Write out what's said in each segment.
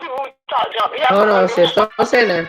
People talk junk. Hold on, sis. Don't say that.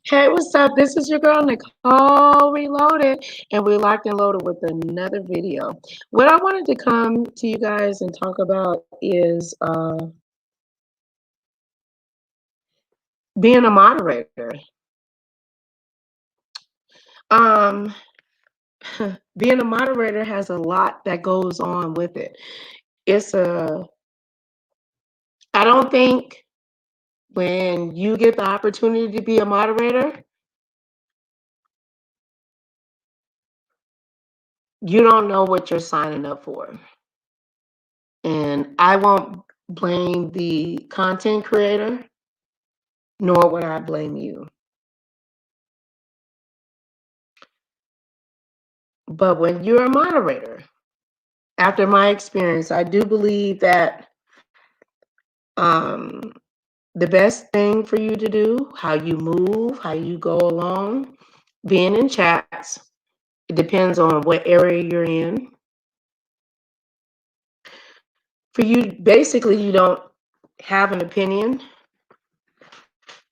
Hey, what's up? This is your girl, Nicole Reloaded, and we locked and loaded with another video. What I wanted to come to you guys and talk about is being a moderator. Um, being a moderator has a lot that goes on with it. I don't think when you get the opportunity to be a moderator, you don't know what you're signing up for. And I won't blame the content creator, nor would I blame you. But when you're a moderator, after my experience, I do believe that um, the best thing for you to do, how you move, how you go along, being in chats, it depends on what area you're in. For you, basically, you don't have an opinion.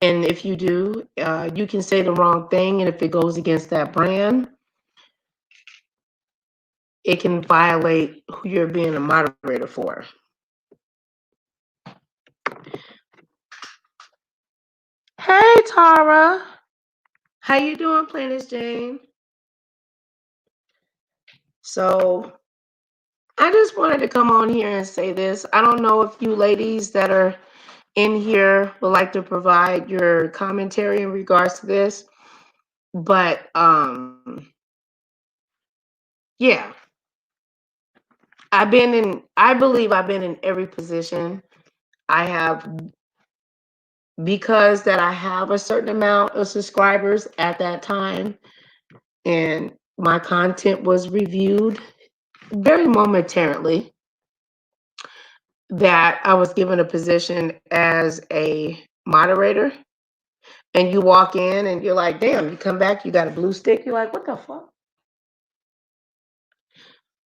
And if you do, you can say the wrong thing. And if it goes against that brand, it can violate who you're being a moderator for. Hey, Tara. How you doing, Planet Jane? So I just wanted to come on here and say this. I don't know if you ladies that are in here would like to provide your commentary in regards to this, but yeah, I believe I've been in every position. I have, because that I have a certain amount of subscribers at that time, and my content was reviewed very momentarily, that I was given a position as a moderator. And you walk in and you're like, damn, you come back, you got a blue stick. You're like, what the fuck?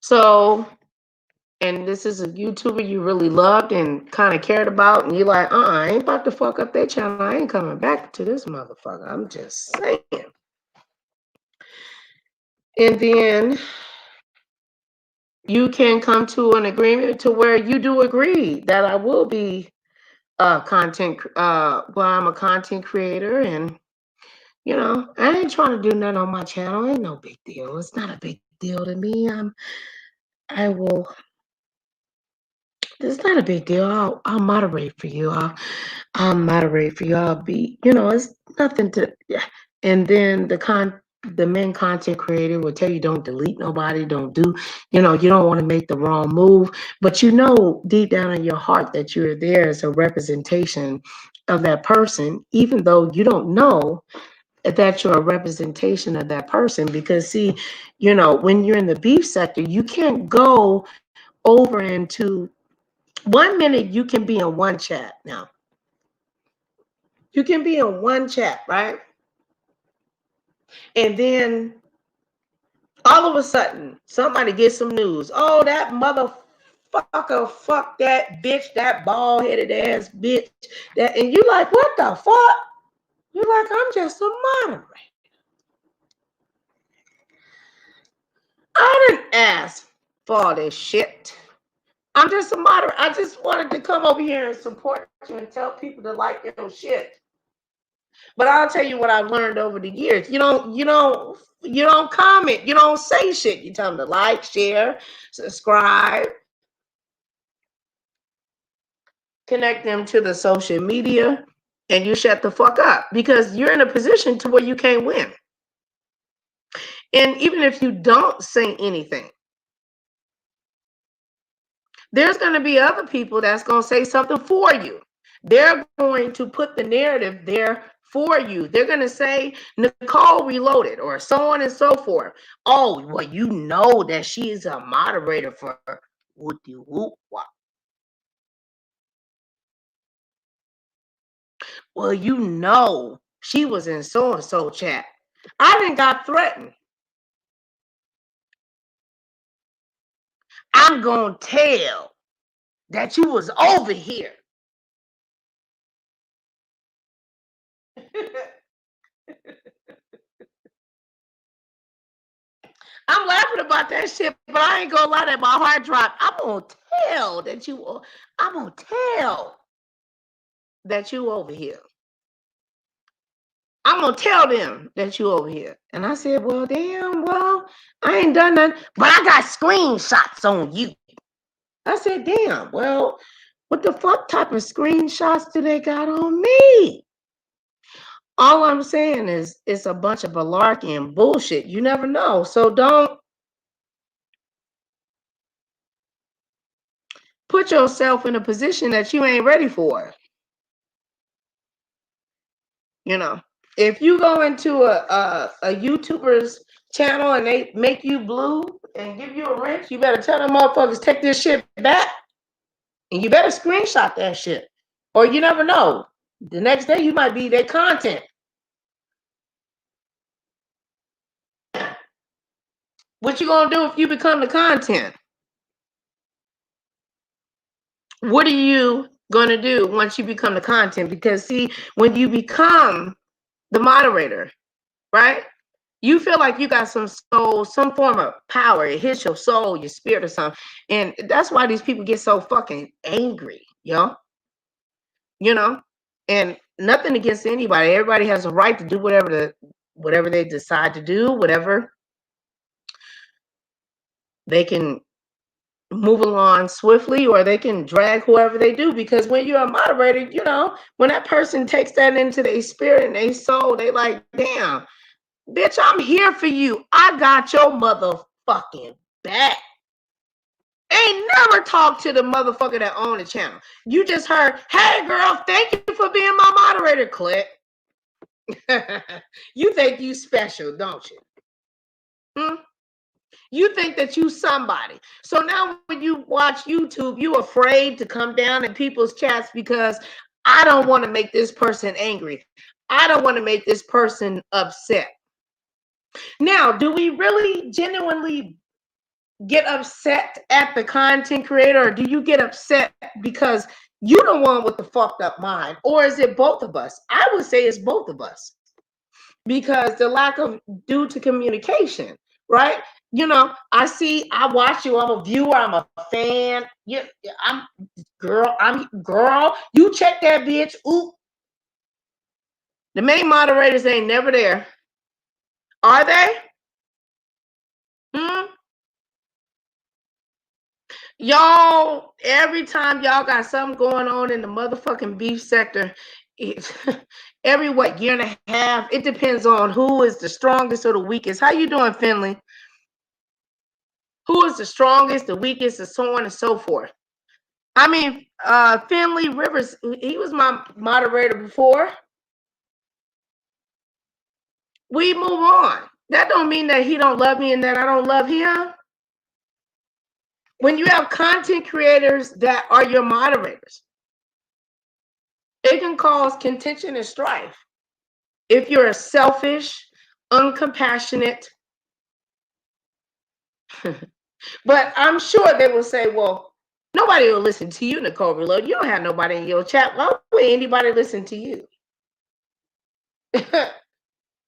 So, and this is a YouTuber you really loved and kind of cared about, and you're like, I ain't about to fuck up their channel. I ain't coming back to this motherfucker. I'm just saying. And then you can come to an agreement to where you do agree that I will be I'm a content creator, and I ain't trying to do nothing on my channel. Ain't no big deal. It's not a big deal to me. I will. It's not a big deal. I'll moderate for you. I'll moderate for you. I'll be. It's nothing to. Yeah. And then the main content creator will tell you, don't delete nobody. Don't do. You don't want to make the wrong move. But deep down in your heart that you're there as a representation of that person, even though you don't know that you're a representation of that person. Because see, when you're in the beef sector, you can't go over into 1 minute. You can be in one chat. Now you can be in one chat, right? And then all of a sudden somebody gets some news. Oh, that motherfucker, fuck that bitch, that bald-headed ass bitch, and you like, what the fuck? You're like, I'm just a moderator. I didn't ask for all this shit. I'm just a moderator. I just wanted to come over here and support you and tell people to like your shit. But I'll tell you what I've learned over the years. You don't comment. You don't say shit. You tell them to like, share, subscribe, connect them to the social media, and you shut the fuck up, because you're in a position to where you can't win. And even if you don't say anything, there's going to be other people that's going to say something for you. They're going to put the narrative there for you. They're going to say Nicole Reloaded or so on and so forth. Oh, well, you know that she is a moderator for Woody Whoop Wop. Well, she was in so and so chat. I didn't got threatened. I'm going to tell that you was over here. I'm laughing about that shit, but I ain't gonna lie, that my heart dropped. I'm gonna tell that you. I'm gonna tell that you over here. I'm gonna tell them that you over here. And I said, well, damn, well, I ain't done nothing, but I got screenshots on you. I said, damn, well, what the fuck type of screenshots do they got on me? All I'm saying is it's a bunch of malarkey and bullshit. You never know. So don't put yourself in a position that you ain't ready for. You know, if you go into a YouTuber's channel and they make you blue and give you a wrench, you better tell them motherfuckers take this shit back. And you better screenshot that shit. Or you never know. The next day you might be their content. What you gonna do if you become the content? What are you gonna do once you become the content? Because see, when you become the moderator, right? You feel like you got some soul, some form of power. It hits your soul, your spirit, or something. And that's why these people get so fucking angry, yo. You know? And nothing against anybody. Everybody has a right to do whatever they decide to do, whatever they can move along swiftly, or they can drag whoever they do. Because when you're a moderator, you know, when that person takes that into their spirit and their soul, they like, damn, bitch, I'm here for you. I got your motherfucking back. Ain't never talked to the motherfucker that owned the channel. You just heard, hey girl, thank you for being my moderator. Click. You think you special, don't you? You think that you somebody. So now when you watch YouTube, you afraid to come down in people's chats because I don't want to make this person angry. I don't want to make this person upset. Now, do we really genuinely get upset at the content creator, or do you get upset because you're the one with the fucked up mind? Or is it both of us? I would say it's both of us, because the lack of due to communication, right? You know, I watch you, I'm a viewer, I'm a fan. Yeah, I'm girl, you check that bitch. Oop. The main moderators ain't never there. Are they? Y'all, every time y'all got something going on in the motherfucking beef sector, every year and a half, it depends on who is the strongest or the weakest. How you doing, Finley? Who is the strongest, the weakest, and so on and so forth. I mean, Finley Rivers, he was my moderator before. We move on. That don't mean that he don't love me and that I don't love him. When you have content creators that are your moderators, it can cause contention and strife. If you're a selfish, uncompassionate, but I'm sure they will say, well, nobody will listen to you, Nicole Reloaded. You don't have nobody in your chat. Why would anybody listen to you?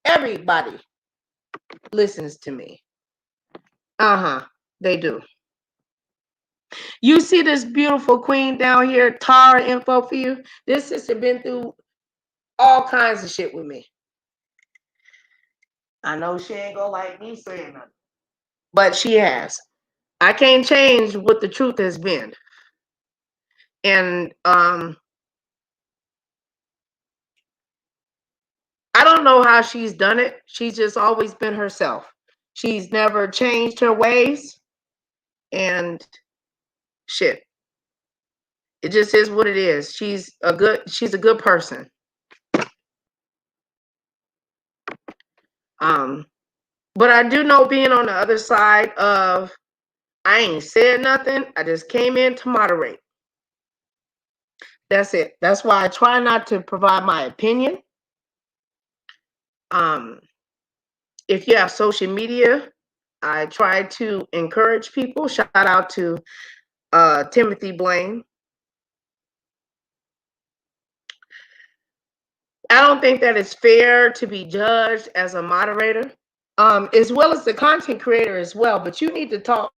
Everybody listens to me. They do. You see this beautiful queen down here, Tara info for you. This sister been through all kinds of shit with me. I know she ain't gonna like me saying nothing, but she has. I can't change what the truth has been. And I don't know how she's done it. She's just always been herself. She's never changed her ways. And shit. It just is what it is. She's a good person. But I do know, being on the other side of, I ain't said nothing, I just came in to moderate. That's it. That's why I try not to provide my opinion. If you have social media, I try to encourage people. Shout out to Timothy Blaine. I don't think that it's fair to be judged as a moderator. as well as the content creator as well. But you need to talk.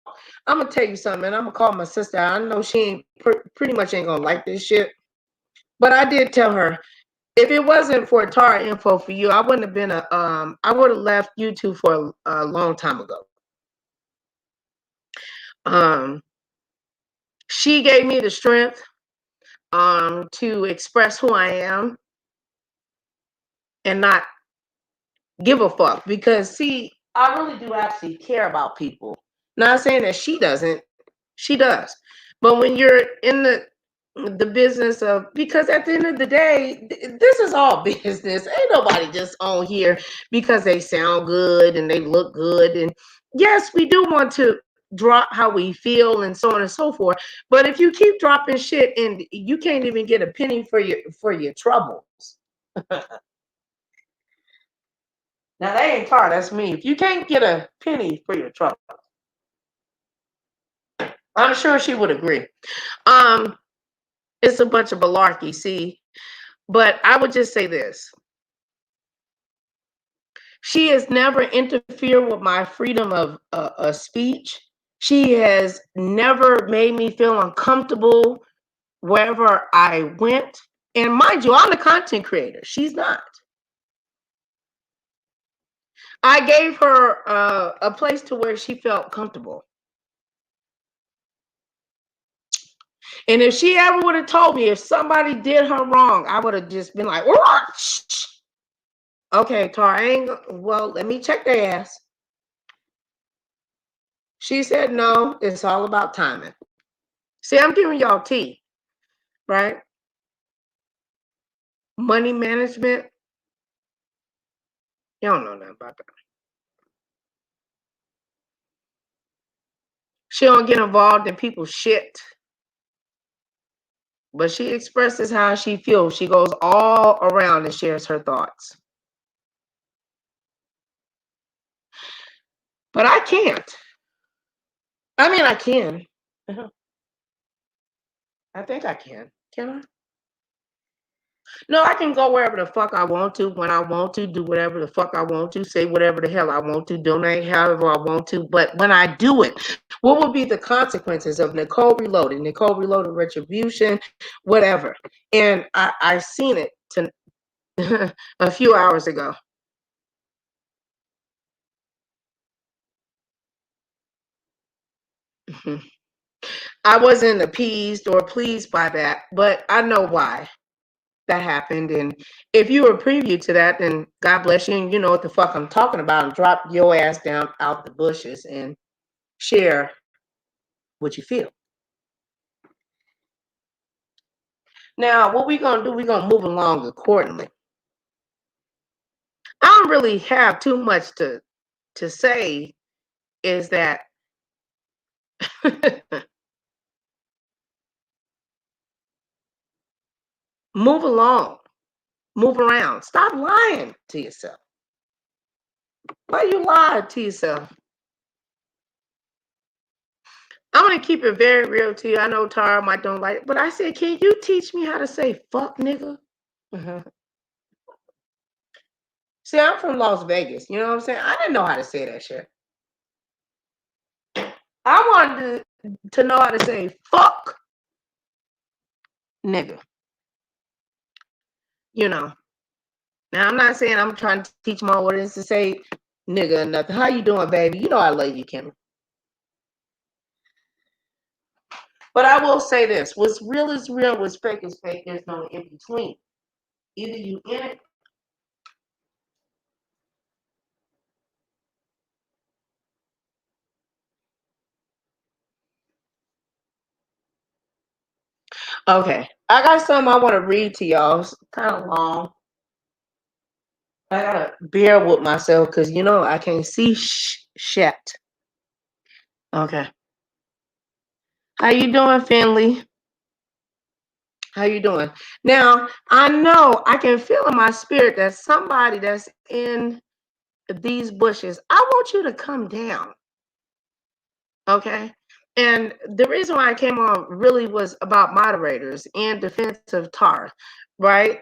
I'm gonna tell you something, and I'm gonna call my sister. I know she ain't pretty much ain't gonna like this shit, but I did tell her, if it wasn't for Tara info for you, I wouldn't have been I would have left YouTube for a long time ago. She gave me the strength to express who I am and not give a fuck, because see, I really do actually care about people. Not saying that she doesn't, she does. But when you're in the business of, because at the end of the day, this is all business. Ain't nobody just on here because they sound good and they look good. And yes, we do want to drop how we feel and so on and so forth. But if you keep dropping shit and you can't even get a penny for your troubles. Now that ain't Tara, that's me. If you can't get a penny for your trouble, I'm sure she would agree. It's a bunch of malarkey, see. But I would just say this. She has never interfered with my freedom of speech. She has never made me feel uncomfortable wherever I went. And mind you, I'm the content creator. She's not. I gave her a place to where she felt comfortable. And if she ever would have told me if somebody did her wrong, I would have just been like, okay, Tara, well, let me check their ass. She said, no, it's all about timing. See, I'm giving y'all tea, right? Money management. Y'all don't know nothing about that. She don't get involved in people's shit. But she expresses how she feels. She goes all around and shares her thoughts. But I can't. I mean, I can. I think I can. Can I? No, I can go wherever the fuck I want to, when I want to, do whatever the fuck I want to, say whatever the hell I want to, donate however I want to. But when I do it, what would be the consequences of Nicole Reloaded, Nicole Reloaded Retribution, whatever? And I seen it a few hours ago. I wasn't appeased or pleased by that, but I know why that happened. And if you were preview to that, then God bless you, and you know what the fuck I'm talking about, and drop your ass down out the bushes and share what you feel. Now, what we gonna do, we're gonna move along accordingly. I don't really have too much to say, is that move along, move around. Stop lying to yourself. Why you lie to yourself? I'm gonna keep it very real to you. I know Tara might don't like it, but I said, can you teach me how to say fuck nigga? See, I'm from Las Vegas. You know what I'm saying? I didn't know how to say that shit. I wanted to know how to say fuck nigga. You know. Now I'm not saying I'm trying to teach my audience to say nigga or nothing. How you doing, baby? You know I love you, Kim. But I will say this: what's real is real, what's fake is fake. There's no in between. Either you in it. Okay, I got something I want to read to y'all. It's kind of long. I gotta bear with myself because you know I can't see shit. Okay. How you doing, Finley? How you doing? Now, I know I can feel in my spirit that somebody that's in these bushes, I want you to come down. Okay? And the reason why I came on really was about moderators and defense of Tara. right?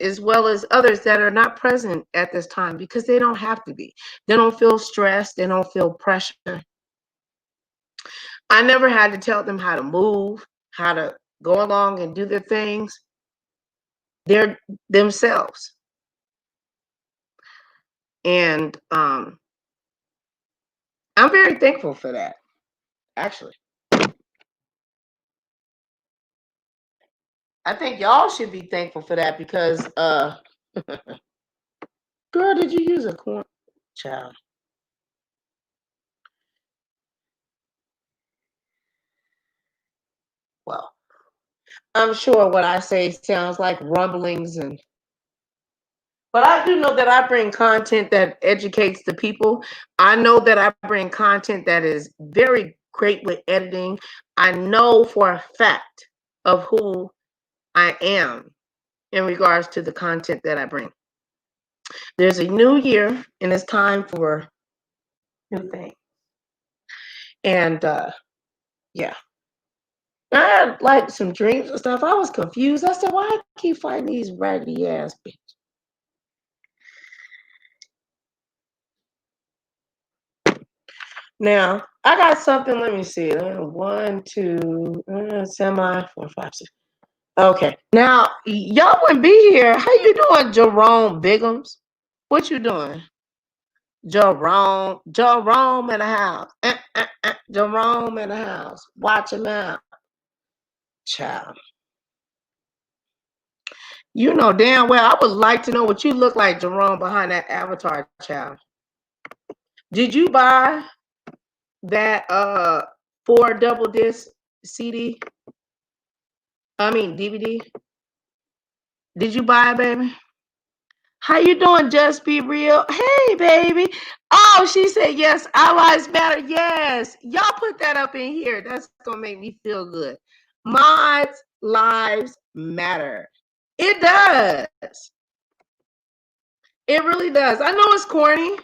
As well as others that are not present at this time because they don't have to be. They don't feel stressed. They don't feel pressure. I never had to tell them how to move, how to go along and do their things. They're themselves. And I'm very thankful for that, actually. I think y'all should be thankful for that because, girl, did you use a corn child? Well, I'm sure what I say sounds like rumblings but I do know that I bring content that educates the people. I know that I bring content that is very great with editing. I know for a fact of who I am in regards to the content that I bring. There's a new year and it's time for new things. And yeah. I had like some dreams and stuff. I was confused. I said, why I keep fighting these raggedy ass bitches? Now, I got something. Let me see. 1, 2, semi, 4, 5, 6. Okay. Now, y'all wouldn't be here. How you doing, Jerome Biggums? What you doing? Jerome in the house. Jerome in the house. Watch him out. Child. You know damn well I would like to know what you look like, Jerome, behind that avatar, child. Did you buy that 4 double disc CD? I mean DVD? Did you buy it, baby? How you doing? Just be real. Hey, baby. Oh, she said yes. Our lives matter. Yes. Y'all put that up in here. That's gonna make me feel good. Mods lives matter. It does. It really does. I know it's corny,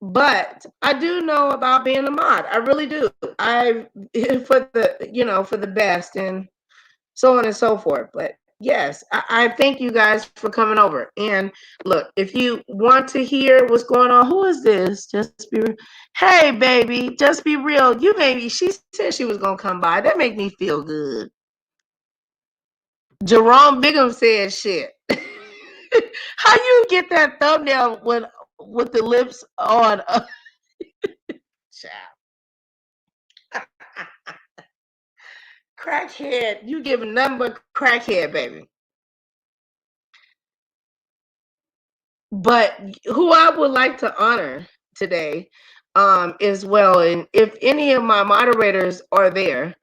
but I do know about being a mod. I really do. I for the best and so on and so forth. But yes, I thank you guys for coming over. And look, if you want to hear what's going on, who is this? Just be real. Hey, baby, just be real. You baby, she said she was gonna come by. That make me feel good. Jerome Bigham said shit. How you get that thumbnail with the lips on? Crackhead, you give nothing but crackhead, baby. But who I would like to honor today as well, and if any of my moderators are there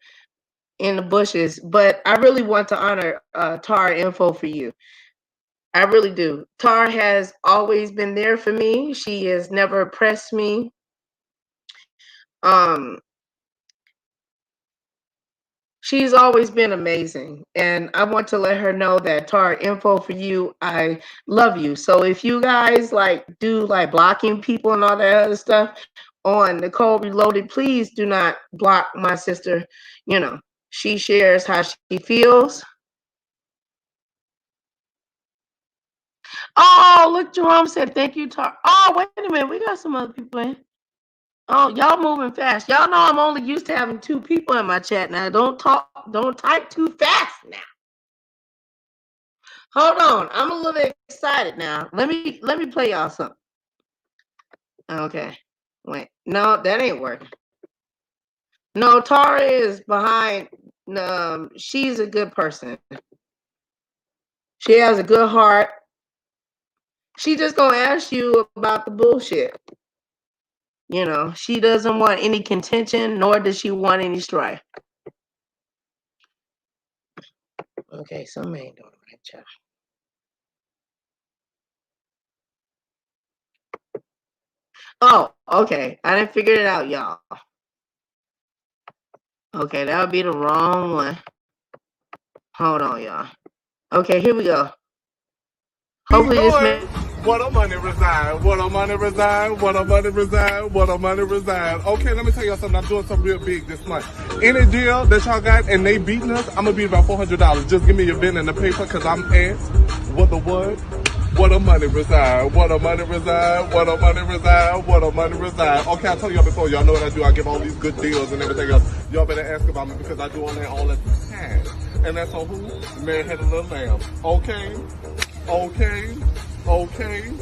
in the bushes, but I really want to honor Tar Info for you. I really do. Tar has always been there for me. She has never pressed me. She's always been amazing. And I want to let her know that Tar Info for you, I love you. So if you guys do blocking people and all that other stuff on Nicole Reloaded, please do not block my sister. You know, she shares how she feels. Oh, look, Jerome said, thank you, Tar. Oh, wait a minute. We got some other people in. Oh, y'all moving fast. Y'all know I'm only used to having 2 people in my chat now. Don't type too fast now. Hold on. I'm a little excited now. Let me play y'all something. Okay. Wait. No, that ain't working. No, Tara is behind. She's a good person. She has a good heart. She just gonna ask you about the bullshit. You know, she doesn't want any contention, nor does she want any strife. Okay, something ain't doing right, child. Oh, okay. I didn't figure it out, y'all. Okay, that would be the wrong one. Hold on, y'all. Okay, here we go. Hopefully this makes What a money reside, what a money reside, what a money reside, what a money reside. Okay, let me tell y'all something. I'm doing something real big this month. Any deal that y'all got and they beating us, I'm gonna be about $400. Just give me your pen and the paper, cause I'm at what the what? What a money reside, what a money reside, what a money reside, what a money reside. Okay, I told y'all before, y'all know what I do. I give all these good deals and everything else. Y'all better ask about me because I do all that all the time. And that's on who? Mary had a little lamb. Okay? Okay? Okay?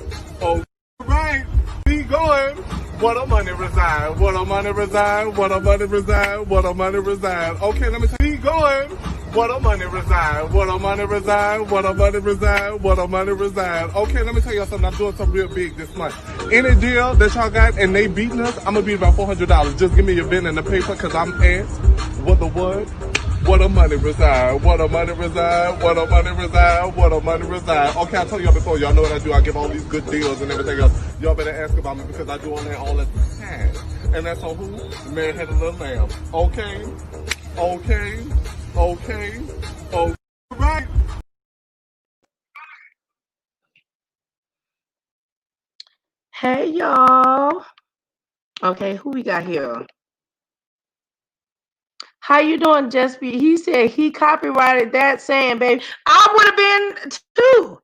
Okay? Right, be going. What a money reside, what a money reside, what a money reside, what a money reside. Okay, let me tell you, be going. What a money reside, what a money reside, what a money reside, what a money reside. Okay, let me tell y'all something. I'm doing something real big this month. Any deal that y'all got and they beating us, I'm gonna be about $400. Just give me your pen and the paper, cause I'm at what the what? What a money reside, what a money reside, what a money reside, what a money reside. Okay, I told y'all before, y'all know what I do. I give all these good deals and everything else. Y'all better ask about me because I do all that all the time. And that's on who? Mary had a little lamb. Okay? Okay? Okay? Okay? Right? Hey, y'all. Okay, who we got here? How you doing, Jespy? He said he copyrighted that saying, baby. I would have been too.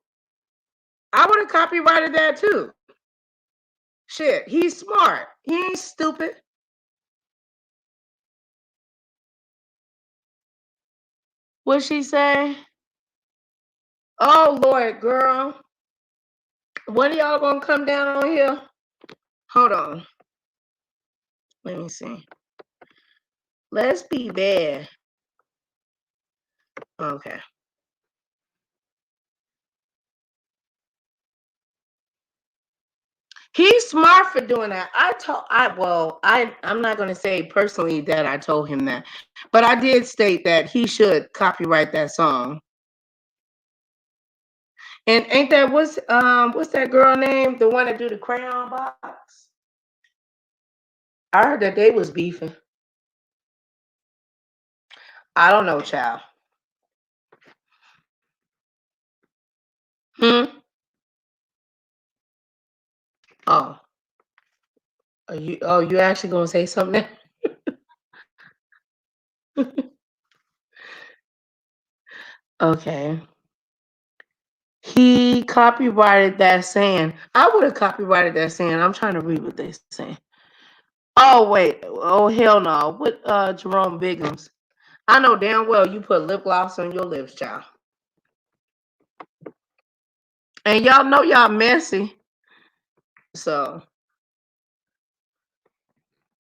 I would have copyrighted that too. Shit, he's smart. He ain't stupid. What'd she say? Oh, Lord, girl. When are y'all gonna come down on here? Hold on. Let me see. Let's be bad. Okay. He's smart for doing that. I'm not gonna say personally that I told him that, but I did state that he should copyright that song. And ain't that what's that girl name? The one that do the crayon box? I heard that they was beefing. I don't know, child. Oh. You actually gonna say something? Okay. He copyrighted that saying. I would have copyrighted that saying. I'm trying to read what they saying. Oh wait. Oh hell no. What Jerome Biggums? I know damn well you put lip gloss on your lips, child. And y'all know y'all messy. So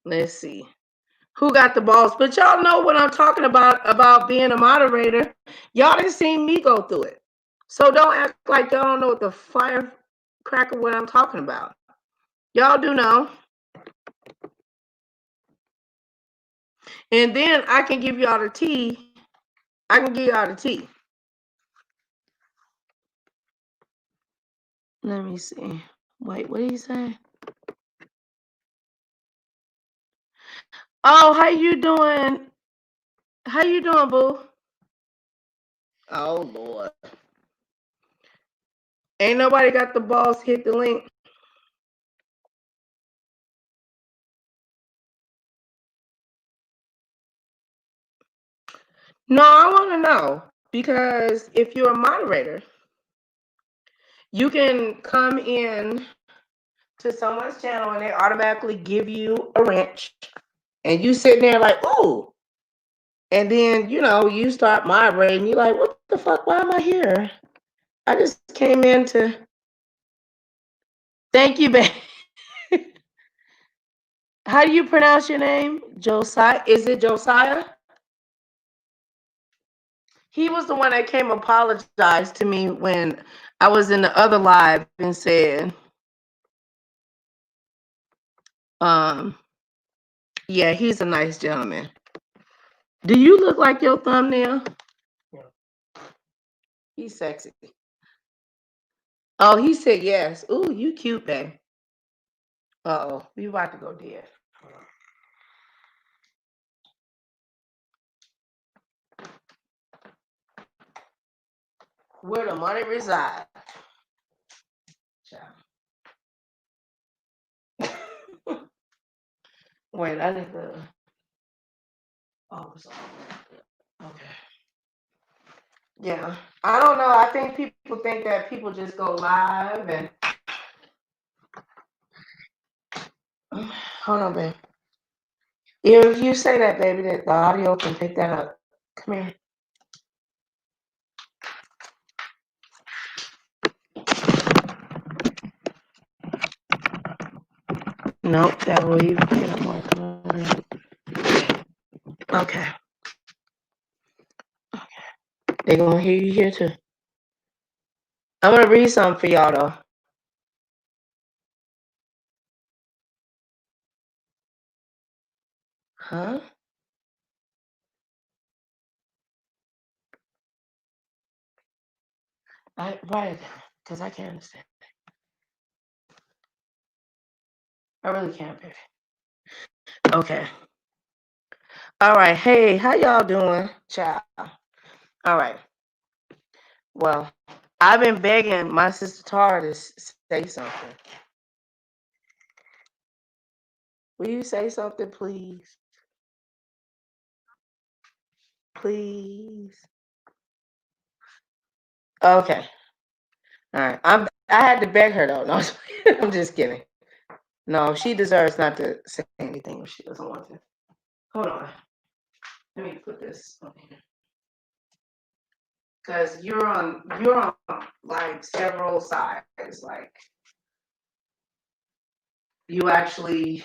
let's see. Who got the balls? But y'all know what I'm talking about being a moderator. Y'all didn't see me go through it. So don't act like y'all don't know what the firecracker what I'm talking about. Y'all do know. And then I can give y'all the tea. I can give y'all the tea. Let me see. Wait, what did he say? Oh, how you doing? How you doing, boo? Oh, Lord. Ain't nobody got the balls hit the link. No, I want to know. Because if you're a moderator, you can come in to someone's channel and they automatically give you a wrench. And you sitting there like, ooh. And then, you start moderating. You're like, what the fuck? Why am I here? I just came in to... Thank you, babe. How do you pronounce your name? Josiah? Is it Josiah? He was the one that came apologized to me when I was in the other live and said, yeah, he's a nice gentleman. Do you look like your thumbnail? Yeah. He's sexy. Oh, he said yes. Ooh, you cute, babe. Uh-oh, we about to go dead. Where the money reside. Wait, I need to. Oh, okay. Yeah, I don't know. I think people think that people just go live and. Hold on, babe. If you say that, baby, that the audio can pick that up. Come here. Nope, that will even get up more clear. Okay. They're gonna hear you here too. I'm gonna read something for y'all though. Huh? Right, because I can't understand. I really can't, baby. Okay. All right. Hey, how y'all doing, child? All right. Well, I've been begging my sister Tara to say something. Will you say something, please? Please. Okay. All right. I had to beg her though. No, I'm just kidding. No, she deserves not to say anything if she doesn't want to. Hold on. Let me put this on here. Because you're on like several sides. Like you actually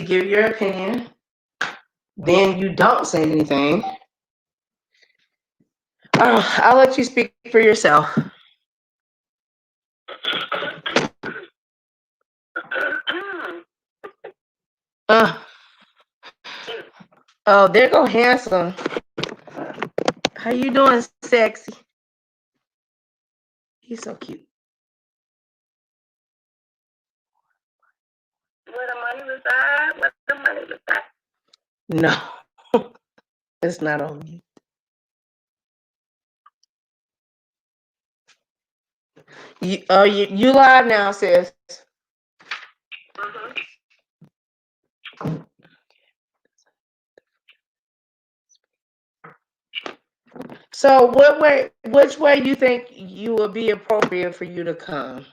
give your opinion, then you don't say anything. I'll let you speak for yourself. Oh, there go handsome. How you doing, sexy? He's so cute. Where the money reside? Where the money reside? No, it's not on me. You live now, sis. So which way you think you would be appropriate for you to come?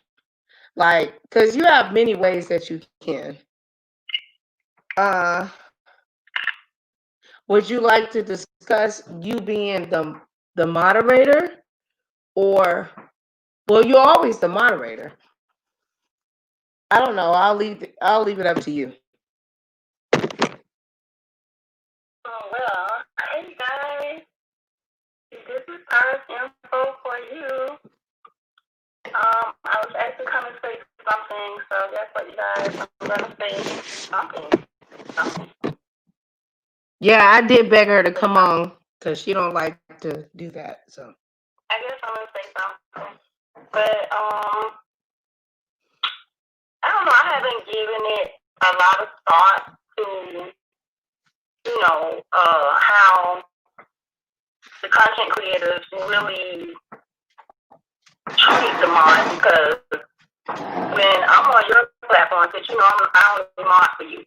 Like, because you have many ways that you can. Would you like to discuss you being the moderator, or well, you're always the moderator. I don't know. I'll leave it up to you. Oh, well, hey guys, this is Earth Info for you. I was actually coming to say something, so guess what, you guys? I'm gonna say something. Yeah, I did beg her to come on because she don't like to do that. So I guess I'm gonna say something, but I don't know. I haven't given it a lot of thought to, how the content creators really treat the mod, because when I'm on your platform, because I only mod for you,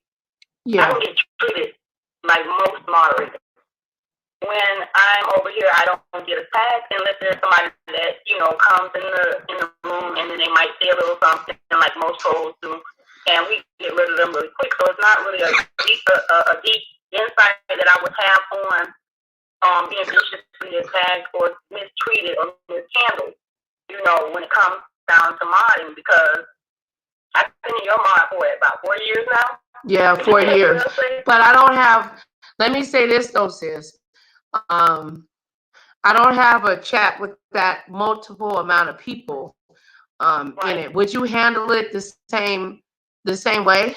I don't get treated like most moderators. When I'm over here, I don't get attacked unless there's somebody that comes in the room, and then they might say a little something like most trolls do, and we get rid of them really quick. So it's not really a deep insight that I would have on being viciously attacked or mistreated or mishandled. When it comes down to modding, because I've been in your mod for about 4 years now. Yeah, 4 years. But I don't have. Let me say this though, sis. I don't have a chat with that multiple amount of people in it. Would you handle it the same way?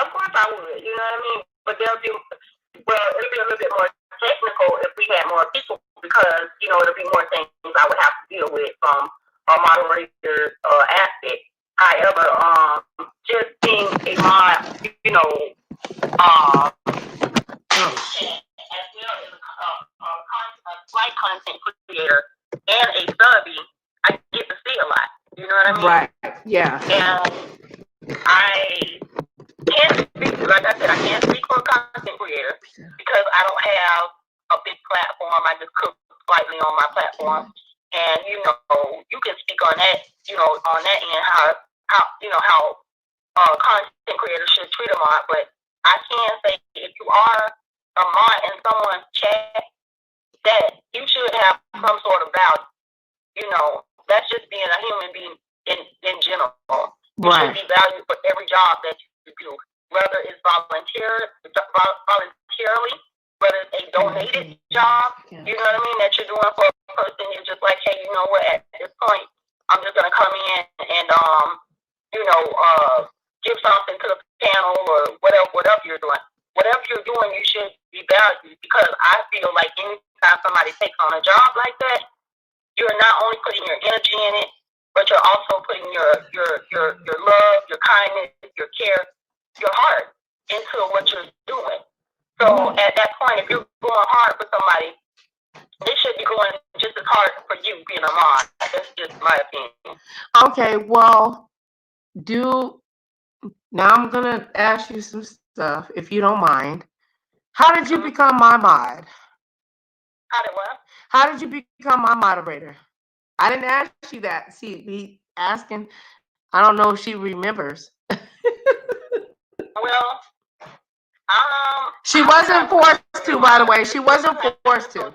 Of course I would. You know what I mean? But it'll be a little bit more technical if we had more people, because there'll be more things I would have to deal with from a moderator aspect. However, just being a mod, as well as a slight content creator and a subby, I get to see a lot. You know what I mean? Right. Yeah. And platform. I just cook slightly on my platform, and you can speak on that, on that end, how content creators should treat a mod. But I can say if you are a mod in someone's chat, that you should have some sort of value. That's just being a human being in general. You should be valued for every job that you do, whether it's voluntarily, whether it's a donated job, you know what I mean, that you're doing for a person. You're just like, hey, you know what, at this point, I'm just going to come in and, give something to the panel or whatever you're doing. Whatever you're doing, you should be valued, because I feel like anytime somebody takes on a job like that, you're not only putting your energy in it, but you're also putting your love, your kindness, your care, your heart into what you're doing. So at that point, if you're going hard for somebody, they should be going just as hard for you being a mod. That's just my opinion. Okay, well, now I'm gonna ask you some stuff, if you don't mind. How did you become my mod? How did what? How did you become my moderator? I didn't ask you that. See, me asking, I don't know if she remembers. Well, she wasn't forced to, by the way. She wasn't forced to.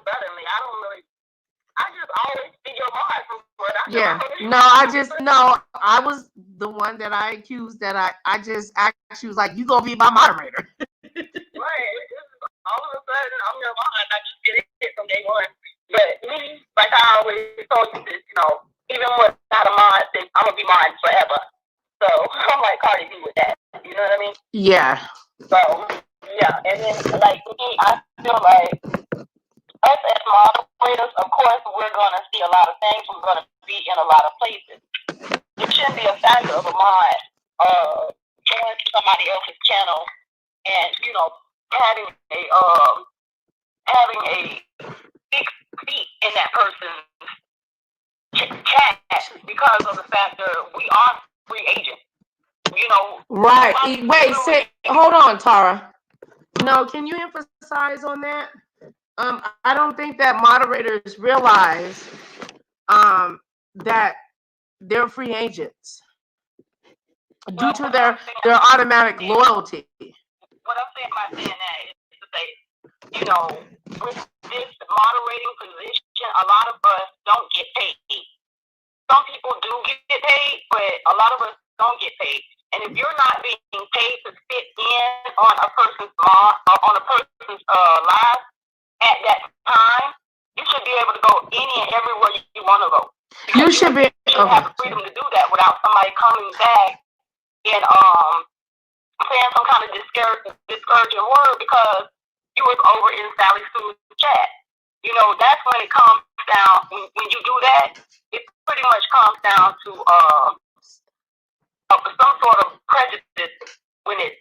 I just always see your mod from what I know. Yeah. I was the one that I accused that I just asked. She was like, you gonna be my moderator. Right. All of a sudden, I'm your mod. I just get it from day one. But me, like I always told you this, even without a mod, I'm gonna be mine forever. So I'm like Cardi B with that. You know what I mean? Yeah. So yeah, and then like me, I feel like us as moderators, of course, we're gonna see a lot of things. We're gonna be in a lot of places. It shouldn't be a factor of a mod going to somebody else's channel and having a big seat in that person's chat because of the fact that we are free agents. Right. Wait, hold on, Tara. No, can you emphasize on that? I don't think that moderators realize that they're free agents due to their automatic loyalty. What I'm saying by saying that is to say, with this moderating position, a lot of us don't get paid. Some people do get paid, but a lot of us don't get paid. And if you're not being paid to sit in on a person's live at that time, you should be able to go any and everywhere you want to go. You should have the freedom to do that without somebody coming back and saying some kind of discouraging word because you was over in Sally Sue's chat. That's when it comes down. When you do that, it pretty much comes down to some sort of prejudice when it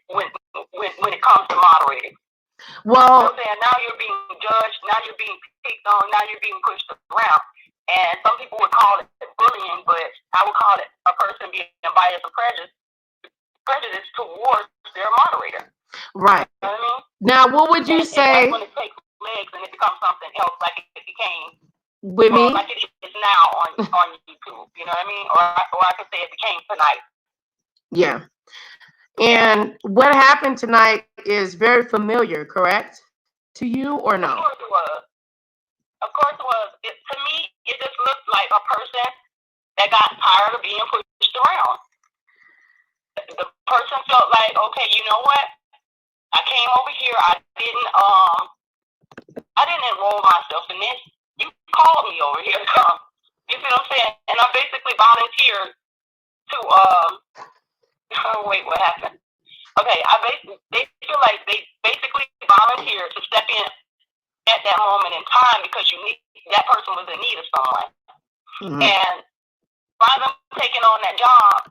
comes to moderating. Well, now you're being judged. Now you're being picked on. Now you're being pushed around. And some people would call it bullying, but I would call it a person being biased or prejudice towards their moderator. Right. You know what I mean? Now, what would you say? When it takes legs and it becomes something else, like it became with me, like it is now on YouTube. You know what I mean? Or I could say it became tonight. Yeah. And what happened tonight is very familiar, correct? To you or no? Of course it was. Of course it was. To me, it just looked like a person that got tired of being pushed around. The person felt like, okay, you know what? I came over here. I didn't enroll myself in this. You called me over here to come. You see what I'm saying? And I basically volunteered to oh wait, what happened? Okay, they feel like they basically volunteered to step in at that moment in time because that person was in need of someone. Mm-hmm. And by them taking on that job,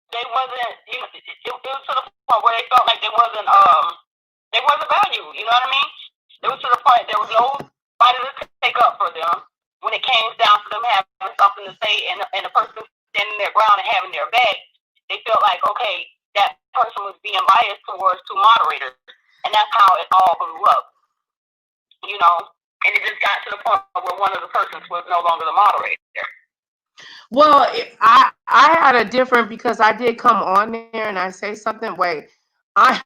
they wasn't, it was to the point where they felt like they wasn't valued, you know what I mean? It was to the point there was nobody to take up for them when it came down to them having something to say and the person standing their ground and having their back. They felt like, okay, that person was being biased towards two moderators. And that's how it all blew up. you know, and it just got to the point where one of the persons was no longer the moderator. Well, I had a different, because I did come on there and I say something. Wait, I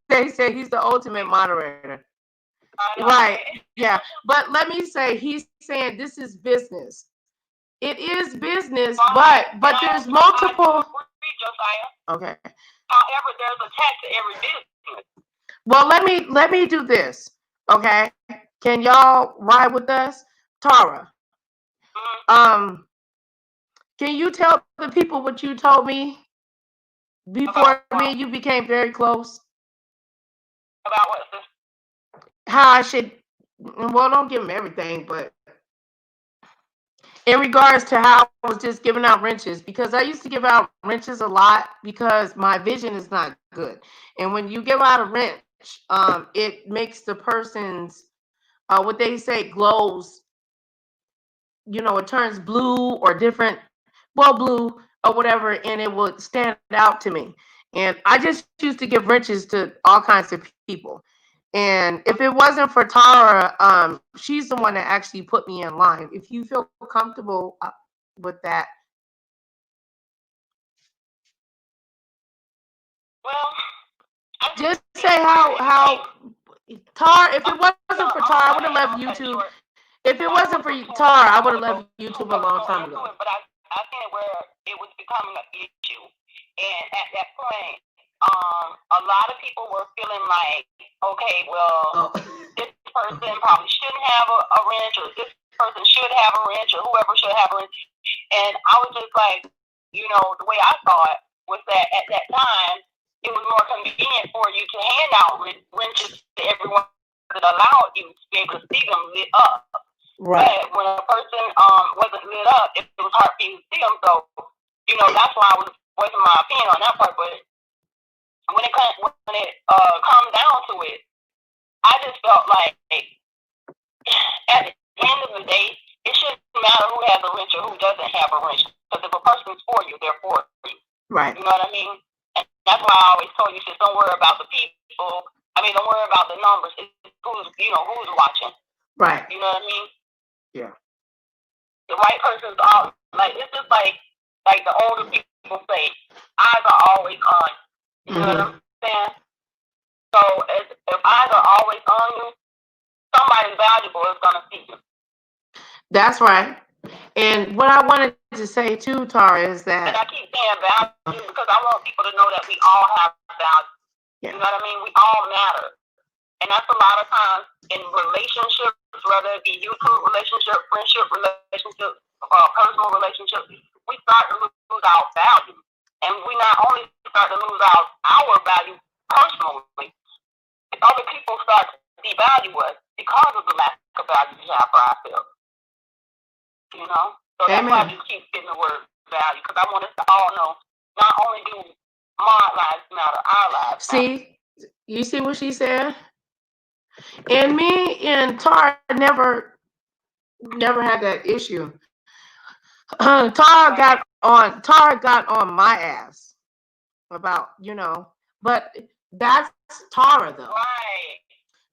say he's the ultimate moderator. Right. Yeah. But let me say, he's saying this is business. It is business, but there's multiple. Okay. However, there's a tax to every business. Well, let me do this. Okay. Can y'all ride with us? Tara. Can you tell the people what you told me before me and you became very close? About what, sis? How I should, well, don't give them everything, but in regards to how I was just giving out wrenches, because I used to give out wrenches a lot because my vision is not good. And when you give out a wrench, it makes the person's, what they say, glows, you know, it turns blue or different, well, blue or whatever, and it would stand out to me. And I just used to give wrenches to all kinds of people. And if it wasn't for Tara, she's the one that actually put me in line. If you feel comfortable with that. Well, just say how Tara, if it wasn't for Tara, I would have left YouTube. If it wasn't for Tara, I would have left YouTube a long time ago. But I think where it was becoming an issue. And at that point, a lot of people were feeling like, okay, well, this person probably shouldn't have a wrench, or this person should have a wrench, or whoever should have a wrench. And I was just like, you know, the way I saw it was that at that time, it was more convenient for you to hand out wrenches to everyone that allowed you to be able to see them lit up. Right. But when a person wasn't lit up, it was hard for you to see them. So, you know, that's why I was voicing my opinion on that part. But when it comes down to it, I just felt like at the end of the day, it shouldn't matter who has a wrench or who doesn't have a wrench. Because if a person's for you, they're for you. Right. You know what I mean? And that's why I always told you, sis, don't worry about the people. I mean, don't worry about the numbers. It's who's watching. Right. You know what I mean? Yeah. The right person's all like, it's just like the older people say, eyes are always on. You know what I'm saying? So if eyes are always on you, somebody valuable is gonna see you. That's right. And what I wanted to say too, Tara, is that, and I keep saying value because I want people to know that we all have value. Yeah. You know what I mean? We all matter. And that's a lot of times in relationships, whether it be YouTube relationship, friendship relationship, personal relationship, we start to lose our value. And we not only start to lose our value personally, other people start to devalue us because of the lack of value we have for ourselves. You know? So that's why I just keep getting the word value, because I want us to all know not only do my lives matter, our lives matter. See? You see what she said? And me and Tara never had that issue. Tara got on my ass about, you know, but that's Tara though. Right.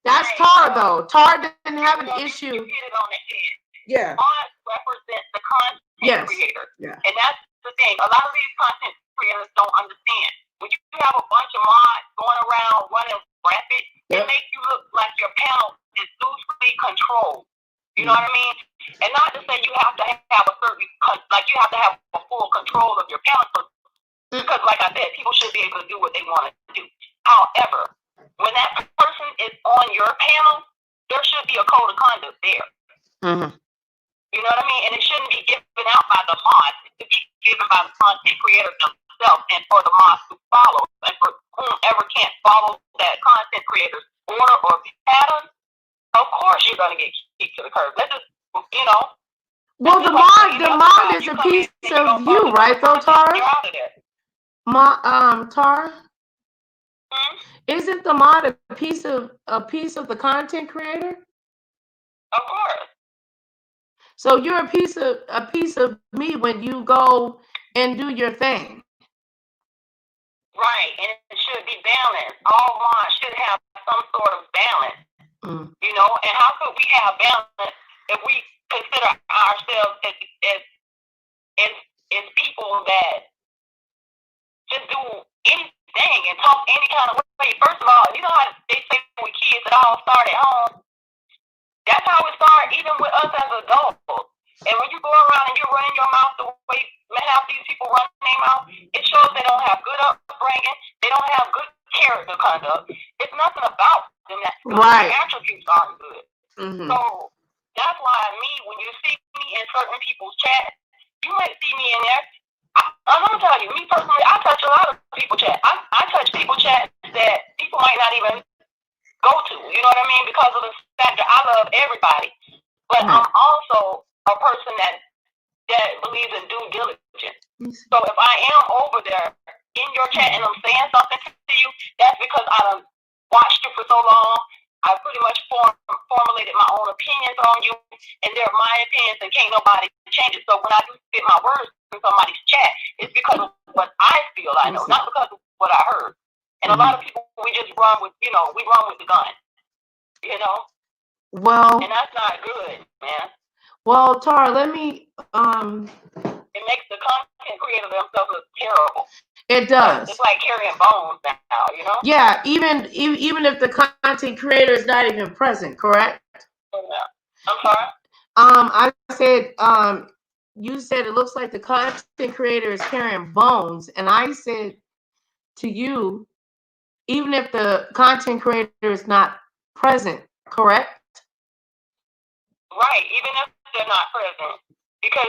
That's Tara though. Tara didn't have an issue. You hit it on the head. Yeah. Mod represents the content creator. Yeah. And that's the thing. A lot of these content creators don't understand. When you have a bunch of mods going around running rapid, it makes you look like your panel is loosely controlled. You know what I mean? And not to say you have to have a certain, like you have to have a full control of your panel, because like I said, people should be able to do what they want to do. However, when that person is on your panel, there should be a code of conduct there. Mm-hmm. You know what I mean? And it shouldn't be given out by the mods. It should be given by the content creator themselves, and for the mods to follow. And for whomever can't follow that content creator's order or pattern, of course you're going to get kicked to the curb. Let's just, you know. Well, the mod is a piece of you, right, though, Tara? Tara? Isn't the mod a piece of the content creator? Of course. So you're a piece of me when you go and do your thing. Right, and it should be balanced. All mods should have some sort of balance. You know, and how could we have balance if we consider ourselves as people that just do anything and talk any kind of way? First of all, you know how they say with kids it all start at home? That's how it started, even with us as adults. And when you go around and you're running your mouth the way half these people run their mouth, it shows they don't have good upbringing. They don't have good character conduct. It's nothing about them that right. Their attributes aren't good. So that's why when you see me in certain people's chat, you might see me in there. I'm gonna tell you, me personally, I touch a lot of people chat. I touch people chat that people might not even go to. You know what I mean? Because of the fact that I love everybody, but I'm also a person that believes in due diligence. So if I am over there in your chat and I'm saying something to you, that's because I done watched you for so long. I pretty much formulated my own opinions on you, and they're my opinions, and can't nobody change it. So when I do spit my words in somebody's chat, it's because of what I feel I know, not because of what I heard. And a lot of people, we just run with, we run with the gun, Well, and that's not good, man. Well, Tara, let me. It makes the content creator themselves look terrible. It does. It's like carrying bones now, Yeah, even if the content creator is not even present, correct? I'm sorry. I said, you said it looks like the content creator is carrying bones, and I said to you, even if the content creator is not present, correct? Right, even if they're not present, because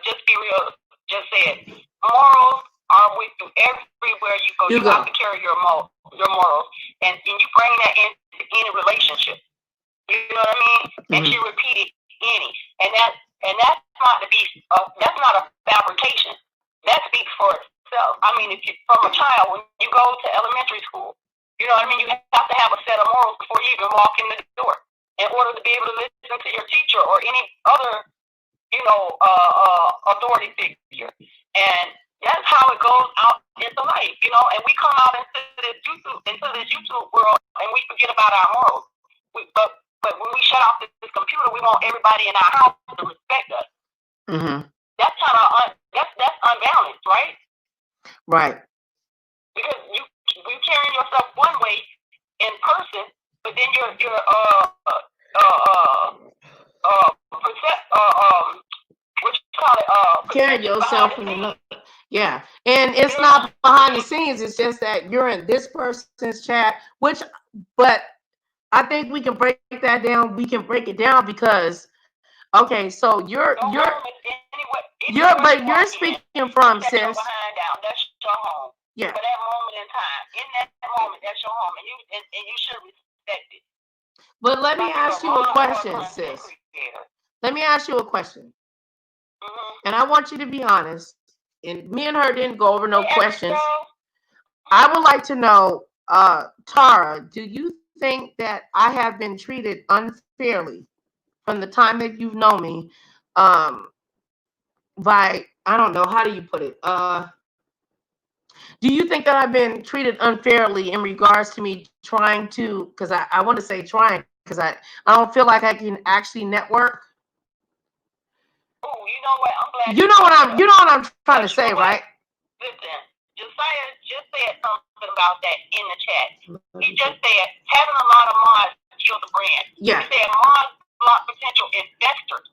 just be real, just said, morals are with you everywhere you go. You have to carry your morals, and you bring that into any relationship. You know what I mean? And she repeated any, and that's not a fabrication. That speaks for itself. I mean, if you from a child, when you go to elementary school, you know what I mean? You have to have a set of morals before you even walk in the door, in order to be able to listen to your teacher or any other, authority figure. And that's how it goes out into life, and we come out into this YouTube world and we forget about our morals. But when we shut off this computer, we want everybody in our house to respect us. That's kind of that's unbalanced, right? Right. Because you're carrying yourself one way in person, but then you're carrying yourself in another. Yeah, and it's not behind the scenes. It's just that you're in this person's chat, but I think we can break that down. We can break it down because, okay, so you're speaking from, sis. That's your home. Yeah. For that moment in time, in that moment, that's your home, and you should respect it. But let me ask you a question, sis. Let me ask you a question, and I want you to be honest. And me and her didn't go over no questions. I would like to know, Tara, do you think that I have been treated unfairly from the time that you've known me? By, I don't know, how do you put it? Do you think that I've been treated unfairly in regards to me trying to, because I want to say trying, because I don't feel like I can actually network. Oh, you know what? I'm glad. You know what I'm trying to say, right? Listen, Josiah just said something about that in the chat. He just said having a lot of mods kills the brand. Yeah. He said mods block potential investors,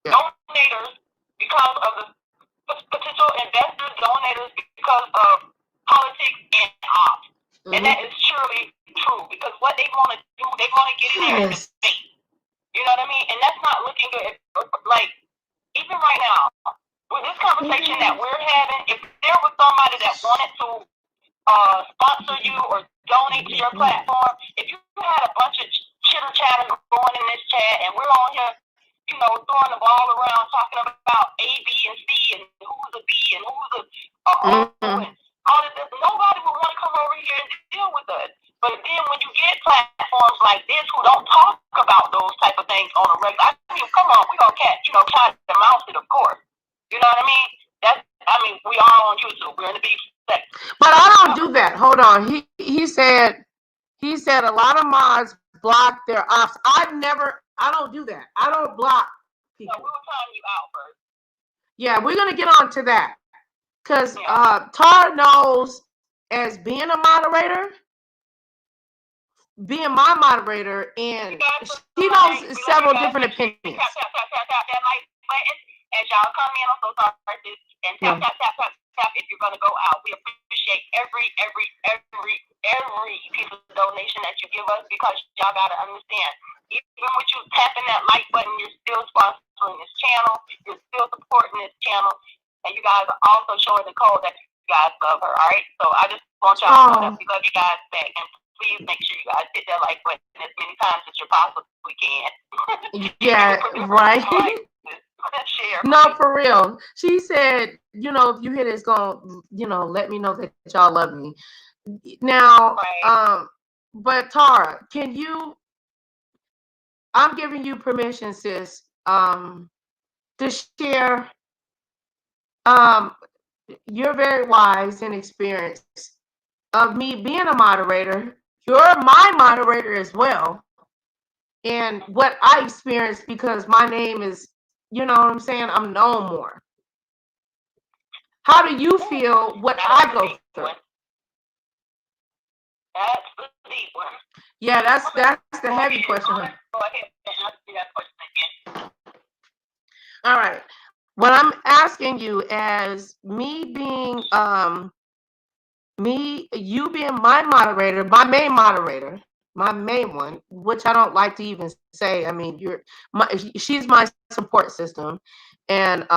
donators because of the potential investors, donators because of politics and ops. And that is surely true, because what they want to do, they want to get in there and debate. You know what I mean? And that's not looking good. Like, even right now, with this conversation that we're having, if there was somebody that wanted to sponsor you or donate to your platform, if you had a bunch of chitter chatter going in this chat, and we're on here, throwing the ball around, talking about A, B, and C, and who's a B, and who's a O, and all of this, nobody would want to come over here and deal with us. But then when you get platforms like this who don't talk about those type of things on a regular, I mean, come on, we don't catch the mouse it, of course. You know what I mean? We are on YouTube. We're in the Beef sex. But I don't do that. Hold on. He said a lot of mods block their ops. I don't do that. I don't block people. So we were calling you out first. Yeah, we're gonna get on to that. Because Tar knows as being a moderator, being my moderator, and she knows several different opinions. Tap that like button as y'all come in. I'm so sorry, and tap if you're gonna go out. We appreciate every piece of donation that you give us, because y'all gotta understand, even with you tapping that like button, you're still sponsoring this channel, you're still supporting this channel, and you guys are also showing Nicole that you guys love her. All right, so I just want y'all to know that we love you guys back, and please make sure you guys hit that like button as many times as you possibly can. Yeah, right. Share. No, for real. She said, you know, if you hit it, it's gonna, you know, let me know that y'all love me. Now, but Tara, can you? I'm giving you permission, sis, to share. You're very wise and experienced of me being a moderator. You're my moderator as well. And what I experienced, because my name is, you know what I'm saying, I'm known more. How do you feel what I go through? That's the deep one. Yeah, that's the heavy question. Go ahead and ask me that question again. All right. What I'm asking you, as me being you being my moderator, my main one, which I don't like to even say. I mean, she's my support system, and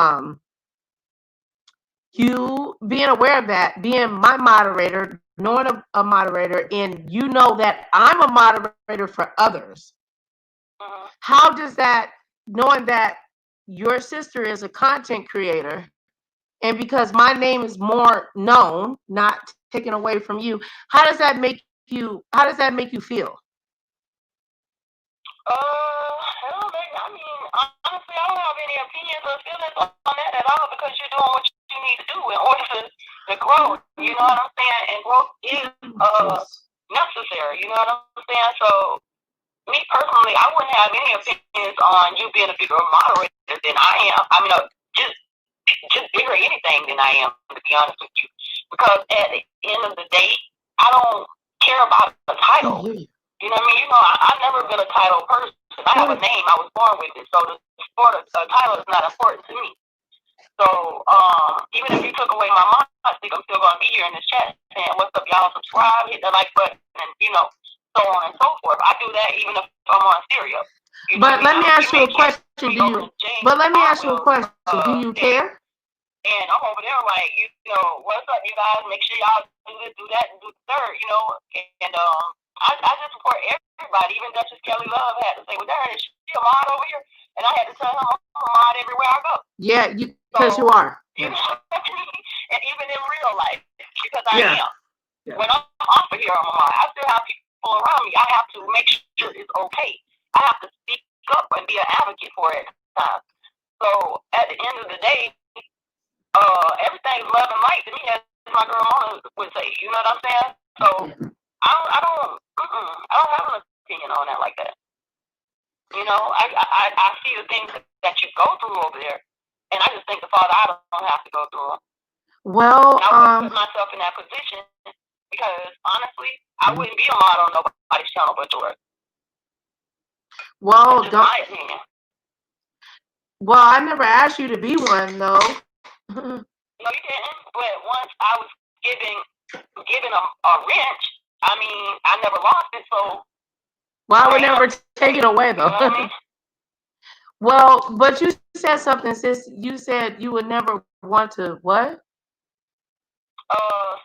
you being aware of that, being my moderator, knowing a moderator, and you know that I'm a moderator for others. How does that, knowing that your sister is a content creator, and because my name is more known, not taken away from you, how does that make you feel? I mean, honestly, I don't have any opinions or feelings on that at all, because you're doing what you need to do in order to grow. You know what I'm saying? And growth is necessary. You know what I'm saying? So, me personally, I wouldn't have any opinions on you being a bigger moderator than I am. I mean, just bigger anything than I am, to be honest with you. Because at the end of the day, I don't care about the title. You know what I mean? You know, I've never been a title person. I have a name. I was born with it. So the title is not important to me. So even if you took away my mind, I think I'm still going to be here in this chat saying, what's up, y'all? Subscribe, hit the like button, and, you know, so on and so forth. I do that even if I'm on stereo. But let me ask you a question. Do you care? And I'm over there like, you know, what's up, you guys? Make sure y'all do this, do that, and do the third, you know. And I just support everybody. Even Duchess Kelly Love had to say, well, darn, is she a mod over here? And I had to tell her I'm a mod everywhere I go. Yeah, because you are. You know what I mean? And even in real life, because I am. Yeah. When I'm off of here, I'm a mod. I still have people around me. I have to make sure it's okay. I have to speak up and be an advocate for it. So at the end of the day, everything's love and light to me, as my girl Mona would say. You know what I'm saying? So I don't have an opinion on that like that. You know, I see the things that you go through over there, and I just think the Father, I don't have to go through them. Well, I wouldn't put myself in that position, because honestly, I wouldn't be a mod on nobody's channel but yours. Well, that's my opinion. Well, I never asked you to be one, though. No, you didn't. But once I was given a wrench, I mean, I never lost it, so. Well, I would never take it away, though. You know what I mean? Well, but you said something, sis. You said you would never want to what?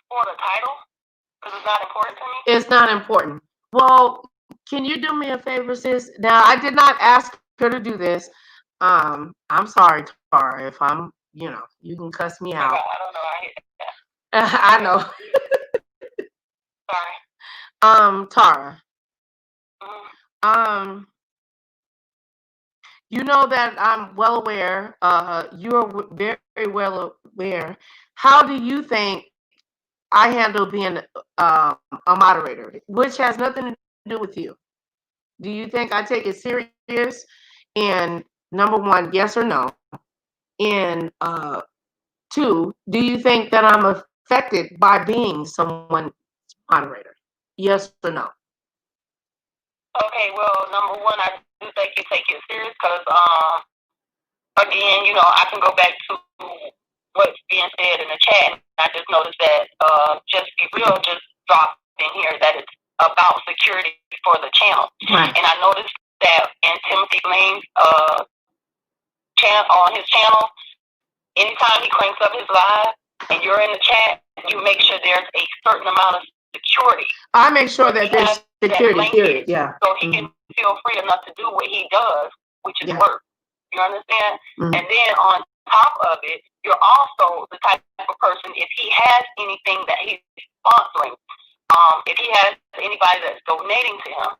For the title, because it's not important to me. It's not important. Well, can you do me a favor, sis? Now, I did not ask her to do this. I'm sorry, Tara, if I'm, you know, you can cuss me out. I don't know. I hate that. I know. Sorry. Tara. You know that I'm well aware. You're very well aware. How do you think I handle being a moderator, which has nothing to do with you. Do you think I take it serious? And number one, yes or no? And two, do you think that I'm affected by being someone's moderator? Yes or no? Okay, well, number one, I do think you take it serious because, again, you know, I can go back to what's being said in the chat. And I just noticed that Just Be Real just dropped in here that it's about security for the channel. Right. And I noticed that in Timothy Blaine's channel, on his channel, anytime he cranks up his live and you're in the chat, you make sure there's a certain amount of security. I make sure that there's security, period. Yeah. So he can feel free enough to do what he does, which is work. You understand? And then on top of it, you're also the type of person, if he has anything that he's sponsoring, if he has anybody that's donating to him,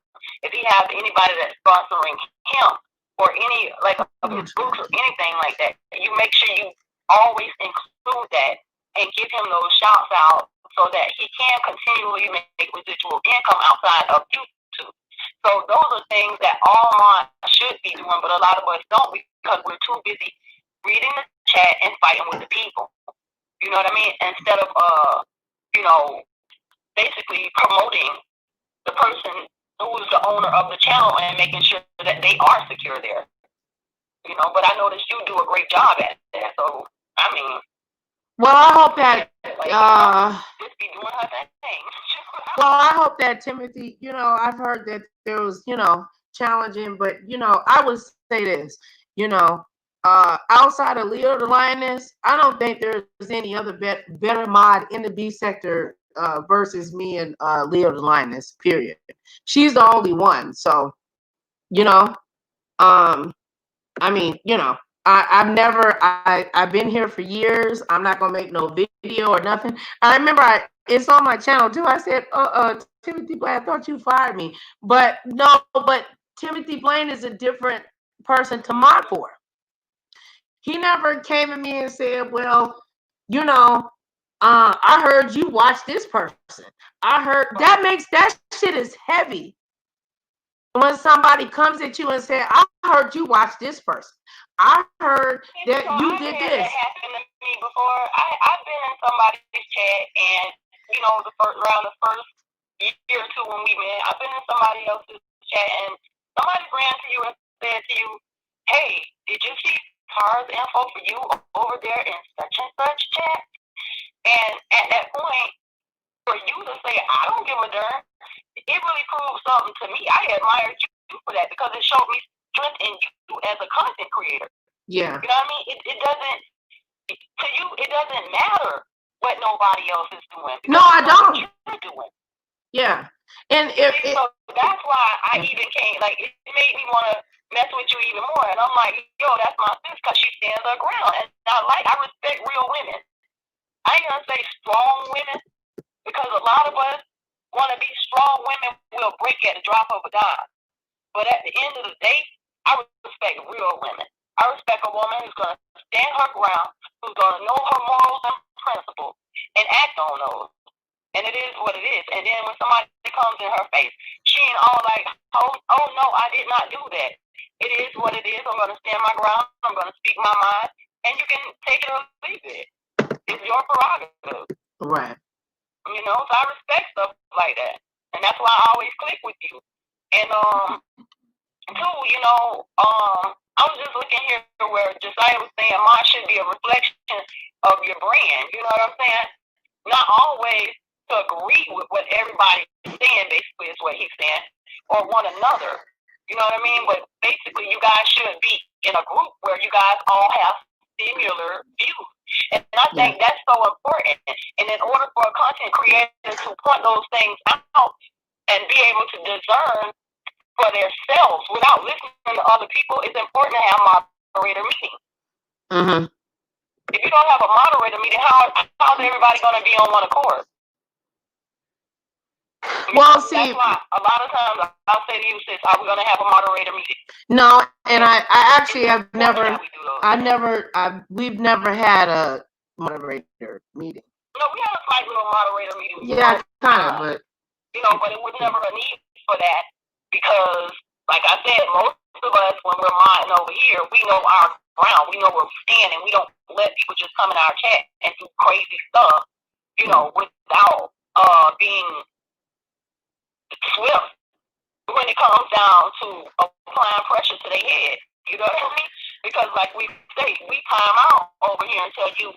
if he has anybody that's sponsoring him, or any like of his books or anything like that, you make sure you always include that and give him those shouts out so that he can continually make residual income outside of YouTube. So those are things that all mods should be doing, but a lot of us don't because we're too busy reading the chat and fighting with the people. You know what I mean? Instead of you know, basically promoting the person who's the owner of the channel and making sure that they are secure there. You know, but I noticed you do a great job at that. So I mean, well, I hope that just be doing her thing. well, I hope that Timothy, you know, I've heard that there was, you know, challenging, but you know, I would say this, you know, outside of Leo the Lioness, I don't think there's any other better mod in the B sector versus me and Leo the Lioness, period. She's the only one. So, you know, I mean, you know, I've been here for years. I'm not gonna make no video or nothing. I remember it's on my channel too. I said, Timothy Blaine, I thought you fired me. But no, but Timothy Blaine is a different person to mod for. He never came to me and said, well, you know, I heard you watch this person. I heard that shit is heavy. When somebody comes at you and says, I heard you watch this person. I heard that you did this. That happened to me before. I've been in somebody's chat and, you know, around the first year or two when we met, I've been in somebody else's chat and somebody ran to you and said to you, hey, did you see Tara's info for you over there in such and such chat? And at that point, for you to say, I don't give a darn, it really proved something to me. I admired you for that because it showed me strength in you as a content creator. Yeah. You know what I mean? It doesn't, to you, it doesn't matter what nobody else is doing. No, I don't. You're doing. Yeah. And so that's why I even came, like, it made me want to mess with you even more. And I'm like, yo, that's my sis because she stands her ground. And I respect real women. I ain't going to say strong women because a lot of us want to be strong women will break at the drop of a dime. But at the end of the day, I respect real women. I respect a woman who's going to stand her ground, who's going to know her morals and principles, and act on those. And it is what it is. And then when somebody comes in her face, she ain't all like, oh no, I did not do that. It is what it is. I'm going to stand my ground. I'm going to speak my mind. And you can take it or leave it. It's your prerogative. Right. You know, so I respect stuff like that. And that's why I always click with you. And two, you know, I was just looking here where Josiah was saying mine should be a reflection of your brand. You know what I'm saying? Not always to agree with what everybody is saying, basically, is what he's saying, or one another. You know what I mean? But basically, you guys should be in a group where you guys all have similar views. And I think that's so important. And in order for a content creator to point those things out and be able to discern for themselves without listening to other people, it's important to have moderator meetings. Mm-hmm. If you don't have a moderator meeting, how's everybody going to be on one accord? Well, see, that's why a lot of times I'll say to you, sis, are we going to have a moderator meeting? No, and I actually have we've never had a moderator meeting. You know, we had a slight little moderator meeting. Yeah, kind of, but you know, but it was never a need for that because, like I said, most of us, when we're modding over here, we know our ground, we know where we stand, and we don't let people just come in our chat and do crazy stuff, you know, without being swift when it comes down to applying pressure to their head. You know what I mean? Because, like we say, we time out over here until you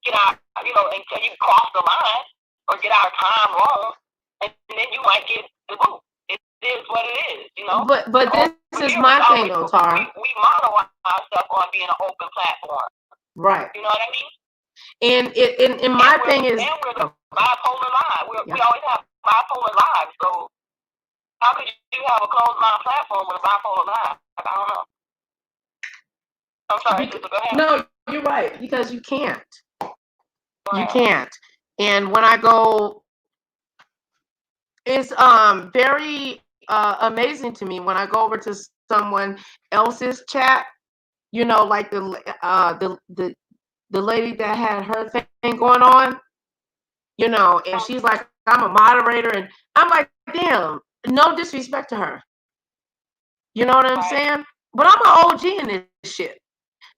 get out, you know, until you cross the line or get our time wrong, and then you might get the boot. It is what it is, you know. But this is my thing, though, Tara. We model ourselves on being an open platform, right? You know what I mean? And my thing is, and we're the bipolar live. We always have bipolar lives. So how could you have a closed mind platform with a bipolar live? I don't know. I'm sorry, sister, go ahead. No, you're right, because you can't. Right. You can't. And when I go, it's very amazing to me when I go over to someone else's chat, you know, like the lady that had her thing going on, you know, and she's like, I'm a moderator, and I'm like, damn, no disrespect to her. You know what I'm saying? But I'm an OG in this shit.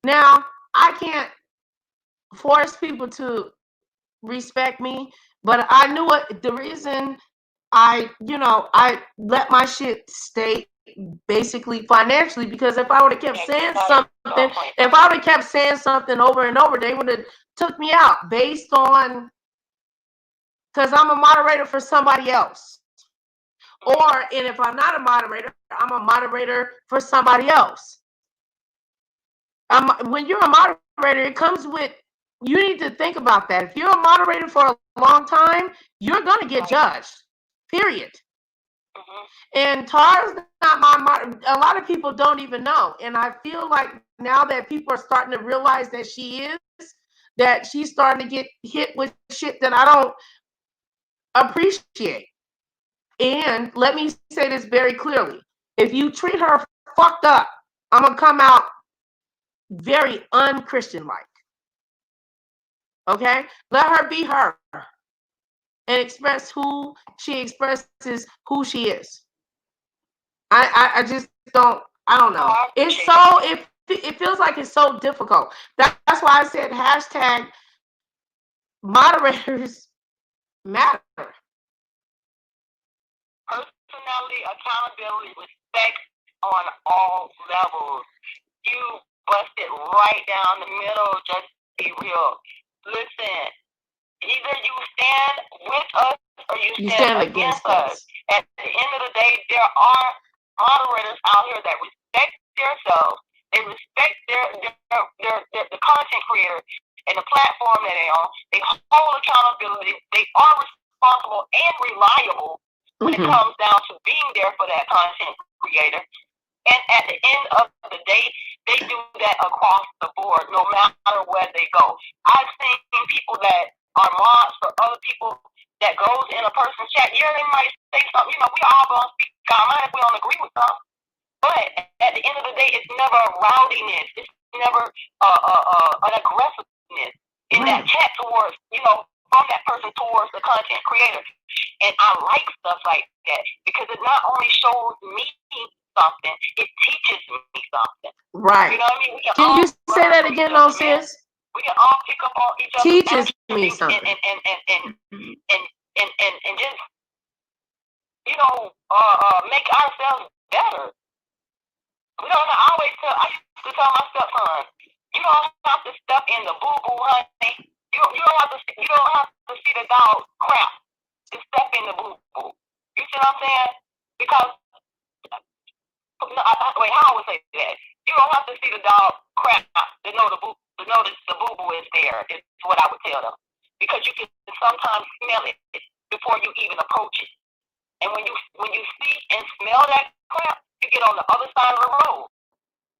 Now, I can't force people to respect me, but I knew it. The reason I let my shit stay basically financially, because if I would have kept saying something, if I would have kept saying something over and over, they would have took me out based on, because I'm a moderator for somebody else. And if I'm not a moderator, I'm a moderator for somebody else. When you're a moderator, it comes with, you need to think about that. If you're a moderator for a long time, you're going to get judged, period. And Tara's not my, a lot of people don't even know. And I feel like now that people are starting to realize that she's starting to get hit with shit that I don't appreciate. And let me say this very clearly. If you treat her fucked up, I'm going to come out very un-Christian-like. Okay? Let her be her and express who she expresses, who she is. I just don't, I don't know. It's so, it feels like it's so difficult. That's why I said hashtag moderators matter. Personality, accountability, respect on all levels. You busted right down the middle. Just be real. Listen, either you stand with us or you stand against us. At the end of the day, there are moderators out here that respect themselves. They respect the content creator and the platform that they're on. They hold accountability. They are responsible and reliable when it comes down to being there for that content creator. And at the end of the day, they do that across the board, no matter where they go. I've seen people that are mods for other people that goes in a person's chat. Yeah, they might say something. You know, we all gonna speak our mind if we don't agree with something. But at the end of the day, it's never a rowdiness. It's never an aggressiveness in that chat towards, you know, from that person towards the content creator. And I like stuff like that because it not only shows me something, it teaches me something. Right. You know what I mean? Can you say that again, though, sis? We can all pick up on each other. Teaches me something. And just, you know, make ourselves better. We don't always tell. I used to tell my stepson, you don't have to step in the boo boo, honey. You don't have to see the dog crap to step in the boo boo. You see what I'm saying? Because wait, how I would say that? You don't have to see the dog crap to know the boo boo is there. Is what I would tell them, because you can sometimes smell it before you even approach it. And when you see and smell that crap, you get on the other side of the road.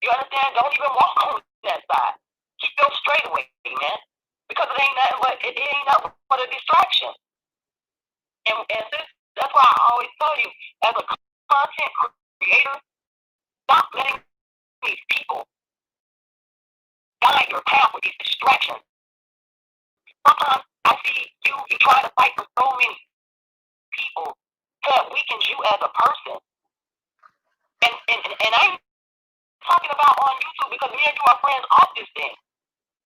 You understand? Don't even walk on that side. Keep your straightaway, man, because it ain't nothing but a distraction. And that's why I always tell you, as a content creator, stop letting these people guide your path with these distractions. Sometimes I I see you trying to fight for so many people that weakens you as a person. And I ain't talking about on YouTube because me and you are friends off this thing.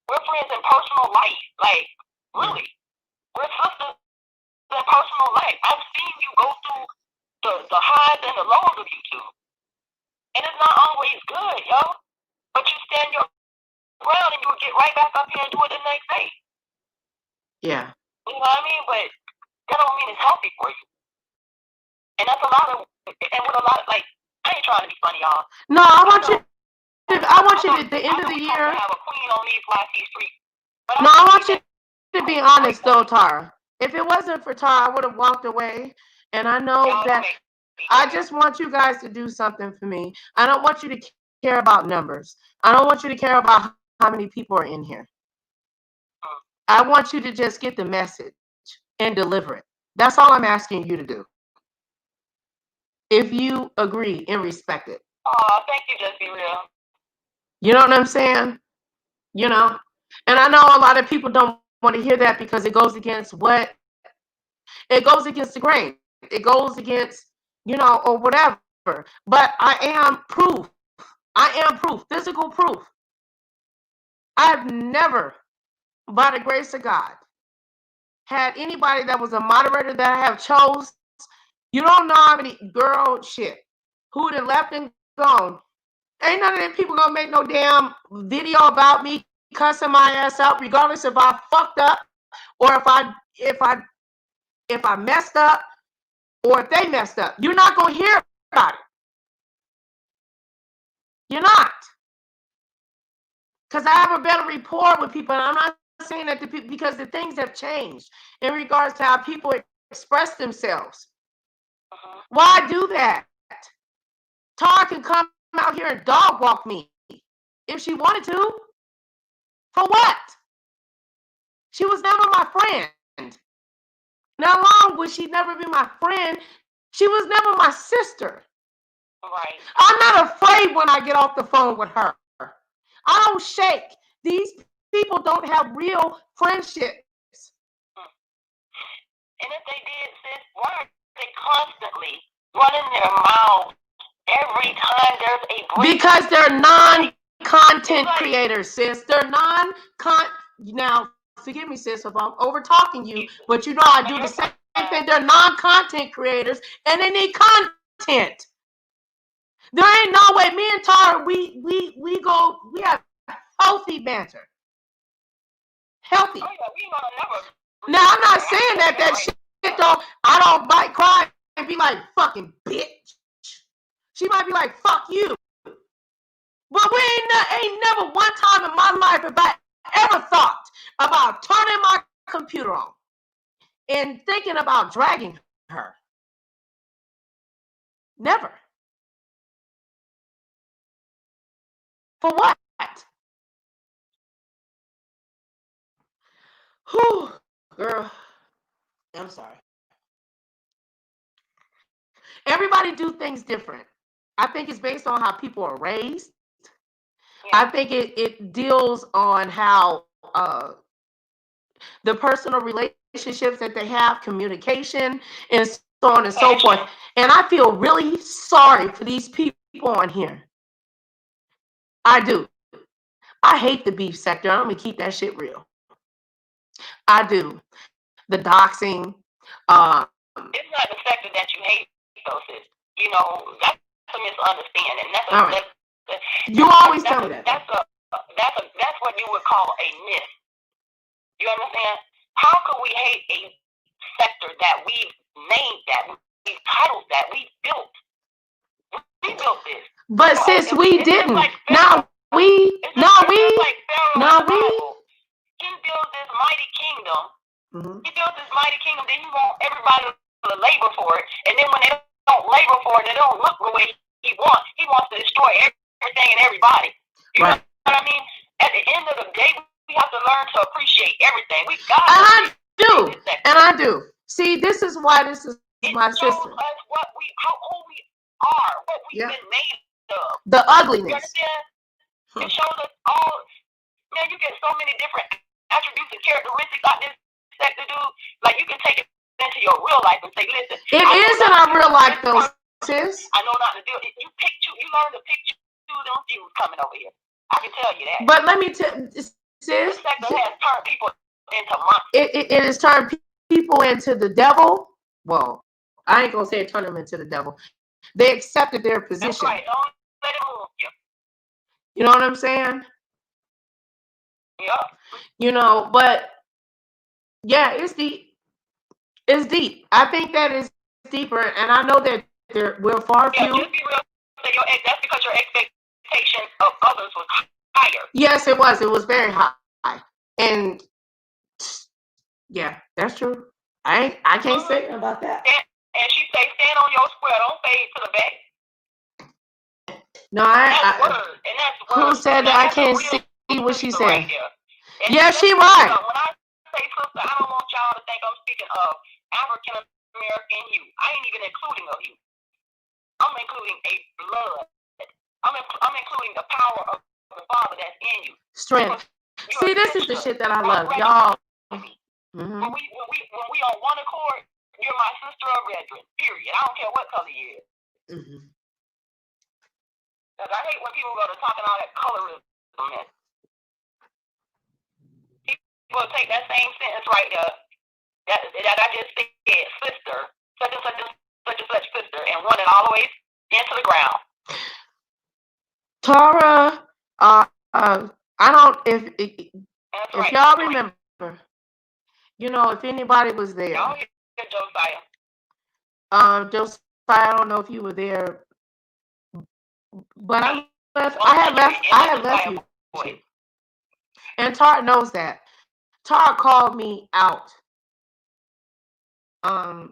We're friends in personal life. Like, really. We're sisters in personal life. I've seen you go through the highs and the lows of YouTube. And it's not always good, yo. But you stand your ground and you'll get right back up here and do it the next day. Yeah. You know what I mean? But that don't mean it's healthy for you. And that's a lot of, and with a lot of, like, I ain't trying to be funny, y'all. No, I want you at the end of the year. Have a queen on these YT streets. No, I want you to be honest though, Tara. If it wasn't for Tara, I would have walked away. And I know that I just want you guys to do something for me. I don't want you to care about numbers. I don't want you to care about how many people are in here. I want you to just get the message and deliver it. That's all I'm asking you to do. If you agree and respect it. Oh, thank you, Just Be Real. You know what I'm saying? You know? And I know a lot of people don't want to hear that because it goes against what? It goes against the grain. It goes against, you know, or whatever. But I am proof. I am proof. Physical proof. I've never, by the grace of God, had anybody that was a moderator that I have chose. You don't know how many girl shit who done left and gone. Ain't none of them people gonna make no damn video about me cussing my ass out, regardless if I fucked up or if I messed up or if they messed up. You're not gonna hear about it. You're not. Because I have a better rapport with people. And I'm not saying that to people because the things have changed in regards to how people express themselves. Why do that? Tara can come out here and dog walk me if she wanted to. For what? She was never my friend. Not long would she never be my friend. She was never my sister. Right. I'm not afraid when I get off the phone with her. I don't shake. These people don't have real friendships. And if they did, sis, why are they constantly running their mouths every time there's a break? Because they're non-content creators, sis. They're now, forgive me, sis, if I'm over talking you, but you know I do the same thing. They're non-content creators and they need content. There ain't no way. Me and Tara, we have healthy banter. Healthy. Oh, yeah, we never. Now I'm not saying that shit though. I don't might cry and be like fucking bitch. She might be like fuck you. But we ain't never one time in my life have I ever thought about turning my computer on and thinking about dragging her. Never. For what? Whew, girl. I'm sorry. Everybody do things different. I think it's based on how people are raised. Yeah. I think it deals on how the personal relationships that they have, communication, and so on and so forth. And I feel really sorry for these people on here. I do. I hate the beef sector. I'm going to keep that shit real. I do. The doxing. It's not the sector that you hate, though, sis. You know, that's a misunderstanding. You always tell me that. That's what you would call a myth. You understand? How could we hate a sector that we've named, that we've titled, that we built? We built this. But sis, we didn't. Like we He built this mighty kingdom. Mm-hmm. He built this mighty kingdom. Then he wants everybody to labor for it. And then when they don't labor for it, they don't look the way he wants. He wants to destroy everything and everybody. You know what I mean? At the end of the day, we have to learn to appreciate everything. We got to. And I do. See, this is why this is my sister. It shows us how old we are, what we've been made of. The ugliness. You understand? It shows us all. Man, you get so many different attributes and characteristics out this sex to do, like you can take it into your real life and say, listen. It is in our real life though, sis. I know not to do it. You learn to pick them Jews coming over here. I can tell you that. But let me tell sis. This sector has turned people into monsters. It has turned people into the devil. Well, I ain't gonna say it turned them into the devil. They accepted their position. That's right. Don't let it move you. You know what I'm saying? Yeah. You know, but yeah, it's deep. It's deep. I think that is deeper, and I know that we're far few. Just be real. That's because your expectations of others was higher. Yes, it was. It was very high, and yeah, that's true. I can't say about that. And she say, stand on your square. Don't fade to the back. No, that's word. And that's word. Who said that? I can't see what she said. Right yeah, she right. When I say sister, I don't want y'all to think I'm speaking of African American you. I ain't even including of you. I'm including a blood. I'm including the power of the Father that's in you. Strength. See, this is the shit that I love, y'all. Mm-hmm. When we on one accord, you're my sister or brethren. Period. I don't care what color you is. Mm-hmm. Cause I hate when people go to talking all that colorism. People take that same sentence right there that I just said, sister, such and such and such and such sister, and run it all the way into the ground. Tara, I don't if y'all remember, you know, if anybody was there. Y'all hear Josiah. Josiah, I don't know if you were there, but I had left you. And Tara knows that. Tara called me out.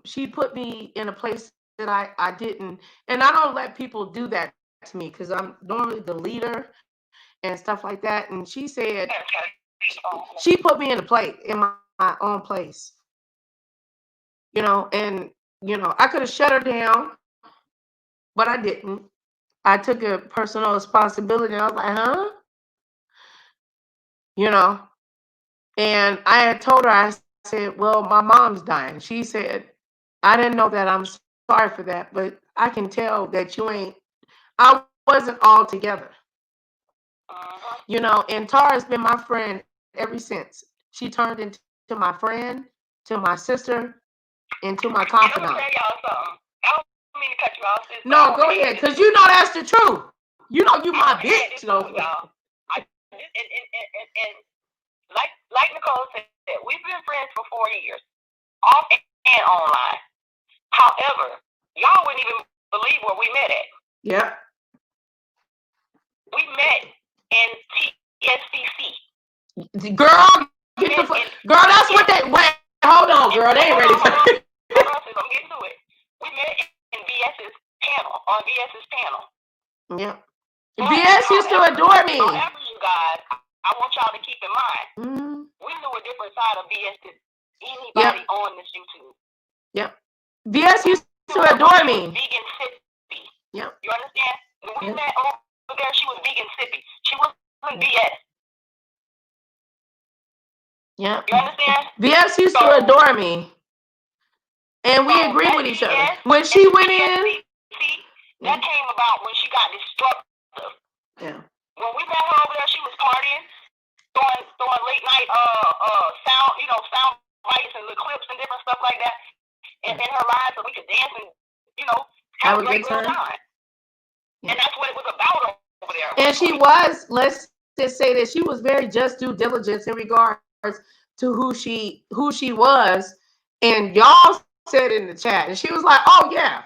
She put me in a place that I didn't, and I don't let people do that to me because I'm normally the leader and stuff like that. And she said she put me in my own place. You know, and you know, I could have shut her down, but I didn't. I took a personal responsibility. I was like, huh? You know, and I had told her, I said, well, my mom's dying. She said, I didn't know that. I'm sorry for that, but I can tell that you ain't, I wasn't all together. You know, and Tara's been my friend ever since. She turned into my friend, to my sister, and to my confidant. Let me tell y'all something. I don't mean to cut you off. No, go ahead, because you know that's the truth. You know you my bitch, though. And like Nicole said, we've been friends for 4 years, off and online. However, y'all wouldn't even believe where we met at. Yeah. We met in TSCC. Girl, girl, that's what they wait. Hold on, girl. They ain't ready for it. I'm getting to it. We met in VS's panel, on VS's panel. Yeah. VS used to adore me. However, you guys, I want y'all to keep in mind, we knew a different side of VS than anybody on this YouTube. Yep. VS used to adore me. Vegan sippy. Yep. You understand? When we met over there, she was vegan sippy. She wasn't VS. Yeah. You understand? VS used to adore me. And we agreed with each other. When she went in, that came about when she got destructive. Yeah. When we met her over there, she was partying, throwing late night sound bites and the clips and different stuff like that in her live, so we could dance and have a great time. Yeah. And that's what it was about over there. And she was, let's just say that she was very just due diligence in regards to who she was, and y'all said in the chat, and she was like, oh yeah,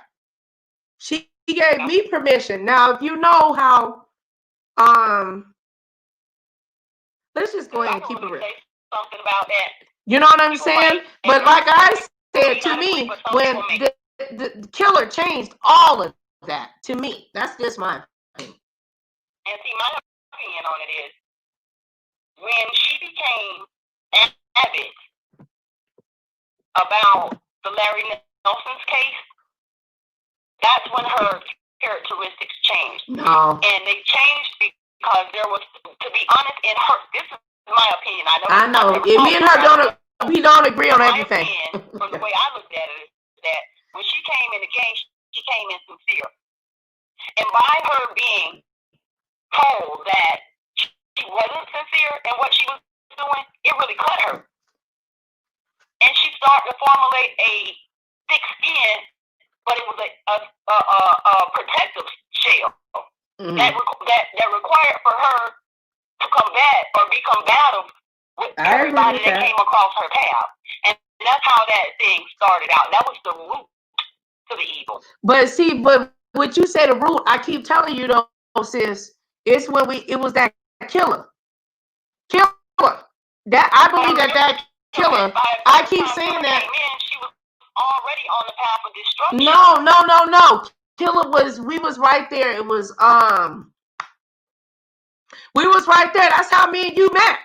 she gave me permission. Now if you know how let's just go ahead and keep it real. Something about that. You know what I'm saying? But like I said, to me, when the killer changed all of that, to me, that's just my opinion. And see, my opinion on it is, when she became avid about the Larry Nelson's case, that's when her characteristics changed. No. And they changed because there was, to be honest, in her, this is my opinion. I know. Me and her don't we don't agree on everything. From the way I looked at it, is that when she came in the game, she came in sincere. And by her being told that she wasn't sincere in what she was doing, it really cut her. And she started to formulate a thick skin, but it was a protective shell that required for her to combat or be combative with everybody that came across her path. And that's how that thing started out. That was the root to the evil. But see, but what you say the root, I keep telling you though, sis, it's when it was that killer. That I believe that killer. I keep saying that. She was already on the path of destruction. No. Killer we was right there. It was we was right there. That's how me and you met.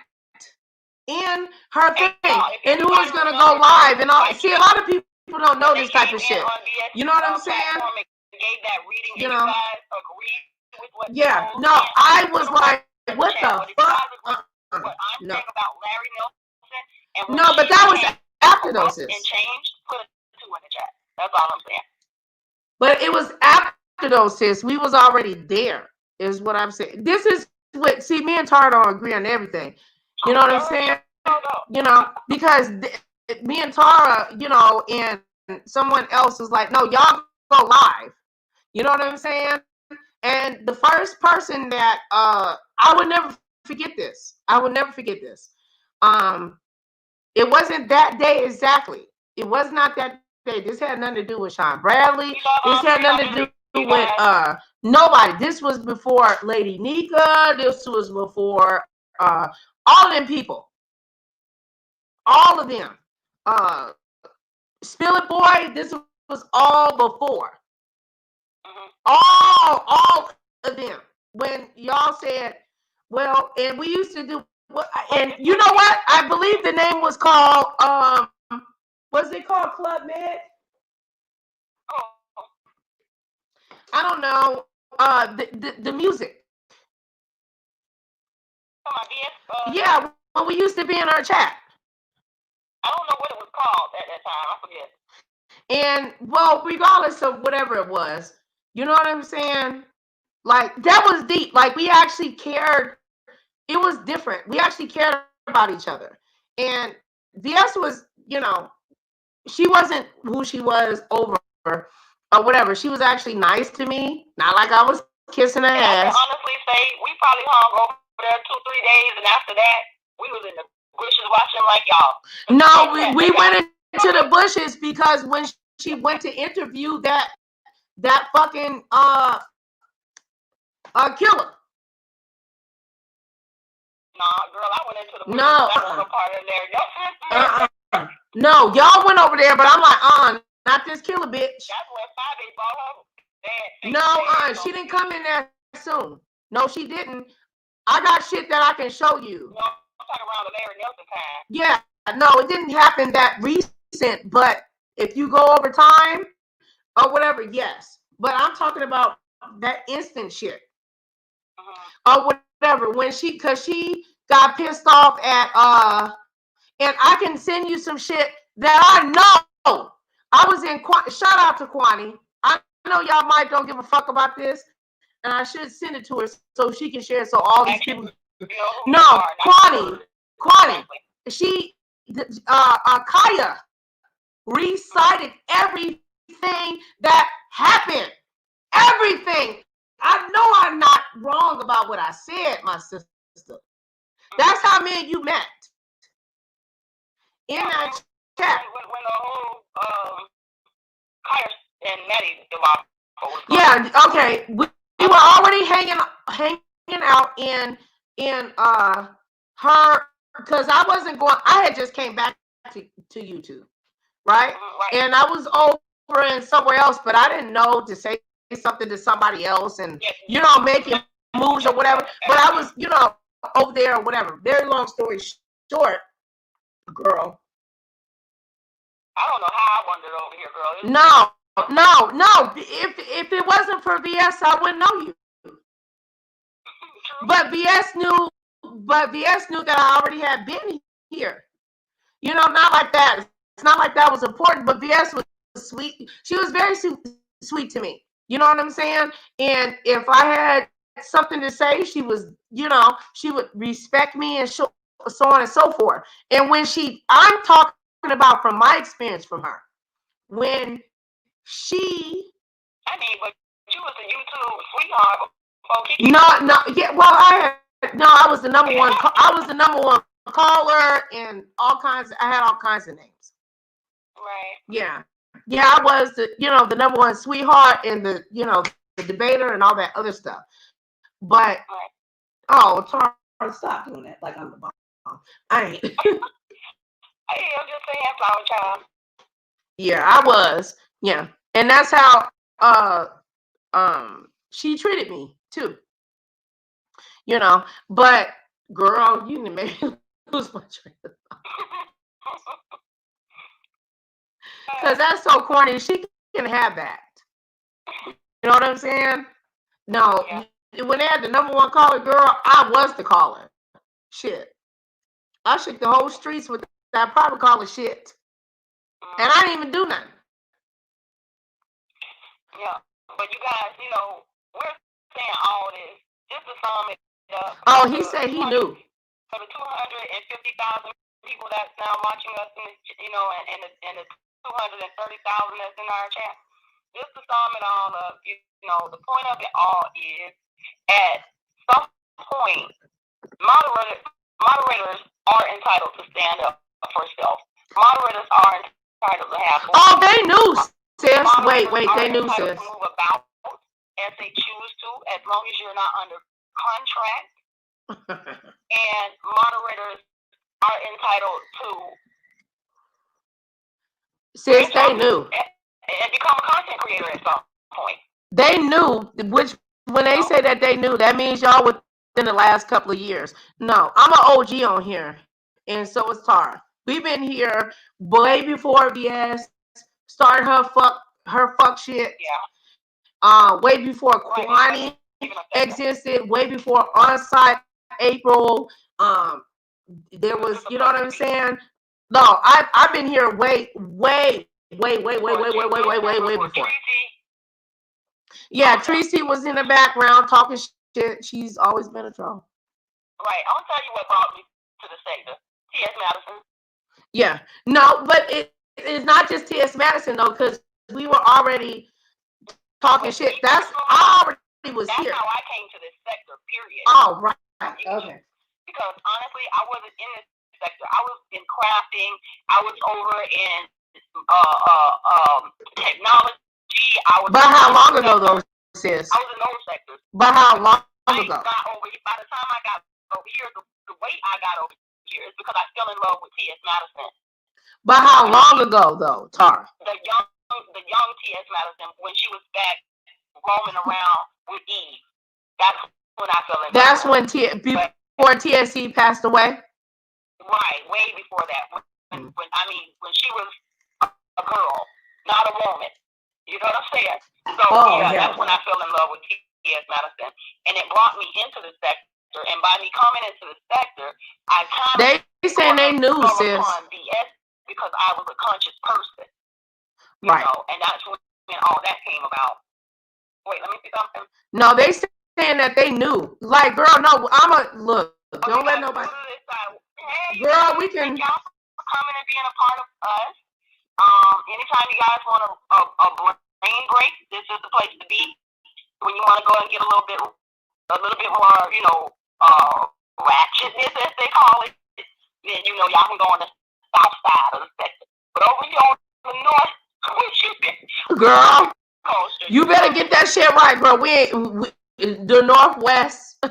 In her thing. And who was gonna go live and all. See, a lot of people don't know this type of shit. You know what I'm saying? You know. Yeah. No, I was like, what the fuck? No. No, but that was after those. And changed, put a 2 in the chat. That's all I'm saying. But it was after those, sis. We was already there, is what I'm saying. This is what, see, me and Tara don't agree on everything. You know what I'm saying? You know, because me and Tara, you know, and someone else was like, no, y'all go live. You know what I'm saying? And the first person that I would never forget this. It wasn't that day exactly. It was not that day. This had nothing to do with Sean Bradley. This had nothing to do with nobody. This was before Lady Nika. This was before all of them people. All of them. Spill It Boy, this was all before. All of them. When y'all said, well, and we used to do, and you know what? I believe the name was called, was it called Club Med? I don't know. The music. Yeah, when we used to be in our chat. I don't know what it was called at that time. I forget. And well, regardless of whatever it was, you know what I'm saying? Like, that was deep. Like, we actually cared. It was different. We actually cared about each other. And DS was, you know, she wasn't who she was over or whatever. She was actually nice to me. Not like I was kissing her ass. I can honestly say we probably hung over there 2-3 days, and after that, we was in the bushes watching like y'all. No, we went into the bushes because when she went to interview that fucking killer. Nah, girl, I went into the bushes. No, I was a part of there. No, y'all went over there, but I'm like, not this killer bitch. That's where 5 bought her. No, she didn't come in there soon. No, she didn't. I got shit that I can show you. No, I'm talking around the Larry Nelson time. Yeah, no, it didn't happen that recent, but if you go over time or whatever, yes. But I'm talking about that instant shit. Or whatever. When cause she got pissed off at and I can send you some shit that I know. I was in shout out to Kwani. I know y'all might don't give a fuck about this, and I should send it to her so she can share. So all these people. No, Kwani. She, Kaya recited everything that happened. Everything. I know I'm not wrong about what I said, my sister. That's how me and you met. In that chat. When the whole Kaya and Maddie debacle. Yeah, okay. We were already hanging out in her, because I wasn't going, I had just came back to YouTube, right? And I was over in somewhere else, but I didn't know to say something to somebody else and, you know, making moves or whatever. But I was, you know, over there or whatever. Very long story short, girl. I don't know how I wandered over here, girl. No. If it wasn't for VS, I wouldn't know you. But VS knew that I already had been here. You know, not like that. It's not like that was important, but VS was sweet. She was very sweet to me. You know what I'm saying? And if I had something to say, she was, you know, she would respect me and so on and so forth. And when I'm talking about from my experience from her, when she, I mean, but you was a YouTube sweetheart. I was the number one. I was the number one caller and all kinds. I had all kinds of names. Right. Yeah. I was the, you know, the number one sweetheart and the, you know, the debater and all that other stuff. But oh, Tara, stop doing that. Like I'm the bomb. I ain't. Hey, I'm just saying, flower child. Yeah, I was. Yeah, and that's how she treated me too. You know, but girl, you didn't make me lose my train of thought. Because that's so corny. She can have that. You know what I'm saying? No, when they had the number one caller, girl, I was the caller. Shit. I shook the whole streets with that private caller shit. And I didn't even do nothing. Yeah. But you guys, you know, we're saying all this just to sum it up. Oh, he said he knew. For the 250,000 people that's now watching us, you know, and the 230,000 that's in our chat, just to sum it all up, you know, the point of it all is at some point, moderators are entitled to stand up for self. Moderators are entitled to have. Oh, they knew, sis. Wait, they knew, sis. To move about as they choose to, as long as you're not under contract. And moderators are entitled to. Sis, they knew. And become a content creator at some point. They knew, which when they say that they knew, that means y'all within the last couple of years. No, I'm an OG on here, and so is Tara. We've been here way before VS started her fuck shit. Yeah. Way before Kwani existed. Way before Onsite April. There was, you know what I'm saying? No, I've been here way before. Yeah, Tracy was in the background talking shit. She's always been a troll. Right. I'll tell you what brought me to the sector. T.S. Madison. Yeah. No, but it's not just T.S. Madison though, because we were already talking shit. I already was here. That's how I came to this sector, period. Oh, right. Okay. Because honestly, I wasn't in this sector. I was in crafting. I was over in technology. But how long ago though, sis? I was in those sectors. But how long ago? By the time I got over here, the way I got over here is because I fell in love with T.S. Madison. But how long ago though, Tara? The young T.S. Madison, when she was back roaming around with Eve. That's when I fell in love. That's when before TSC passed away? Right, way before that. When she was a girl, not a woman. You know what I'm saying? So that's when I fell in love with T.S. Madison. And it brought me into the sector. And by me coming into the sector, I kind of... They saying they knew, sis. BS because I was a conscious person. Right. You know, and that's when all that came about. Wait, let me see something. No, they saying that they knew. Like, girl, no, look, don't let nobody... Hey, girl, we can... Thank y'all for coming and being a part of us. Anytime you guys want a brain break, this is the place to be. When you want to go and get a little bit more, you know, ratchetness, as they call it, then you know y'all can go on the south side of the sector. But over here on the north, girl, you better get that shit right, bro. The Northwest.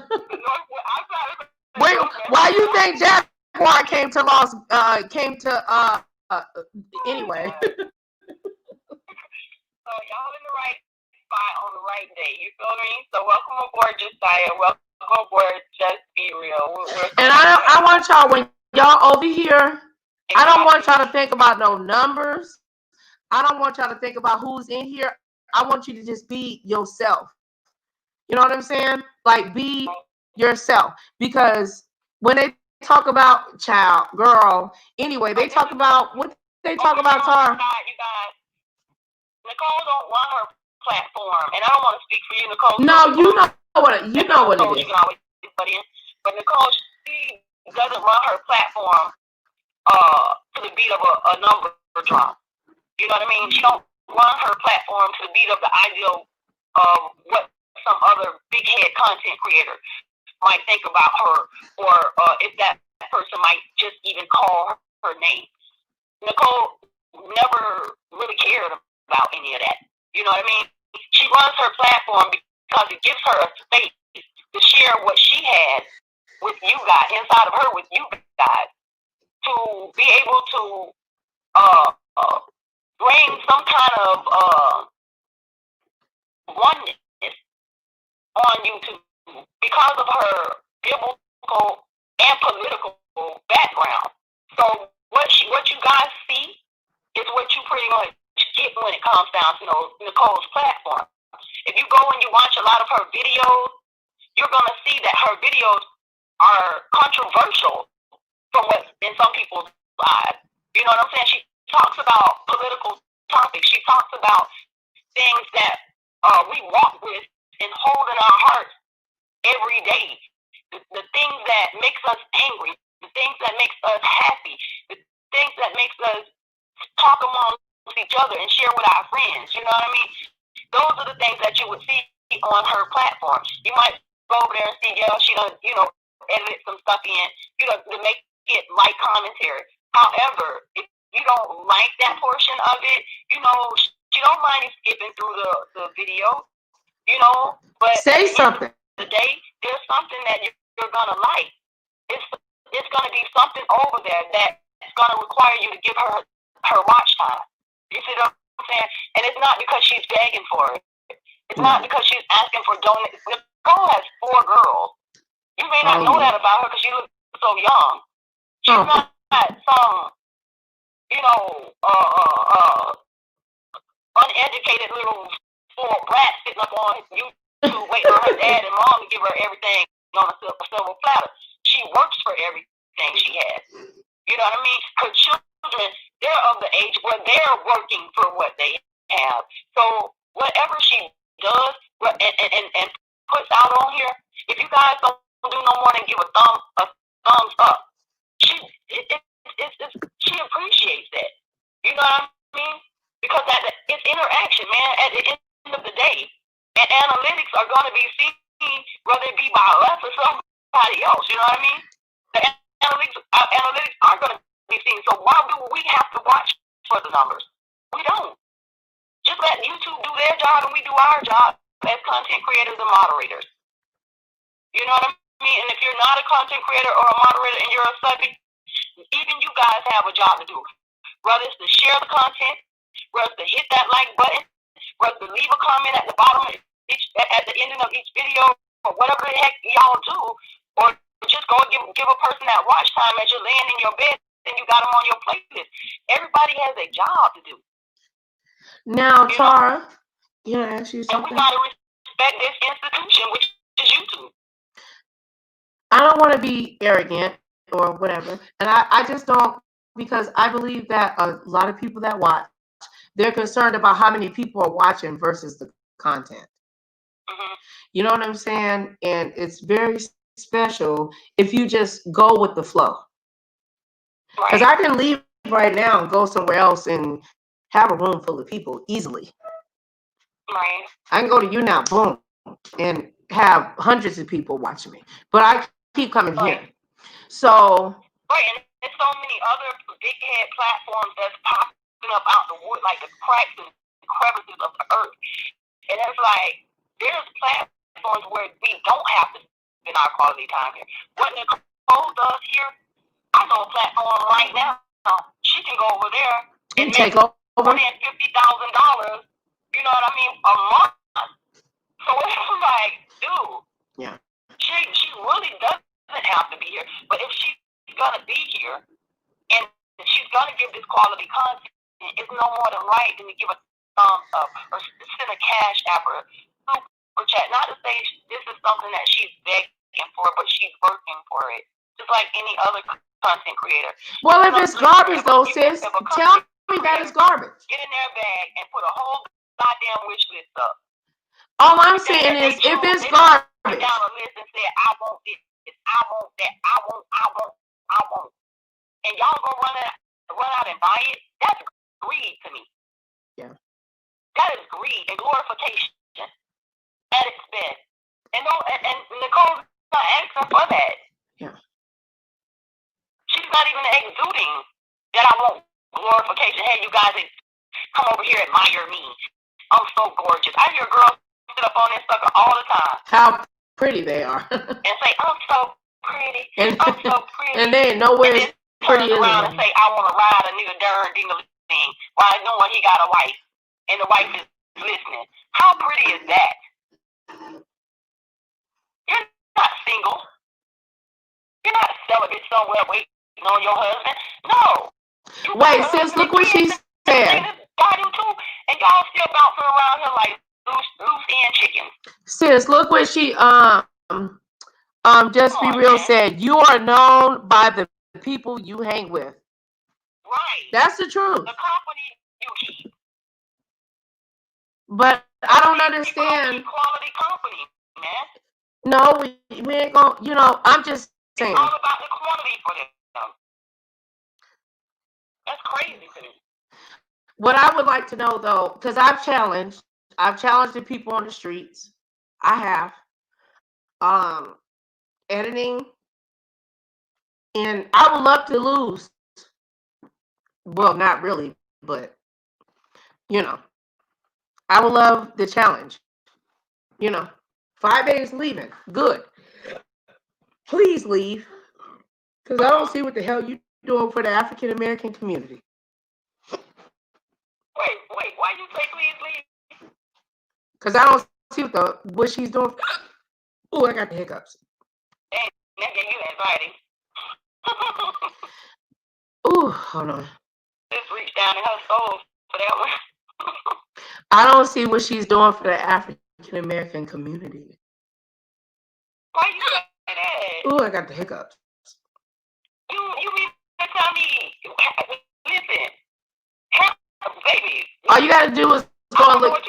Wait, why you think Jaguar came to anyway? So y'all in the right spot on the right day. You feel me? So welcome aboard, Josiah. Welcome aboard, Just Be Real. And I want y'all, when y'all over here, I don't want y'all to think about no numbers. I don't want y'all to think about who's in here. I want you to just be yourself. You know what I'm saying? Like, be yourself. Because when they talk about child, girl. Anyway, they talk about what they talk about, Tara. You guys, Nicole don't run her platform, and I don't want to speak for you, Nicole. No, you know what it is. You can always put in, but Nicole, she doesn't run her platform to the beat of a number drum. You know what I mean? She don't run her platform to the beat of the ideal of what some other big head content creator might think about her, or if that person might just even call her name. Nicole never really cared about any of that. You know what I mean? She runs her platform because it gives her a space to share what she has with you guys, inside of her with you guys, to be able to bring some kind of oneness on YouTube because of her biblical and political background. So what you guys see is what you pretty much get when it comes down to Nicole's platform. If you go and you watch a lot of her videos, you're gonna see that her videos are controversial from what's in some people's lives. You know what I'm saying? She talks about political topics. She talks about things that we walk with and hold in our hearts every day. The things that makes us angry, the things that makes us happy, the things that makes us talk amongst each other and share with our friends. You know what I mean? Those are the things that you would see on her platform. You might go over there and see, she done, edit some stuff in, to make it light commentary. However, if you don't like that portion of it, she don't mind you skipping through the video, but say something. Today, there's something that you're gonna like. It's gonna be something over there that's gonna require you to give her watch time. You see what I'm saying? And it's not because she's begging for it. It's not because she's asking for donations. Nicole has 4 girls. You may not know that about her because she looks so young. She's not some, uneducated little spoiled brat sitting up on YouTube waiting on her dad and mom to give her everything on a silver platter. She works for everything she has. You know what I mean? Her children, they're of the age where they're working for what they have. So whatever she does and puts out on here, if you guys don't do no more than give a thumbs up, she appreciates that. You know what I mean? Because it's interaction, man. At the end of the day, and analytics are going to be seen, whether it be by us or somebody else. You know what I mean? The analytics are going to be seen. So why do we have to watch for the numbers? We don't. Just let YouTube do their job and we do our job as content creators and moderators. You know what I mean? And if you're not a content creator or a moderator and you're a subject, even you guys have a job to do. Whether it's to share the content, whether it's to hit that like button, whether it's to leave a comment at the bottom at the ending of each video, or whatever the heck y'all do, or just go and give a person that watch time as you're laying in your bed and you got them on your playlist. Everybody has a job to do. Now, Tara, can I ask you something? And we got to respect this institution, which is YouTube. I don't want to be arrogant or whatever, and I just don't, because I believe that a lot of people that watch, they're concerned about how many people are watching versus the content. Mm-hmm. You know what I'm saying? And it's very special if you just go with the flow. Because I can leave right now and go somewhere else and have a room full of people easily. Right. I can go to you now, boom, and have hundreds of people watching me. But I keep coming here. So. Right, and there's so many other big head platforms that's popping up out the wood, like the cracks and crevices of the earth. And it's like, there's platforms where we don't have to spend our quality time here. What Nicole does here, I know a platform right now, she can go over there and make $150,000, you know what I mean, a month. So it's like, dude, yeah, she really doesn't have to be here. But if she's gonna be here and she's gonna give this quality content, it's no more than right than to give a thumbs up or send a cash app or super chat. Not to say this is something that she's begging for, but she's working for it to like any other content creator. Well, if it's garbage, though, sis, tell me that it's garbage. Get in their bag and put a whole goddamn wish list up. All I'm saying is, if it's garbage, down a list and say, I want this, I want that, I want, and y'all go run out and buy it. That's greed to me. Yeah. That is greed and glorification at its best. And Nicole's not asking for that. Yeah. She's not even exuding that I want glorification. Hey, you guys, come over here, admire me. I'm so gorgeous. I hear girls sit up on that sucker all the time. How pretty they are. And say, I'm so pretty. I'm so pretty. And they ain't nowhere pretty around and say, I want to ride a nigga darn ding-a-ling while knowing he got a wife and the wife is listening. How pretty is that? You're not single. You're not celibate somewhere waiting on your husband. No. Wait, sis, look what she said. And y'all still bouncing around here like loose end chickens. Sis, look what she just be real said. You are known by the people you hang with. Right. That's the truth. The company you keep. But I don't understand. Quality company, man. No, we ain't gonna, I'm just saying. It's all about the quality for them. That's crazy to me. What I would like to know, though, because I've challenged the people on the streets. I have editing, and I would love to lose. Well, not really, but I would love the challenge. 5 days leaving, good. Please leave, because I don't see what the hell you doing for the African American community. Wait, why you say please leave? Because I don't see what she's doing. Oh, I got the hiccups. That gave you anxiety. Ooh, hold on. Just reach down in her soul for that one. I don't see what she's doing for the African American community. Why you say that? Ooh, I got the hiccups. You mean to tell me, listen, baby. All you gotta do is go and look.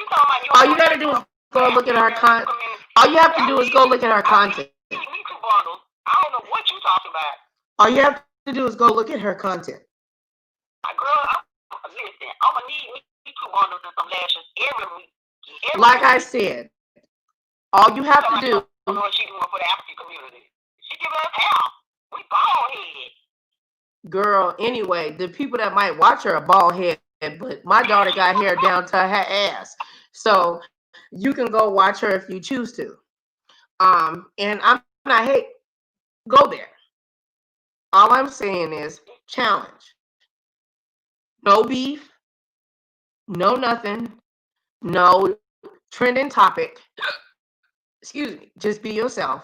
All you gotta do is go and look at our content. All you have to do is go look at our content. Me too, bundles. I don't know what you talking about. All you have to do is go look at her content. Girl, listen, I'm gonna need me two bundles and some lashes every week. Like I said, all you have to do. I don't know what she's doing for the African community. She giving us hell. We bald head. Girl, anyway, the people that might watch her are bald head, but my daughter got hair down to her ass. So you can go watch her if you choose to. And go there. All I'm saying is challenge. No beef, no nothing, no trending topic. Excuse me, just be yourself.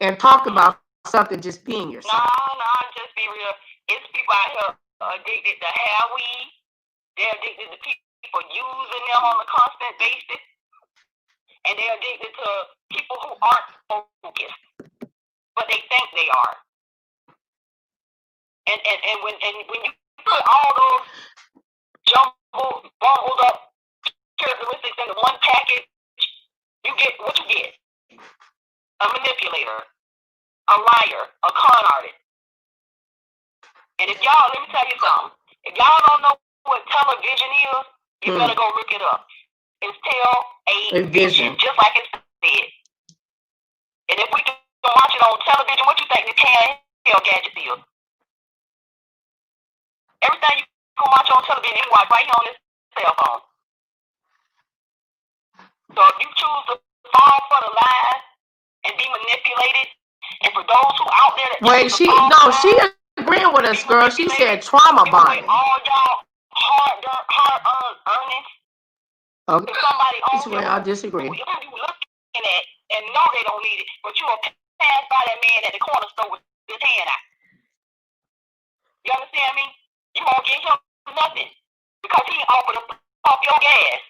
And talk about something, just being yourself. No, just be real. It's people out here addicted to hair weed. They're addicted to people using them on a constant basis. And they're addicted to people who aren't focused, but they think they are. And when you put all those bundled up characteristics into one package, you get what you get. A manipulator, a liar, a con artist. And if y'all, let me tell you something. If y'all don't know what television is, you better go look it up. It's television, just like it said. And if we can watch it on television, what you think the hell gadget is? Everything you can watch on television, you can watch right here on this cell phone. So if you choose to fall for the lies and be manipulated, and for those who out there that she agreeing with us, girl. She said trauma bonding. All y'all hard earnings. Okay. Somebody I'll disagree. You looking at and know they don't need it, but you will pass by that man at the corner store with his hand out. You understand me? You won't get him nothing because he offered to pump your gas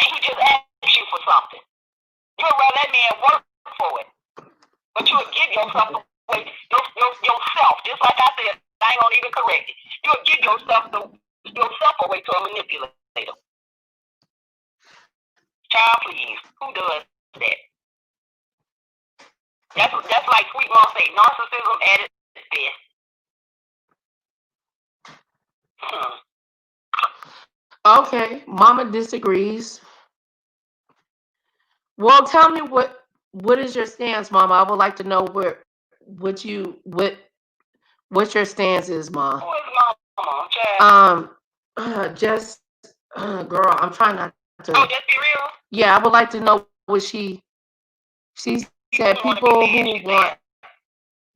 and he just asked you for something. You'll rather that man work for it. But you'll give yourself away, yourself. Just like I said, I ain't gonna even correct it. You'll give yourself away to a manipulator. Child, please. Who does that? That's like Sweet Mom say, narcissism at its best. Okay, Mama disagrees. Well, tell me what is your stance, Mama? I would like to know what your stance is, Mom. Who is Mama, child? Just girl, I'm trying not to. Oh, just be real. Yeah, I would like to know what she said. People who want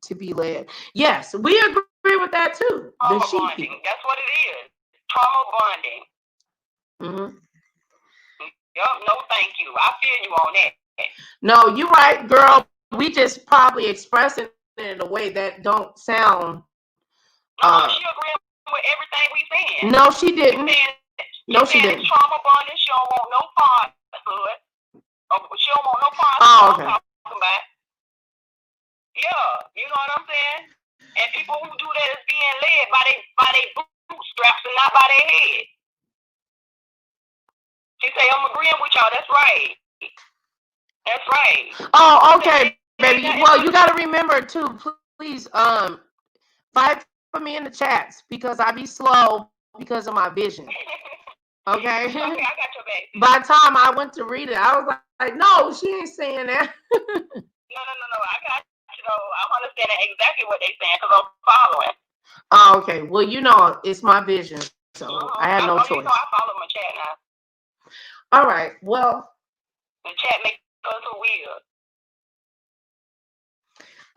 to be led. Yes, we agree with that too. Trauma bonding. That's what it is. Trauma bonding. Yup, no thank you. I feel you on that. No, you're right, girl. We just probably expressing it in a way that don't sound. She agreed with everything we saying. No, she didn't. She didn't. Trauma bonding. She don't want no part of it. She don't want no part of oh, okay. About. Yeah, you know what I'm saying? And people who do that is being led by their bootstraps and not by their head. She say, I'm agreeing with y'all. That's right. That's right. Oh, okay, baby. Well, you got to remember too. Please, fight for me in the chats because I be slow because of my vision. Okay. Okay, I got your back. By the time I went to read it, I was like, no, she ain't saying that. No. I got you. I'm understanding exactly what they're saying because I'm following. Oh, okay. Well, you know, it's my vision, so I had no choice. You know, I follow my chat now. All right. Well, the chat makes us weird.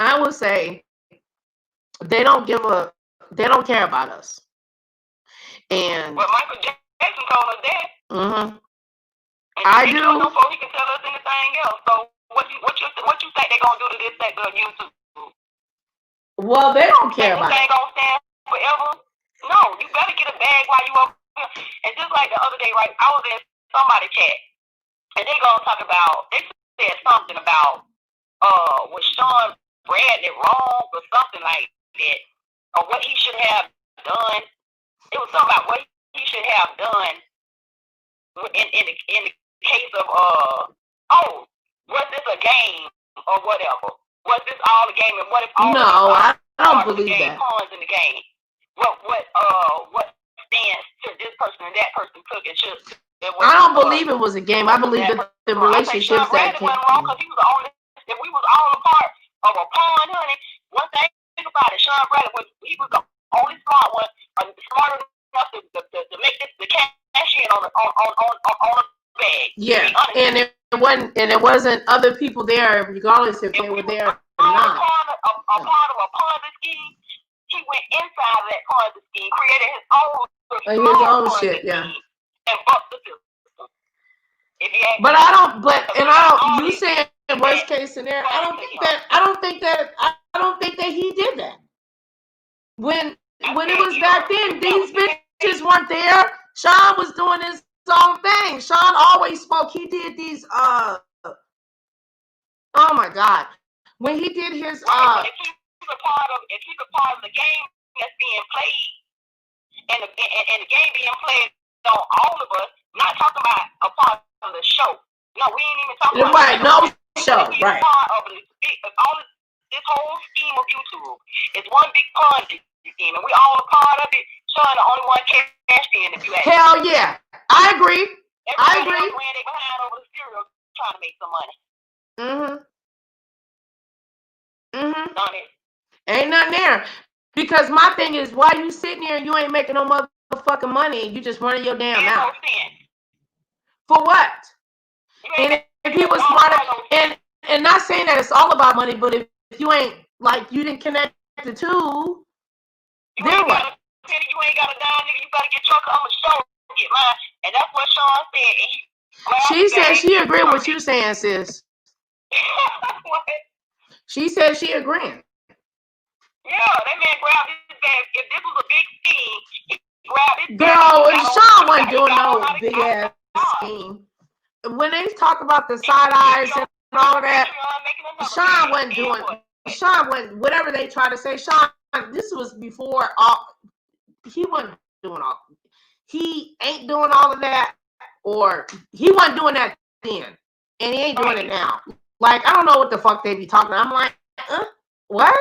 I would say they don't care about us. And but Michael Jackson told us that. I do. No folks, he can tell us anything else. So what you think they're gonna do to this thing on YouTube? Well, they don't care about it. This thing gonna stand forever? No, you better get a bag while you up here. And just like the other day, right? I was in somebody chat, and they gonna talk about. They said something about was Sean Bradley wrong or something like that, or what he should have done. It was something about what he should have done in the case of was this a game or whatever? Was this all a game? And what if all I don't believe that. Pawns in the game. What stance to this person and that person took and should. I don't believe it was a game. I believe that the relationships that came. Wrong because he was only. If we was all a part of a pawn, honey. One thing about it, Sean Bradley he was the only smart one, smart enough to make this the cash in on a bag. Yeah, and it wasn't other people there, regardless if they were there or not. A part of a Ponzi scheme. He went inside of that Ponzi scheme, created his own shit, yeah. And bucked the system. But I don't. You saying worst case scenario? I don't think that he did that. When it was back then, these bitches weren't there. Sean was doing his own thing. Sean always spoke. He did these. Oh my God! When he did his. If he's a part of the game that's being played, and the game being played on all of us, not talking about a part of the show. No, we ain't even talking about right. No show. Right. Part of this whole scheme of YouTube is one big Ponzi scheme, and we all a part of it. Sean, the only one cashed in. If you ask. Hell yeah, I agree. Everybody else ran their behind over the cereal trying to make some money. Ain't nothing there. Because my thing is, why you sitting here and you ain't making no motherfucking money and you just running your damn mouth? For what? And if he was smarter, and not saying that it's all about money, but if you ain't, like, you didn't connect the two, then what? You ain't got a dime, nigga. You gotta get your come and show and get mine. And that's what Sean said. She said she agreed with what you saying, sis. What? She said she agreeing. Yeah, that man grabbed his bag. If this was a big scheme, he grabbed his bag. Girl, Sean wasn't doing no big ass scheme. When they talk about the side eyes and all of that. Sean wasn't doing. Sean wasn't. Whatever they try to say, Sean. This was before all. He wasn't doing all. He ain't doing all of that, or he wasn't doing that then, and he ain't doing it now. Like, I don't know what the fuck they be talking. I'm like, what?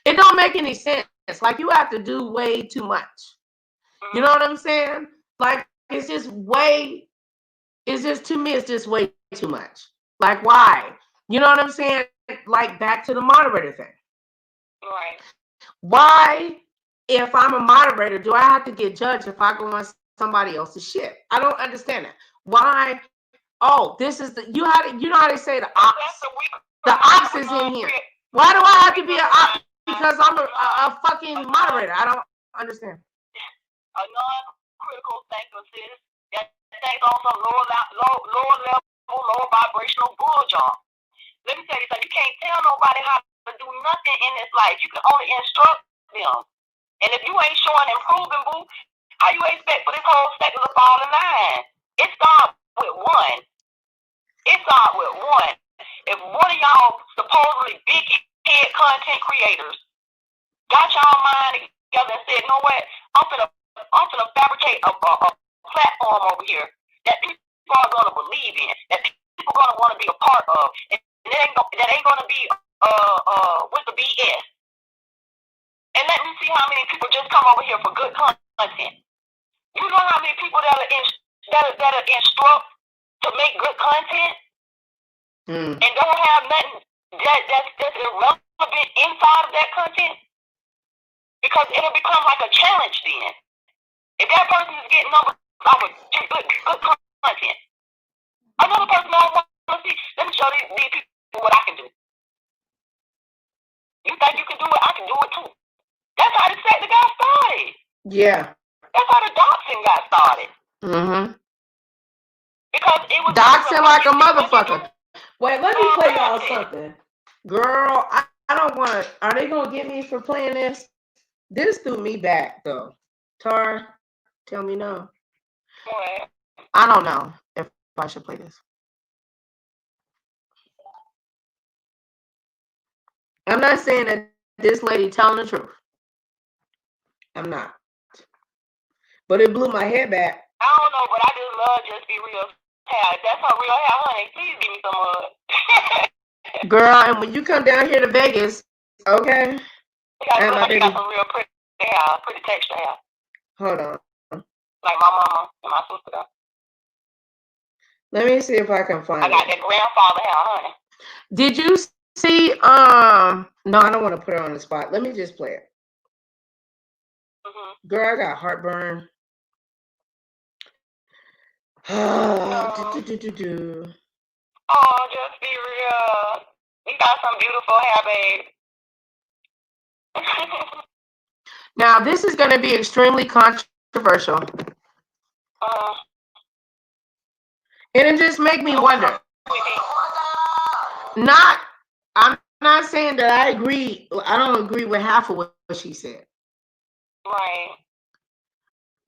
It don't make any sense. Like, you have to do way too much. You know what I'm saying? Like, it's just way. It's just, to me, it's just way too much. Like, why? You know what I'm saying? Like, back to the moderator thing. Right. Why, if I'm a moderator, do I have to get judged if I go on somebody else's shit? I don't understand that. Why? Oh, this is the, you know how they say the ops. The ops is in here. Why do I have to be an ops? Because I'm a fucking moderator. I don't understand. A non-critical thinker says that thinks on some lower level, lower vibrational bullshit. Let me tell you something. You can't tell nobody how to do nothing in this life. You can only instruct them. And if you ain't showing improving, boo, how you expect for this whole sector to fall in line? It starts with one. If one of y'all supposedly big head content creators got y'all mind together and said, you know what, I'm gonna fabricate a platform over here that people are gonna believe in, that people are gonna want to be a part of, and that ain't gonna be with the BS. And let me see how many people just come over here for good content. You know how many people that are instruct to make good content and don't have nothing that's irrelevant inside of that content? Because it'll become like a challenge then. If that person is getting numbers off of good content, another person don't want to see, let me show these people what I can do. You think you can do it? I can do it too. That's how the sector got started. Yeah. That's how the doxing got started. Because it was doxing like a motherfucker. Wait, let me play y'all something. Girl, I don't want to. Are they going to get me for playing this? This threw me back, though. Tar, tell me no. What? I don't know if I should play this. I'm not saying that this lady telling the truth. I'm not. But it blew my head back. I don't know, but I just love Just Be Real hair. If that's her real hair, honey, please give me some Girl, and when you come down here to Vegas, okay? You got some real pretty hair, pretty texture hair. Hold on. Like my mama and my sister. Let me see if I can find it. I got that grandfather hair, honey. Did you see, no, I don't want to put her on the spot. Let me just play it. Girl, I got heartburn. Oh, Just Be Real. You got some beautiful hair, babe. Now, this is going to be extremely controversial. And it just make me wonder. I'm not saying that I agree. I don't agree with half of what she said. Right.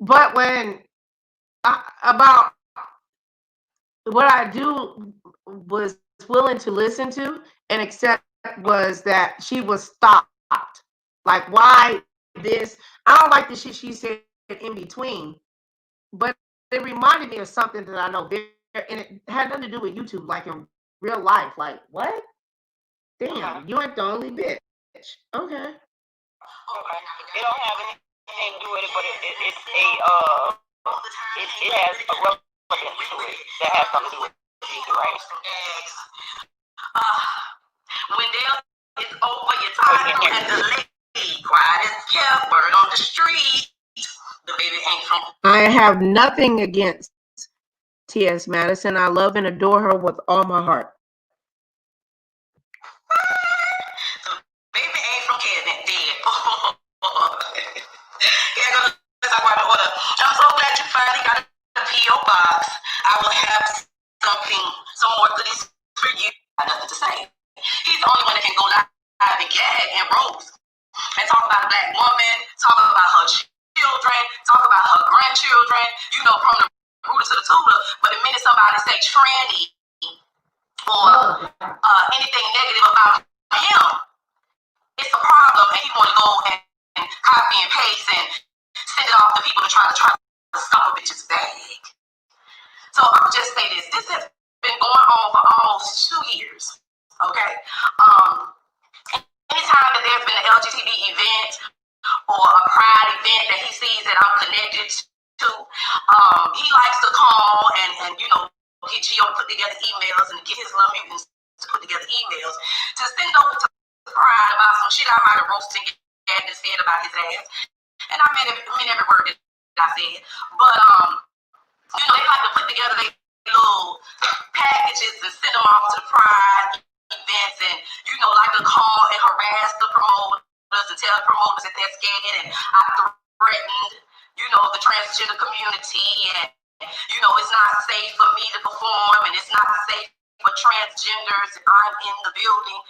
But when about what I do was willing to listen to and accept was that she was stopped. Like, why this? I don't like the shit she said in between, but it reminded me of something that I know there, and it had nothing to do with YouTube, like in real life. Like, what? Damn, you ain't the only bitch. Okay. It don't have anything to do with it, but it has a relevance to it that has something to do with it, right? When there is over your title and the lady quiet as kept, word on the street, the baby ain't from. I have nothing against T.S. Madison. I love and adore her with all my heart. The baby ain't from Kevin, dead. I'm so glad you finally got a P.O. box. I will have some more goodies for you. I have nothing to say. He's the only one that can go live and gag and roast and talk about a black woman, talk about her children, talk about her grandchildren, you know, from the rooter to the tutor. But the minute somebody say tranny, or anything negative about him, it's a problem, and he want to go and copy and paste and send it off to people to try to stop a bitch's bag. So I'll just say this. This has been going on for almost 2 years. Okay? Anytime that there's been an LGBT event or a pride event that he sees that I'm connected to, he likes to call and you know, get Gio to put together emails and get his little mutants to put together emails to send over to Pride about some shit I might have roasted and said about his ass. And I meant every word that I said. But you know, they like to put together their little packages and send them off to the Pride events, and you know, like to call and harass the promoters and tell the promoters that they're scared and I threatened, you know, the transgender community, and you know, it's not safe for me to perform, and it's not safe for transgenders. I'm in the building.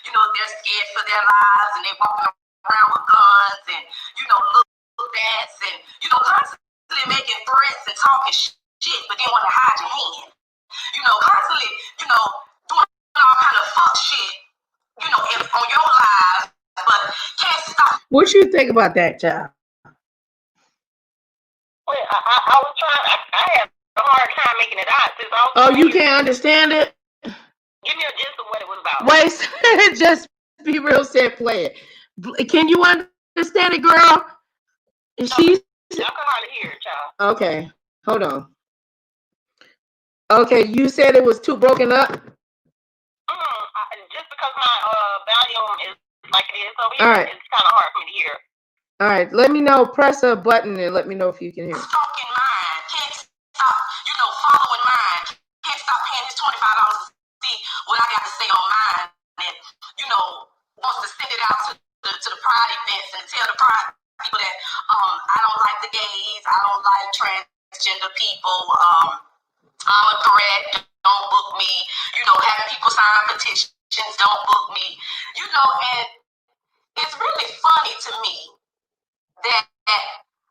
You know, they're scared for their lives, and they're walking around with guns, and you know, look dance, and you know, constantly making threats and talking shit, but then want to hide your hand. You know, constantly, you know, doing all kind of fuck shit, you know, on your lives, but can't stop. What you think about that, child? Well, I was trying. I had a hard time making it out. Oh, you can't understand it? Give me a gist of what it was about. Wait, just be real, said play it. Can you understand it, girl? Y'all can hardly hear it, child. Okay, hold on. Okay, you said it was too broken up? Just because my volume is like it is over here, all right. It's kind of hard for me to hear. All right, let me know. Press a button and let me know if you can hear. Stalking mine. Can't stop, you know, following mine. Can't stop paying his $25 to see what I got to say on mine. And, you know, wants to send it out to the Pride events and tell the Pride people that I don't like the gays, I don't like transgender people, I'm a threat, don't book me. You know, having people sign petitions, don't book me. You know, and it's really funny to me that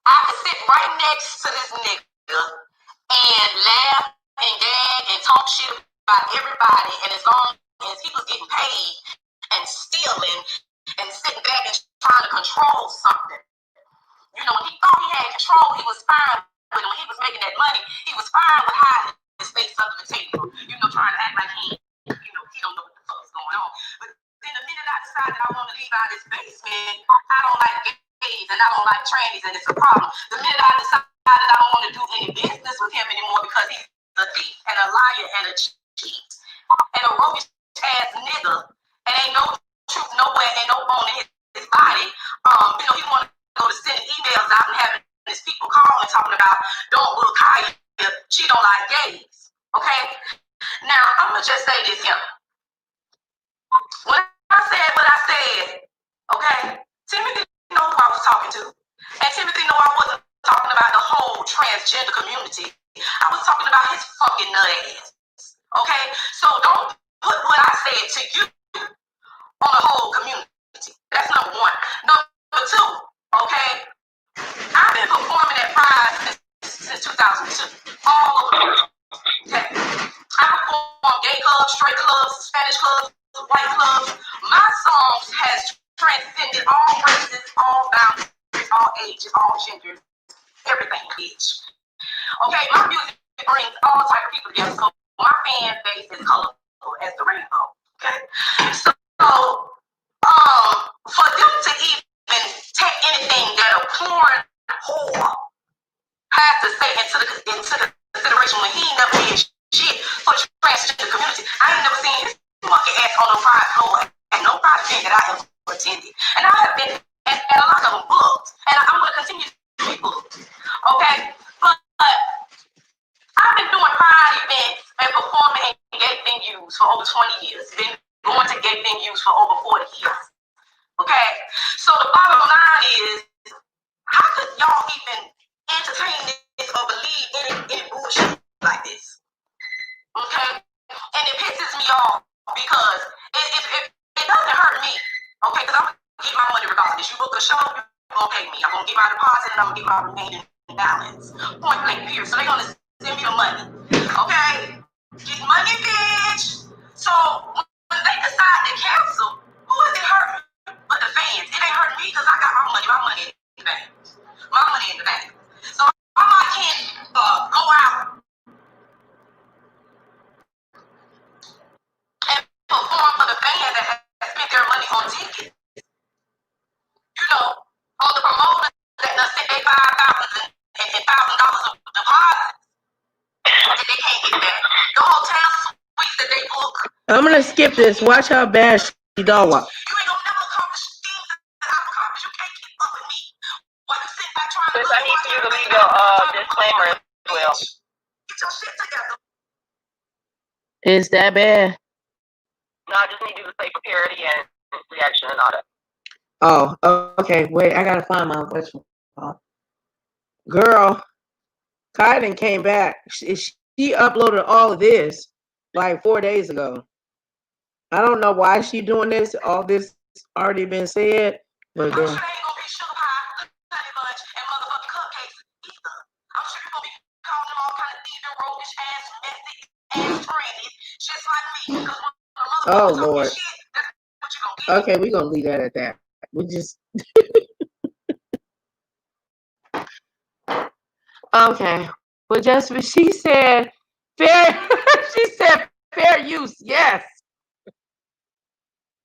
I could sit right next to this nigga and laugh and gag and talk shit about everybody, and as long as he was getting paid and stealing and sitting back and trying to control something. You know, when he thought he had control, he was fine. But when he was making that money, he was fine with hiding his face under the table. You know, trying to act like he don't know what the fuck is going on. But then the minute I decided I want to leave out his basement, I don't like gays and I don't like trannies, and it's a problem. The minute I decided I don't want to do any business with him anymore because he's a thief and a liar and a cheat and a roach ass nigga, and ain't no truth nowhere and no bone in his body. You know, he wanted to go to sending emails out and having his people calling talking about don't book Kaya, she don't like gays. Okay? Now I'm gonna just say this here. When I said what I said, okay, Timothy know who I was talking to. And Timothy know I wasn't talking about the whole transgender community. I was talking about his fucking nut ass. Okay? So don't put what I said to you on the whole community. That's number one. Number two, okay? I've been performing at Pride since 2002. All over the world. Okay? I perform gay clubs, straight clubs, Spanish clubs, white clubs. My songs has transcended all races, all boundaries, all ages, all genders, everything, bitch. Okay, my music brings all types of people together. So my fan base is colorful as the rainbow. Okay, so for them to even take anything that a porn whore has to say into consideration when he never did shit for the transgender community, I ain't never seen his monkey ass on no pride floor and no pride event that I have attended. And I have been at a lot of them booked, and I'm going to continue to be booked. Okay, but I've been doing pride events and performing in gay venues for over 20 years. Been going to gay venues for over 40 years. Okay, so the bottom line is, how could y'all even entertain this or believe any bullshit like this? Okay, and it pisses me off because it doesn't hurt me. Okay, because I'm gonna get my money regardless. You book a show, you're gonna pay me. I'm gonna get my deposit and I'm gonna get my remaining balance. Point blank, period. So they're gonna send me the money. Okay, get money, bitch. I'm gonna skip this. Watch how bad she dog walk. You ain't gonna never accomplish things that I've accomplished. You can't keep up with me. While you sit back trying to Sis, I need for you to leave your disclaimer as well. Get your shit together. Is that bad? No, I just need you to say propriety and reaction and all that. Oh, okay. Wait, I gotta find my voice. Girl, Kaiden came back. She uploaded all of this like 4 days ago. I don't know why she doing this. All this already been said, but girl. I'm sure ain't gonna be sugar pie, honey bunch, and motherfucking cupcakes either. I'm sure you're gonna be calling them all kind of thieving, roguish ass, messy ass friends, just like me. Because when Oh motherfuckers Lord. shit, that's what you gonna get. Okay, we're gonna leave that at that. We just okay. But just what she said, fair. She said fair use. Yes.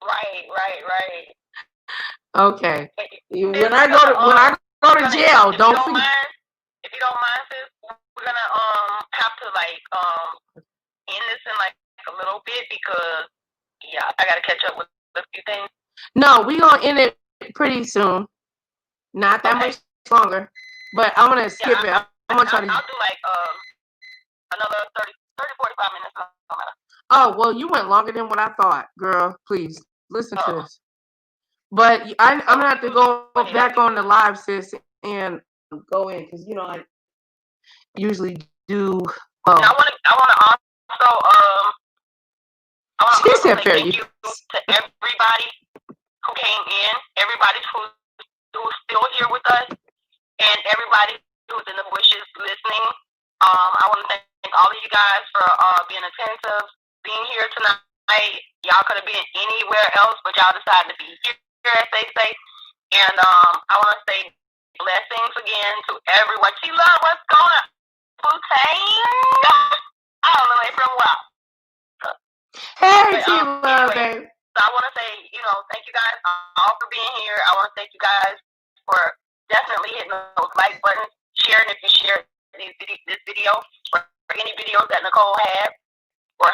Right. Okay. When I go to jail, don't forget. If you don't mind, sis, we're gonna have to like end this in like a little bit because I gotta catch up with a few things. No, we gonna end it pretty soon. Not that much longer. But I'm gonna skip it. I'm gonna try to. I'll do like another 30, 45 minutes. No matter. Oh well, you went longer than what I thought, girl. Please listen to this. But I'm gonna have to go back on the live, sis, and go in because I usually do. And I want to also she said fair thank you to everybody who came in, everybody who's still here with us, and everybody who's in the bushes listening. I want to thank all of you guys for being attentive, being here tonight. Y'all could have been anywhere else, but y'all decided to be here, as they say. And I want to say blessings again to everyone. T-Love, what's going on? Butane? I don't know it from well. Hey, T-Love, babe. So I want to say, thank you guys all for being here. I want to thank you guys for definitely hitting those like buttons, sharing if you share this video, or any videos that Nicole had, or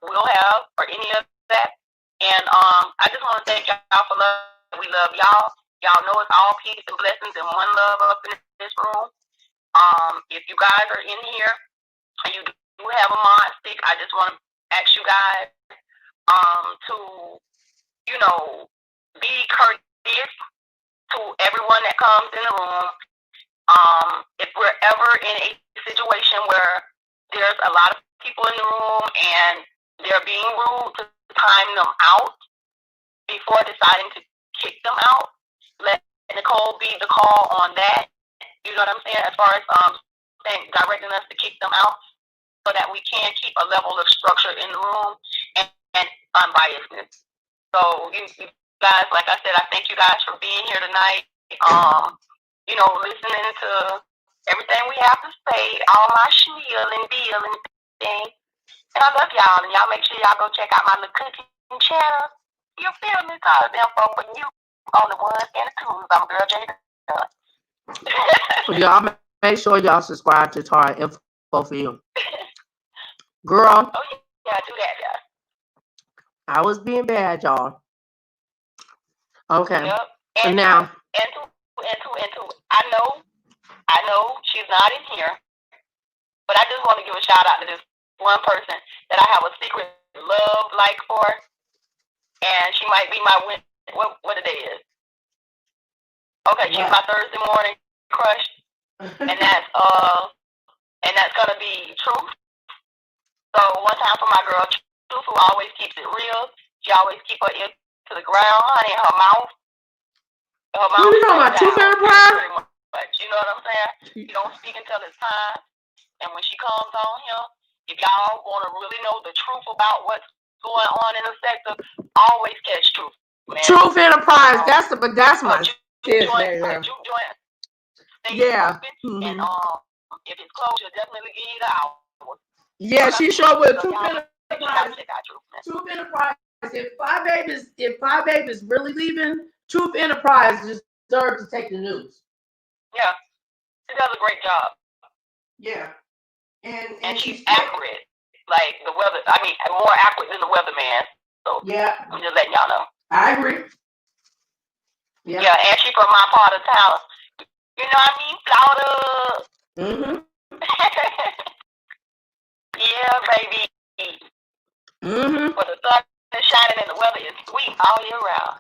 will have, or any of that. And I just want to thank y'all for love. We love y'all. Y'all know it's all peace and blessings and one love up in this room. If you guys are in here and you do have a mod stick, I just want to ask you guys to, be courteous to everyone that comes in the room. If we're ever in a situation where there's a lot of people in the room and they're being rude, to time them out before deciding to kick them out, let Nicole be the call on that. You know what I'm saying? As far as directing us to kick them out, so that we can keep a level of structure in the room and unbiasedness. So you guys, like I said, I thank you guys for being here tonight. Listening to everything we have to say, all my spiel and deal and things. And I love y'all, and y'all make sure y'all go check out my little cooking channel. You feel me? All of them for you on the ones and the twos. I'm Girl J. Y'all make sure y'all subscribe to Tara Info for you. Girl. Oh yeah, do that, guys. I was being bad, y'all. Okay. Yep. And now. And two. I know she's not in here, but I just want to give a shout out to this one person that I have a secret love like for, and she might be my what the day is. Okay, she's my Thursday morning crush, and that's gonna be Truth. So one time for my girl Truth, who always keeps it real. She always keep her ear to the ground, honey, in her mouth. What you talking about? Truth Enterprise? You know what I'm saying? You don't speak until it's time. And when she comes on here, if y'all want to really know the truth about what's going on in the sector, always catch Truth. Man. Truth Enterprise. That's my sis. Yeah. And if it's closed, she'll definitely give you the hours. Yeah, she sure will. Truth Enterprise. Truth Enterprise. If Five Babies really leaving, Truth Enterprise deserves to take the news. Yeah, she does a great job. Yeah, and she's accurate. Like the weather. I mean, more accurate than the weatherman. So yeah, I'm just letting y'all know. I agree. Yeah, Yeah, and she from my part of town. You know what I mean? Florida. Yeah, baby. But the sun is shining and the weather is sweet all year round.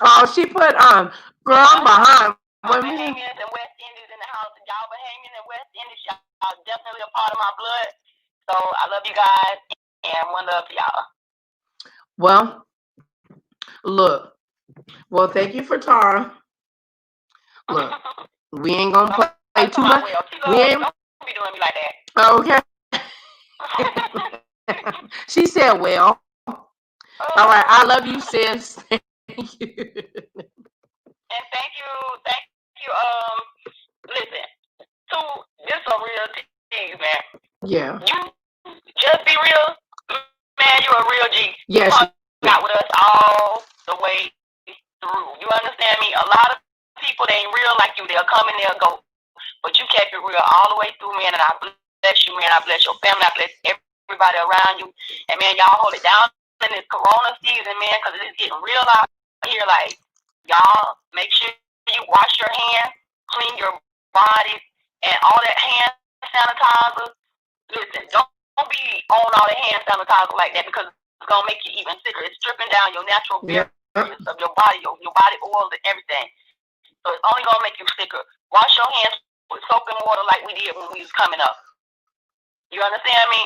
Oh, she put girl, I'm behind. Bahamians and West Indies in the house. Y'all Bahamians and West Indies, y'all definitely a part of my blood. So I love you guys and one love to y'all. Well, look. Well, thank you for Tara. Look, we ain't gonna play too much. We ain't Don't be doing me like that. Okay. She said, well. All right, I love you, sis. Thank you. And thank you. Listen, this is a real thing, man. Yeah. You just be real, man. You're a real G. Yes. You got with us all the way through. You understand me? A lot of people, they ain't real like you. They'll come and they'll go. But you kept it real all the way through, man. And I bless you, man. I bless your family. I bless everybody around you. And, man, y'all hold it down in this corona season, man, because it's getting real out here. Like, y'all make sure you wash your hands, clean your body, and all that hand sanitizer. Listen, don't be on all the hand sanitizer like that because it's going to make you even sicker. It's stripping down your natural barriers of your body oils and everything. So it's only going to make you sicker. Wash your hands with soap and water like we did when we was coming up. You understand me?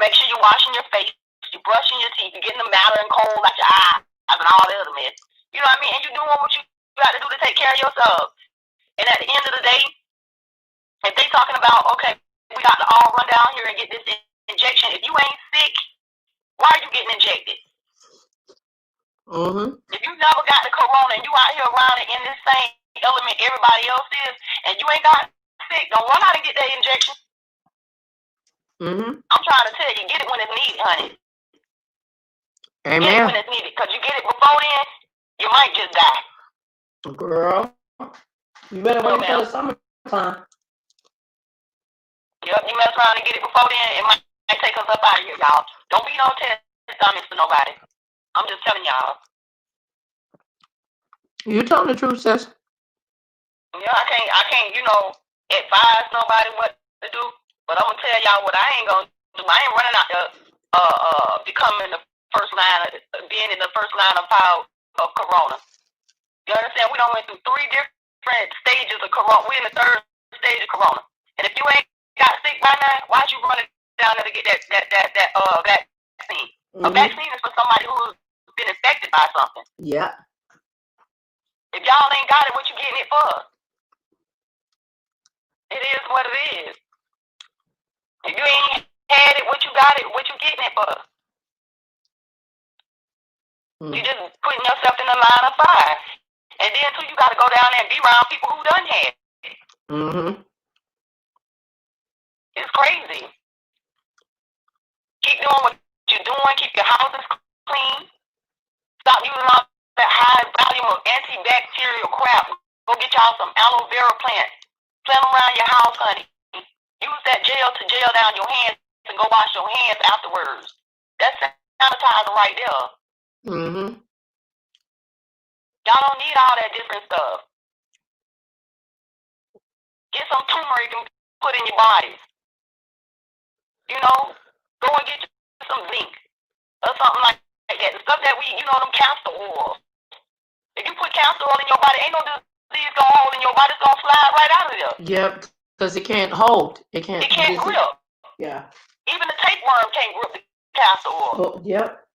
Make sure you're washing your face, you're brushing your teeth, you're getting the matter and cold like your eyes and all the other mess. You know what I mean? And you're doing what you got to do to take care of yourself. And at the end of the day, if they talking about, okay, we got to all run down here and get this injection. If you ain't sick, why are you getting injected? If you never got the corona and you out here around it in this same element everybody else is, and you ain't got sick, don't run out and get that injection. I'm trying to tell you, get it when it's needed, honey. Amen. Get it when it's needed, because you get it before then, you might just die. Girl, you better wait until the summertime. Yep, you mess around and get it before then, it might take us up out of here, y'all. Don't be no test dummies for nobody. I'm just telling y'all. You telling the truth, sis. Yeah, I can't, advise nobody what to do. But I'm gonna tell y'all what I ain't gonna do. I ain't running out there becoming the first line, being in the first line of fire of corona. You understand? We done went through 3 different stages of corona. We're in the 3rd stage of corona. And if you ain't got sick by now, why'd you run down there to get that vaccine? A vaccine is for somebody who's been infected by something. Yeah. If y'all ain't got it, what you getting it for? It is what it is. If you ain't had it, what you got it, what you getting it for? You just putting yourself in the line of fire. And then too, you got to go down there and be around people who done had it. It's crazy. Keep doing what you're doing. Keep your houses clean. Stop using all that high volume of antibacterial crap. Go get y'all some aloe vera plants. Plant them around your house, honey. Use that gel to gel down your hands and go wash your hands afterwards. That's sanitizer right there. Y'all don't need all that different stuff. Get some turmeric and put in your bodies. Go and get some zinc or something like that. The stuff that them castor oil. If you put castor oil in your body, ain't no disease gonna hold in your body. It's gonna slide right out of there. Yep, because it can't hold. It can't grip. Yeah. Even the tapeworm can't grip the castor oil. Oh, yep.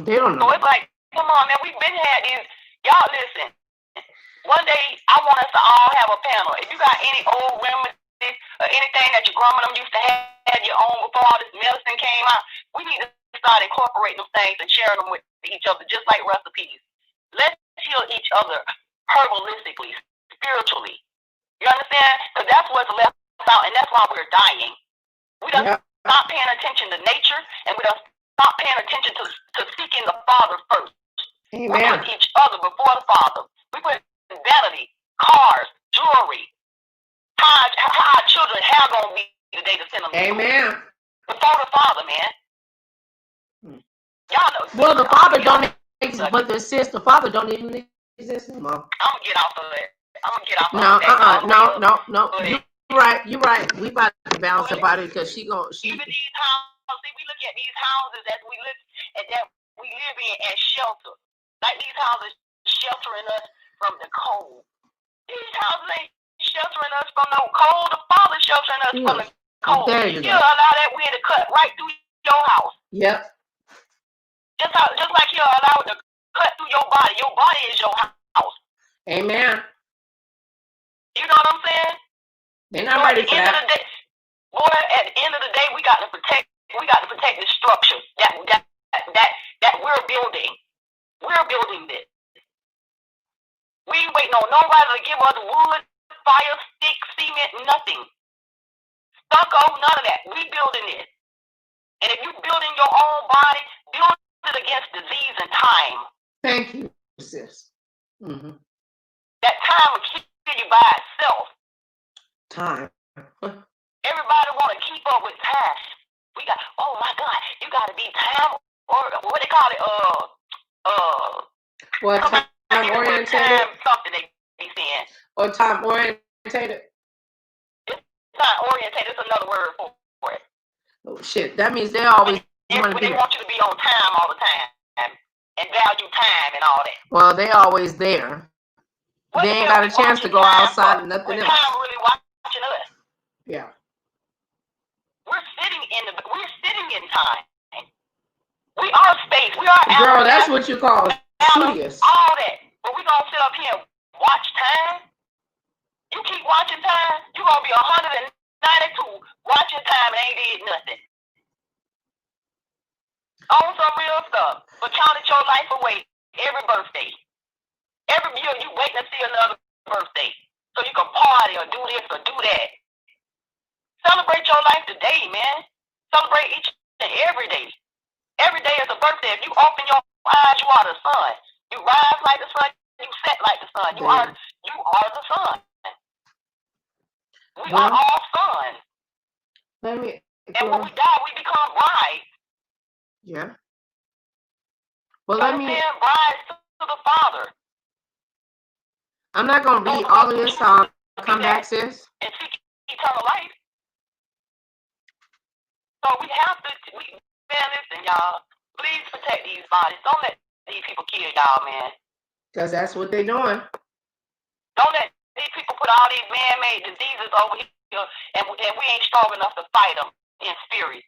They don't know. So it's like, come on, man. We've been had these. Y'all listen. One day, I want us to all have a panel. If you got any old remedies or anything that your grandma used to have your own before all this medicine came out, we need to start incorporating them things and sharing them with each other, just like recipes. Let's heal each other herbalistically, spiritually. You understand? Because that's what's left out, and that's why we're dying. We don't stop paying attention to nature, and we don't stop paying attention to seeking the Father first. Amen. We put each other before the Father. We put vanity, cars, jewelry, how our children have gonna be the day to send them. Amen. before the Father, man. Y'all know. Well, the Father don't exist, but the Father don't even exist anymore. I'm gonna get off of it. I'm gonna get off No, of that. no. You're right. We about to bounce about it because she. Even these houses, see, we look at these houses that we live in as shelter. Like these houses sheltering us from the cold. These houses ain't sheltering us from no cold. The Father sheltering us from the cold. He'll allow that wind to cut right through your house. Yep. Just like he'll allow it to cut through your body. Your body is your house. Amen. You know what I'm saying? They're not ready for that. Boy, at the end of the day, we got to protect the structure that we're building. We're building this. We ain't waiting on nobody to give us wood, fire, stick, cement, nothing. Stucco, none of that. We building it. And if you building your own body, build it against disease and time. Thank you, sis. Mm-hmm. That time will kill you by itself. Time. Everybody want to keep up with time. We got, oh my God, you got to be time, or what they call it, time oriented? Something they saying. Or time orientated? It's time oriented. It's another word for it. Oh shit! That means they always want you to be on time all the time and value time and all that. Well, they always there. They ain't got a chance to go outside and nothing else. Time really watching us. Yeah. We're sitting in time. We are space. We are. Girl, that's what you call studious. All that. But we gonna sit up here and watch time. You keep watching time, you gonna be 192 watching time and ain't did nothing. On some real stuff. But counted your life away every birthday. Every year you waiting to see another birthday. So you can party or do this or do that. Celebrate your life today, man. Celebrate each and every day. Every day is a birthday. If you open your eyes, you are the sun. You rise like the sun, you set like the sun. You are the sun. We are all sun. And when we die, we become brides. Yeah. Well, brides to the Father. I'm not gonna read all of this. I'll come back, sis. And seek eternal life. So we have to, man, listen, y'all. Please protect these bodies. Don't let these people kill y'all, man. Because that's what they're doing. Don't let these people put all these man-made diseases over here, and we ain't strong enough to fight them in spirit.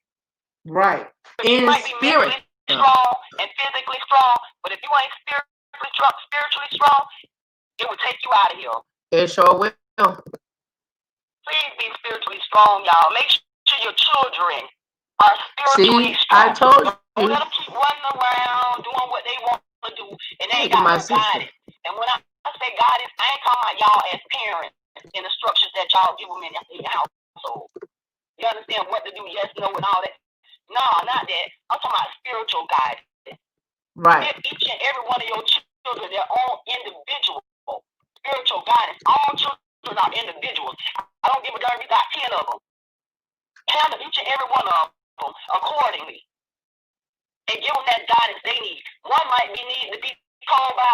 Right. In spirit. Strong and physically strong, but if you ain't spiritually strong, it will take you out of here. It sure will. Please be spiritually strong, y'all. Make sure your children are spiritually strong. I told you. Don't let them keep running around doing what they want to do, and they ain't got no guidance. And when I say guidance, I ain't talking about y'all as parents and the structures that y'all give them in your household. You understand what to do, yes, no, and all that. No, not that. I'm talking about spiritual guidance. Right. Give each and every one of your children their own individual spiritual guidance. All children are individuals. I don't give a darn if you got 10 of them. Handle each and every one of them accordingly. And give them that guidance they need. One might be needing to be told by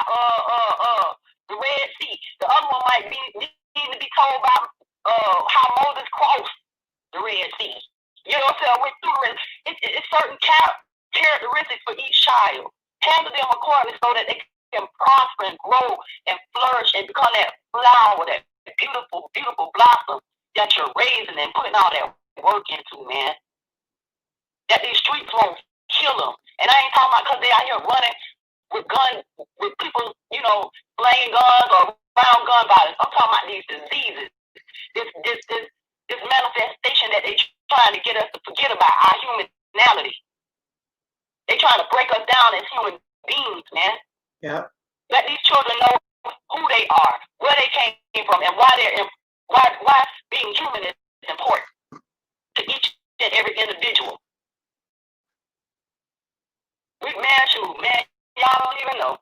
the Red Sea. The other one might be needing to be told by how Moses crossed the Red Sea. You know what I'm saying? It's certain characteristics for each child. Handle them accordingly so that they can prosper and grow and flourish and become that flower, that beautiful, beautiful blossom that you're raising and putting all that work into, man. That these streets won't kill them. And I ain't talking about because they out here running with guns, with people, you know, playing guns or round gun violence. I'm talking about these diseases. This manifestation that they trying to get us to forget about our humanity. They trying to break us down as human beings, man. Yeah. Let these children know who they are, where they came from, and why being human is important to each and every individual. Man, y'all don't even know.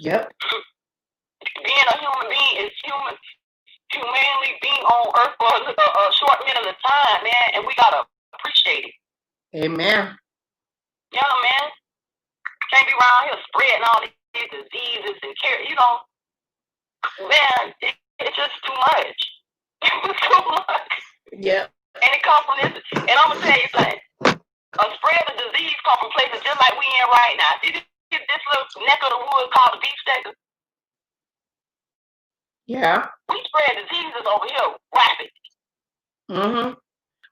Yep. Being a human being is humanly being on earth for a short minute of time, man, and we gotta appreciate it. Amen. Yeah, man. Can't be around here spreading all these diseases and man, it's just too much. It's too much. Yeah. And it comes from this. And I'm gonna tell you something. A spread of disease comes from places just like we in right now. See this little neck of the woods called the beef steak? Yeah. We spread diseases over here rapid.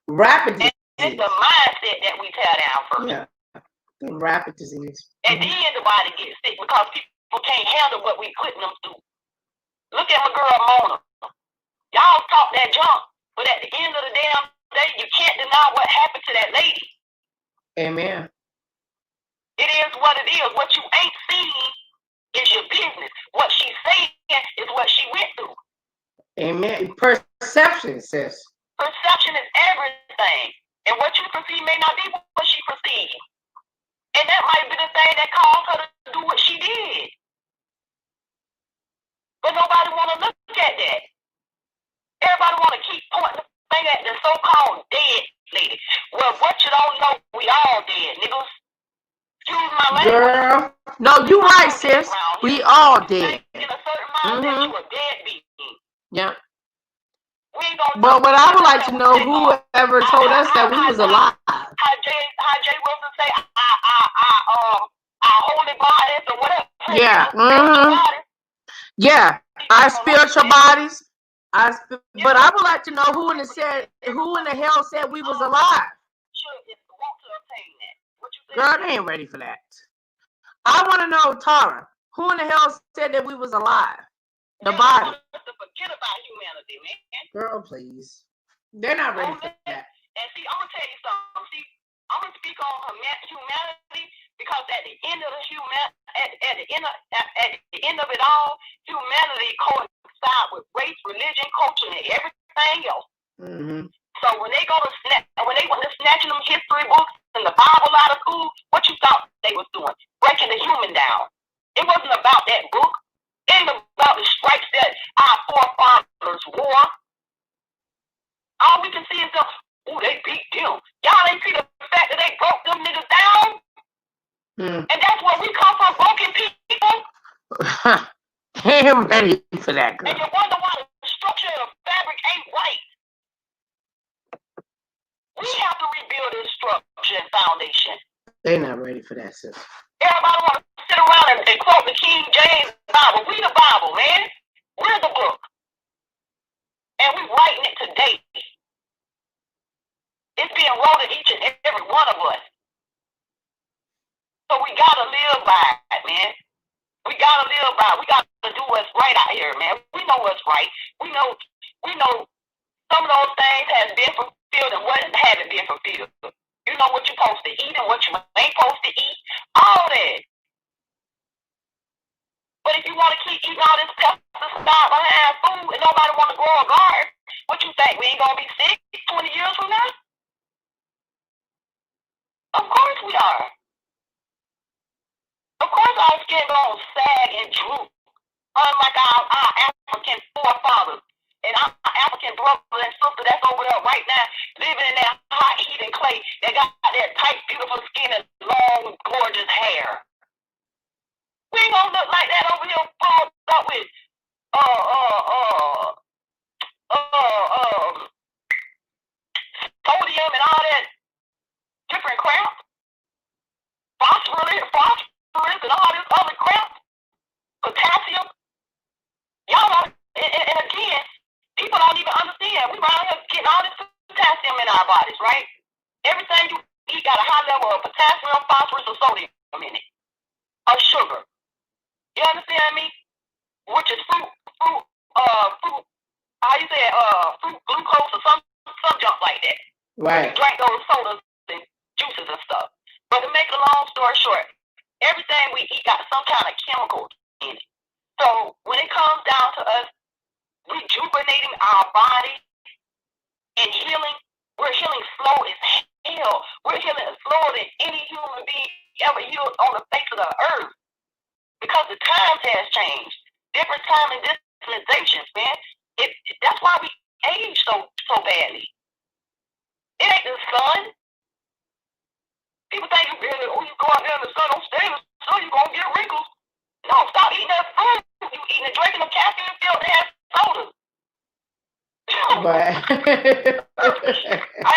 Rapid disease. And it's the mindset that we tear down first. Yeah. Rapid disease. And then the body gets sick because people can't handle what we putting them through. Look at my girl Mona. Y'all talk that junk, but at the end of the damn day, you can't deny what happened to that lady. Amen. It is what it is. What you ain't seen is your business. What she's saying is what she went through. Amen. Perception, sis. Perception is everything. And what you perceive may not be what she perceived. And that might be the thing that caused her to do what she did. But nobody want to look at that. Everybody want to keep pointing the finger at the so-called dead lady. Well, what you don't know, we all dead, niggas. Excuse my language. Girl. No, you right, sis. We all dead. In a certain mindset, you a dead being. Yeah. But what I would like to know, whoever told us that we was alive. How Jay Wilson say, our holy bodies or whatever. Yeah. Yeah. Our spiritual bodies. But I would like to know who in the hell said we was alive. Girl, they ain't ready for that. I want to know, Tara, who in the hell said that we was alive? The body. Forget about humanity, man. Girl, please. They're not ready for that. And see, I'm gonna tell you something. See, I'm gonna speak on humanity because at the end of the end of it all, humanity coincides with race, religion, culture, and everything else. So when they want to snatching them history books and the Bible out of school, what you thought they was doing? Breaking the human down. It wasn't about that book. It ain't about the stripes that our forefathers wore. All we can see is they beat them. Y'all ain't see the fact that they broke them niggas down? And that's where we come from, broken people. They ain't ready for that, girl. And you wonder why the structure of fabric ain't right. We have to rebuild this structure and foundation. They're not ready for that, sis. Everybody want to sit around and quote the King James Bible. We the Bible, man. We're the book. And we writing it today. It's being wrote in each and every one of us. So we gotta live by it, man. We gotta live by it. We gotta do what's right out here, man. We know what's right. We know some of those things has been fulfilled and what haven't been fulfilled. You know what you're supposed to eat and what you ain't supposed to eat. All that. But if you want to keep eating all this pesticide behind food and nobody want to grow a garden, what you think? We ain't gonna be sick 20 years from now? Of course we are. Of course our skin gonna sag and droop, unlike our African forefathers and our African brothers and sisters that's over there right now, living in that hot heat and clay. They got that tight, beautiful skin and long, gorgeous hair. We ain't gonna look like that over here, pulled up with sodium and all that different crap, phosphorus and all this other crap, potassium. Y'all know, and again, people don't even understand. We around here getting all this potassium in our bodies, right? Everything you eat got a high level of potassium, phosphorus, or sodium in it, or sugar. You understand me? Which is fruit, how you say it, fruit glucose or some junk like that. Right. You drink those sodas and juices and stuff. But to make a long story short, everything we eat got some kind of chemicals in it. So when it comes down to us rejuvenating our body and healing, we're healing slow as hell. We're healing slower than any human being ever healed on the face of the earth. Because the times has changed. Different time and dispensations, man. That's why we age so badly. It ain't the sun. out there in the sun, don't stay in the sun, you're going to get wrinkles. No, stop eating that food. You eating and drinking them caffeine filled ass sodas. But I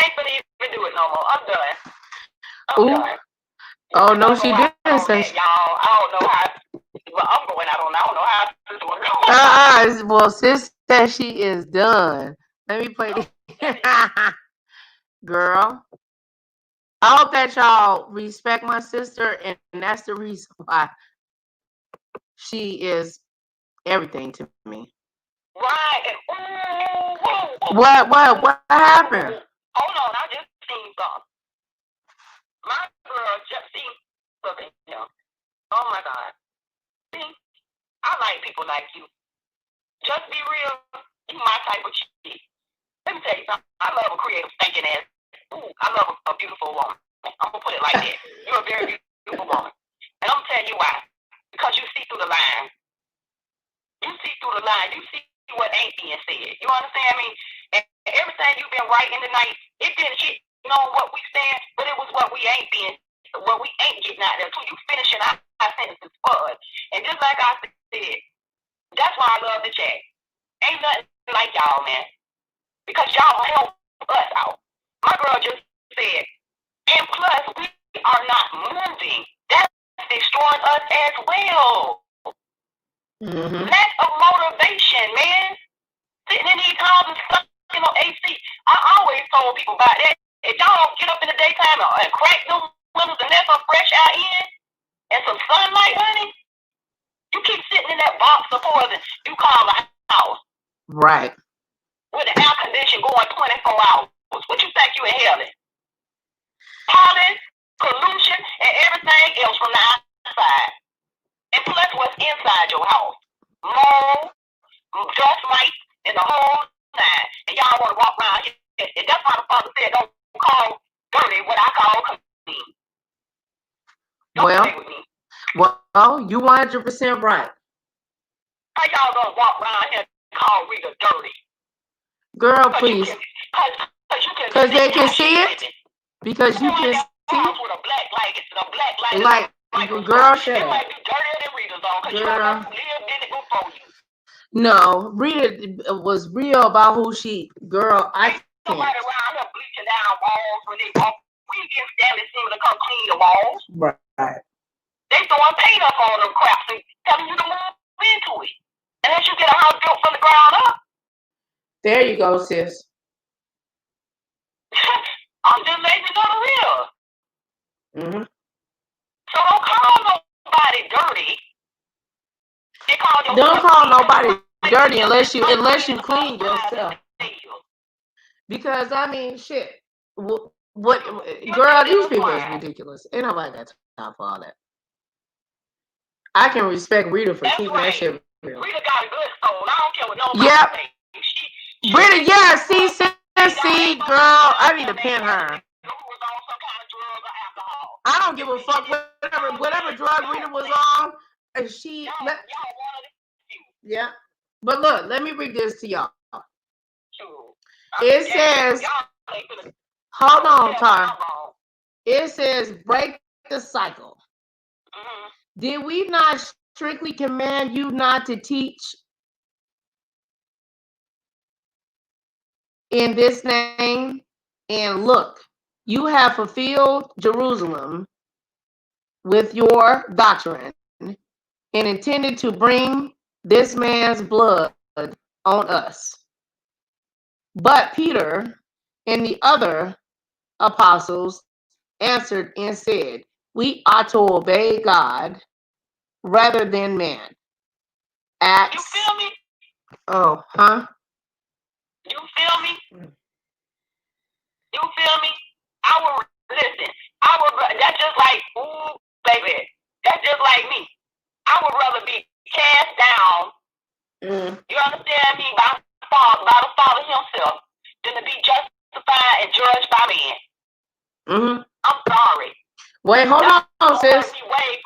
ain't gonna even do it no more. I'm done. I'm done. Oh no, she didn't say. Y'all, I don't know how. Well, I'm going out on. I don't know how this is going. Well, sis said she is done. Let me play this. Girl, I hope that y'all respect my sister, and that's the reason why she is everything to me. Right. What happened? Hold on, I just seen something. My girl just seen something. Oh my God. See, I like people like you. Just be real. You my type of chick. Let me tell you something. I love a creative thinking ass. Ooh, I love a beautiful woman. I'm gonna put it like that. You're a very beautiful woman. And I'm gonna tell you why. Because you see through the line. You see through the line. You see what ain't being said. You understand me? And everything you've been writing tonight, it didn't hit what we stand, but it was what we ain't getting out there. So you finishing our sentences fudge. And just like I said, that's why I love the chat. Ain't nothing like y'all, man. Because y'all help us out. My girl just said, and plus we are not moving. That's destroying us as well. Mm-hmm. Lack of motivation, man. Sitting in these houses, sucking on AC. I always told people about that. If y'all don't get up in the daytime and crack them windows and let some fresh air in and some sunlight, honey, you keep sitting in that box of poison you call a house. Right. With the air conditioning going 24 hours. What you think you inhaling? Pollen, pollution, and everything else from the outside. And plus what's inside your house. Mold, dust mites, and the whole nine. And y'all want to walk around here. And that's why the father said, don't call dirty what I call clean. Don't play with me. Well, you 100% right. How y'all gonna walk around here and call Rita dirty? Girl, please. Because they can see it. Because you can see it. With a black light, it's a black light. Girl, shut up. It might be dirtier than Rita's on, because you lived in it before you. No, Rita was real about who she. Girl, I can't. Somebody around here bleaching down walls when they walk. We get Stanley Steamer to come clean the walls. Right. They throwing paint up on them craps and telling you to move into it. Unless you get a house built from the ground up. There you go, sis. I'm just letting you know the real. Mm-hmm. So don't call nobody dirty. Don't call nobody dirty unless you clean yourself. Because I mean, shit. What girl? These people is ridiculous. Ain't nobody got time for all that. I can respect Rita for keeping that shit real. Rita got a good soul. I don't care what nobody thinks. Rita, yeah, see, girl, I need to pin her. I don't give a fuck whatever drug Rita was on. Yeah. But look, let me read this to y'all. It says, hold on, Tar. It says, break the cycle. Did we not strictly command you not to teach in this name? And look, you have fulfilled Jerusalem with your doctrine and intended to bring this man's blood on us. But Peter and the other apostles answered and said, we ought to obey God rather than man. Acts. You feel me? Oh, huh? You feel me? You feel me? That's just like, ooh, baby. That's just like me. I would rather be cast down, you understand me, by the Father himself, than to be justified and judged by men. I'm sorry. Wait, hold on, sis. Way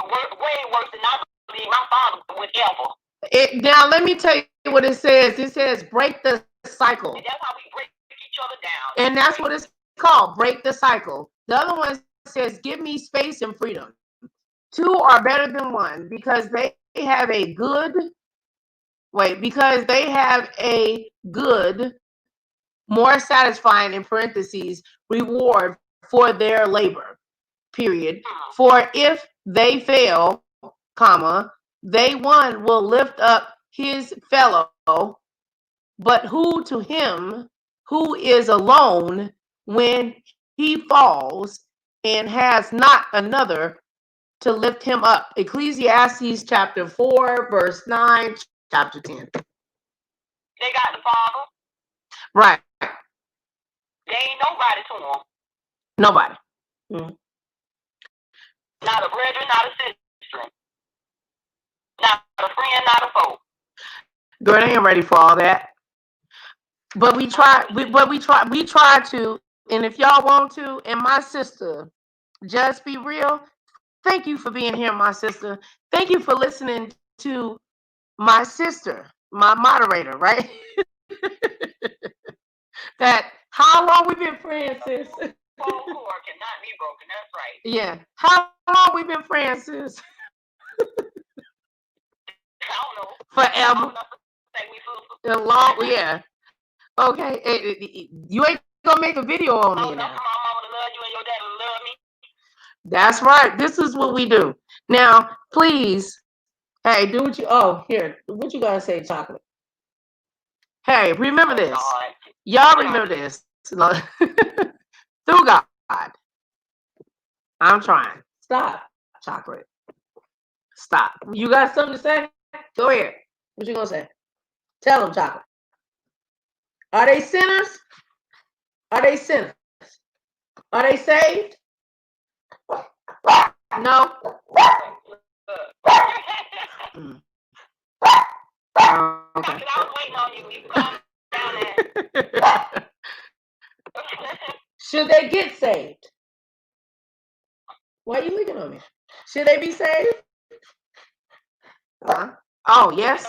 worse than I believe my father would ever. Now, let me tell you what it says. It says break the cycle. And that's how we break each other down. And that's what it's called, break the cycle. The other one says give me space and freedom. Two are better than one because they have a good, more satisfying, in parentheses, reward for their labor, period. For if they fail, comma, they one will lift up his fellow, but who to him who is alone when he falls and has not another to lift him up. Ecclesiastes chapter 4, verse 9, chapter 10. They got the father. Right. They ain't nobody to them. Nobody. Not a brethren, not a sister. Not a friend, not a foe. Girl, they ain't ready for all that. But we try to, and if y'all want to, and my sister, just be real. Thank you for being here, my sister. Thank you for listening to my sister, my moderator, right? That how long we been friends, sis? Full cord cannot be broken. That's right. Yeah. How long we been friends, sis? I don't know. Forever. A long, yeah. Okay. You ain't gonna make a video on me now. My mama to love you and your dad to love me. That's right. This is what we do. Now, please, hey, do what you. Oh, here. What you gotta say, Chocolate? Hey, remember this. Y'all remember this. Through God. I'm trying. Stop, Chocolate. Stop. You got something to say? Go ahead. What you gonna say? Tell them, Chocolate. Are they sinners? Are they sinners? Are they saved? No. Okay. I was waiting on you. You calm down there. Should they get saved? Why are you looking at me? Should they be saved? Oh, yes.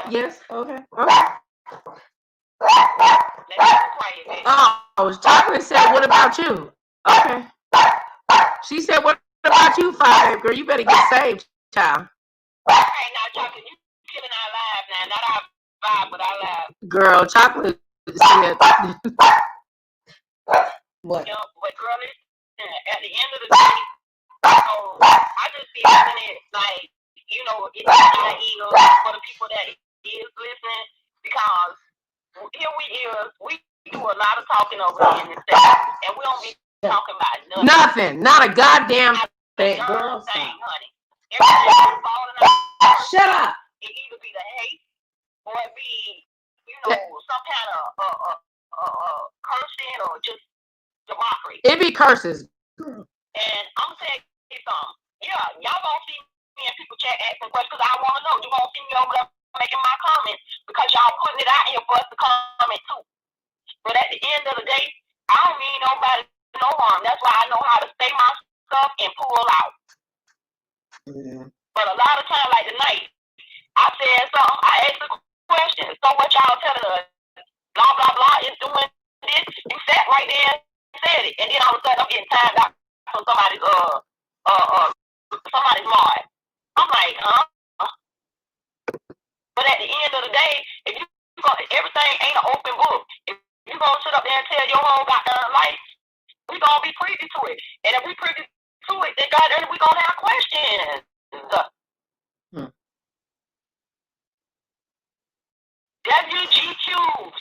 Yes. Okay. Oh, Chocolate said, what about you? Okay. She said, what about you, 5 girl? You better get saved, child. Hey, now, Chocolate, you killing our lives now. Not our vibe, but our lives. Girl, Chocolate said. What? You know, but girl, listen, at the end of the day, I just be having it like, you know, it's kind of eager for the people that is listening, because here we do a lot of talking over here in this thing, and we don't be talking about nothing. Nothing. Not a goddamn thing. Girl, thing, honey. Everything falling out. Shut up. It either be the hate or it be, you know, some kind of cursing or just democracy. It be curses. And I'm saying something. Yeah, y'all gonna see me and people chat asking questions because I want to know. You gonna see me over there making my comments because y'all putting it out here for us to comment too. But at the end of the day, I don't mean nobody no harm. That's why I know how to say my stuff and pull out. But a lot of times, like tonight, I said something. I asked a question. So what y'all telling us? Blah blah blah is doing this. You sat right there and said it, and then all of a sudden I'm getting timed out from somebody's mind. I'm like, But at the end of the day, if you everything ain't an open book. If you gonna sit up there and tell your whole goddamn life, we gonna be privy to it. And if we privy to it, then goddamn we gonna have questions. WGQs.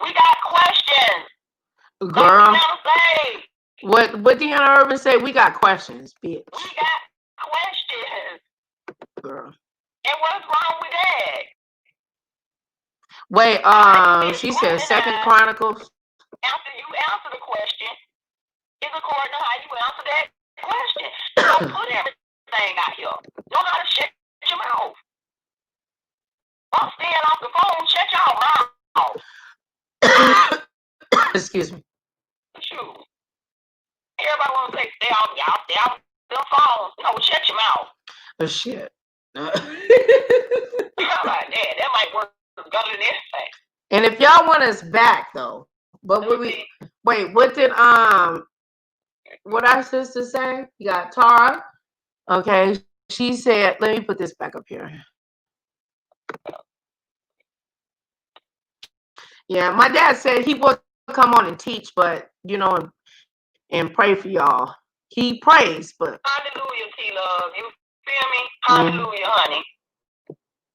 We got questions. Girl. What Deanna Urban say? We got questions, bitch. We got questions. Girl. And what's wrong with that? Wait, she said 2 Chronicles. After you answer the question, it's according to how you answer that question. Don't put everything out here. Know how to shut your mouth. I'm staying off the phone, shut your mouth. Excuse me. Shoot. Everybody want to say stay off the phone. No, shut your mouth. Oh shit. How about that? That might work better than anything. And if y'all want us back though, but what did what our sisters say. You got Tara. Okay. She said, let me put this back up here. Yeah, my dad said he would come on and teach, but and pray for y'all. He prays, but hallelujah, T-Love. You feel me? Hallelujah, honey.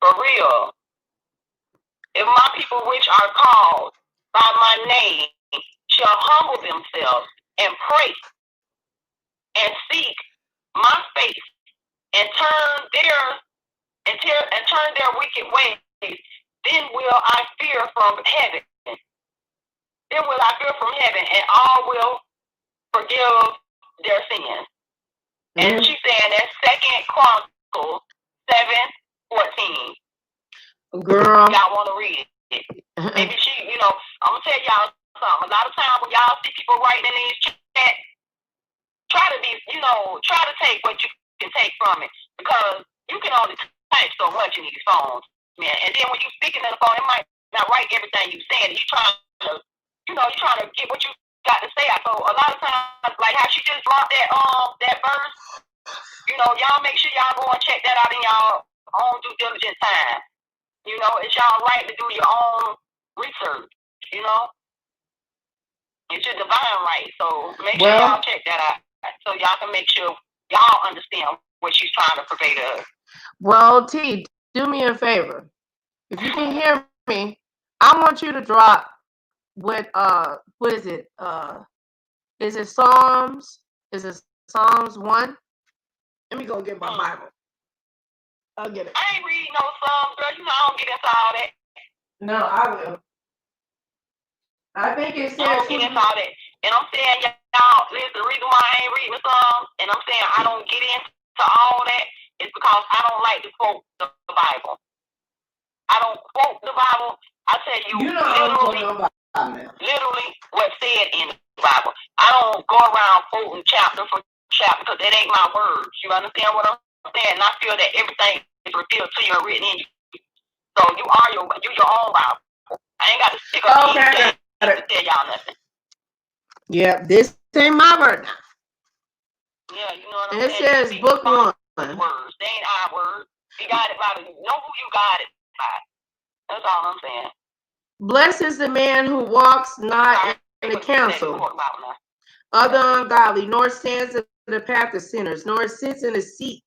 For real. If my people which are called by my name shall humble themselves and pray and seek my face and turn their wicked ways, then will I fear from heaven. Then will I fear from heaven, and all will forgive their sins. And she's saying that's 2 Chronicles 7:14. girl, Y'all want to read it? Maybe she, I'm gonna tell y'all something. A lot of times when y'all see people writing in these chats, try to take what you can take from it, because you can only type so much in these phones, man. And then when you speaking on the phone, it might not write everything you saying. You trying to get what you got to say out. So a lot of times, like how she just dropped that verse, y'all make sure y'all go and check that out in y'all own due diligence time. It's y'all right to do your own research. It's your divine right. So make sure y'all check that out, so y'all can make sure y'all understand what she's trying to convey to us. Well, T, do me a favor. If you can hear me, I want you to drop what is it? Is it Psalms? Is it Psalms 1? Let me go get my Bible. I'll get it. I ain't reading no Psalms, girl. I don't get into all that. No, I will. I think it says. I don't get into all that. And I'm saying, y'all, listen, the reason why I ain't reading the Psalms, and I'm saying I don't get into all that, is because I don't like to quote the Bible. I don't quote the Bible. I tell you, literally what's said in the Bible. I don't go around quoting chapter for chapter, because that ain't my words. You understand what I'm saying? And I feel that everything is revealed to you and written in you. So you your own Bible. I ain't got to stick up to tell y'all nothing. Yeah, this ain't my word. Yeah, you know what I'm saying? It says book 1. Words. They ain't our words. You got it by know who you got it by. That's all I'm saying. Blessed is the man who walks not in the counsel of the ungodly, nor stands in the path of sinners, nor sits in the seat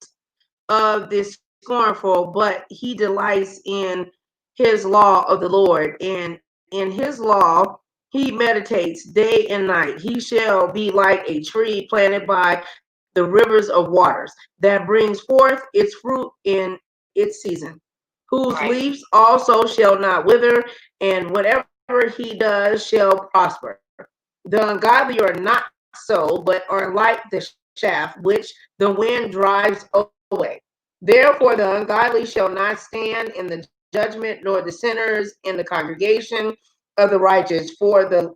of the scornful, but he delights in his law of the Lord, and in his law he meditates day and night. He shall be like a tree planted by the rivers of waters, that brings forth its fruit in its season, whose leaves also shall not wither, and whatever he does shall prosper. The ungodly are not so, but are like the chaff which the wind drives away. Therefore the ungodly shall not stand in the judgment, nor the sinners in the congregation of the righteous. For the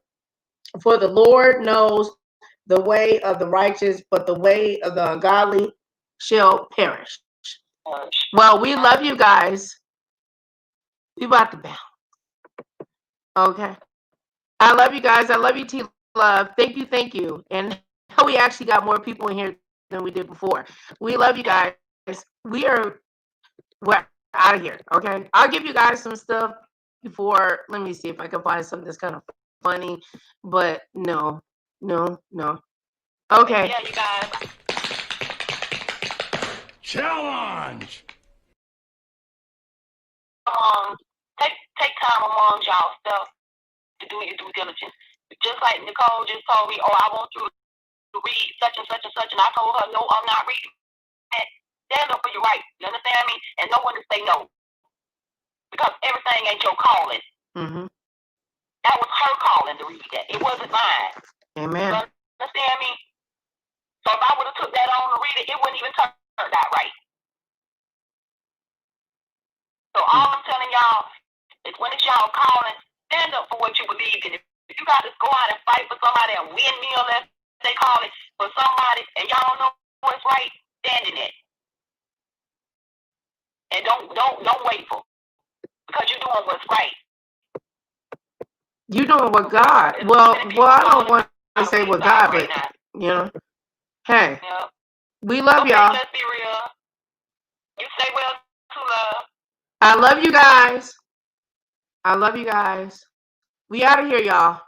Lord knows the way of the righteous, but the way of the ungodly shall perish. Well, we love you guys. We about to bounce. Okay. I love you guys. I love you, T Love. Thank you. And we actually got more people in here than we did before. We love you guys. We're out of here. Okay. I'll give you guys some stuff before. Let me see if I can find something that's kind of funny. But no. Okay. Yeah, you guys. Challenge. Take time among y'all stuff to do your due diligence. Just like Nicole just told me, I want you to read such and such and such, and I told her, no, I'm not reading that. Stand up for your right. You understand me? And know when to say no, because everything ain't your calling. Mm-hmm. That was her calling to read that. It wasn't mine. Amen. You understand me? So if I would have took that on to read it, it wouldn't even turn out right. So all I'm telling y'all is, when it's y'all calling, stand up for what you believe in. If you got to go out and fight for somebody, a windmill, as they call it, for somebody, and y'all know what's right, stand in it. And don't waver, because you're doing what's right. You're doing what God. Well, I don't want to say what God, but Hey, Yep. we love Okay, y'all. let's be real. You stay well too, love. I love you guys. I love you guys. We out of here, y'all.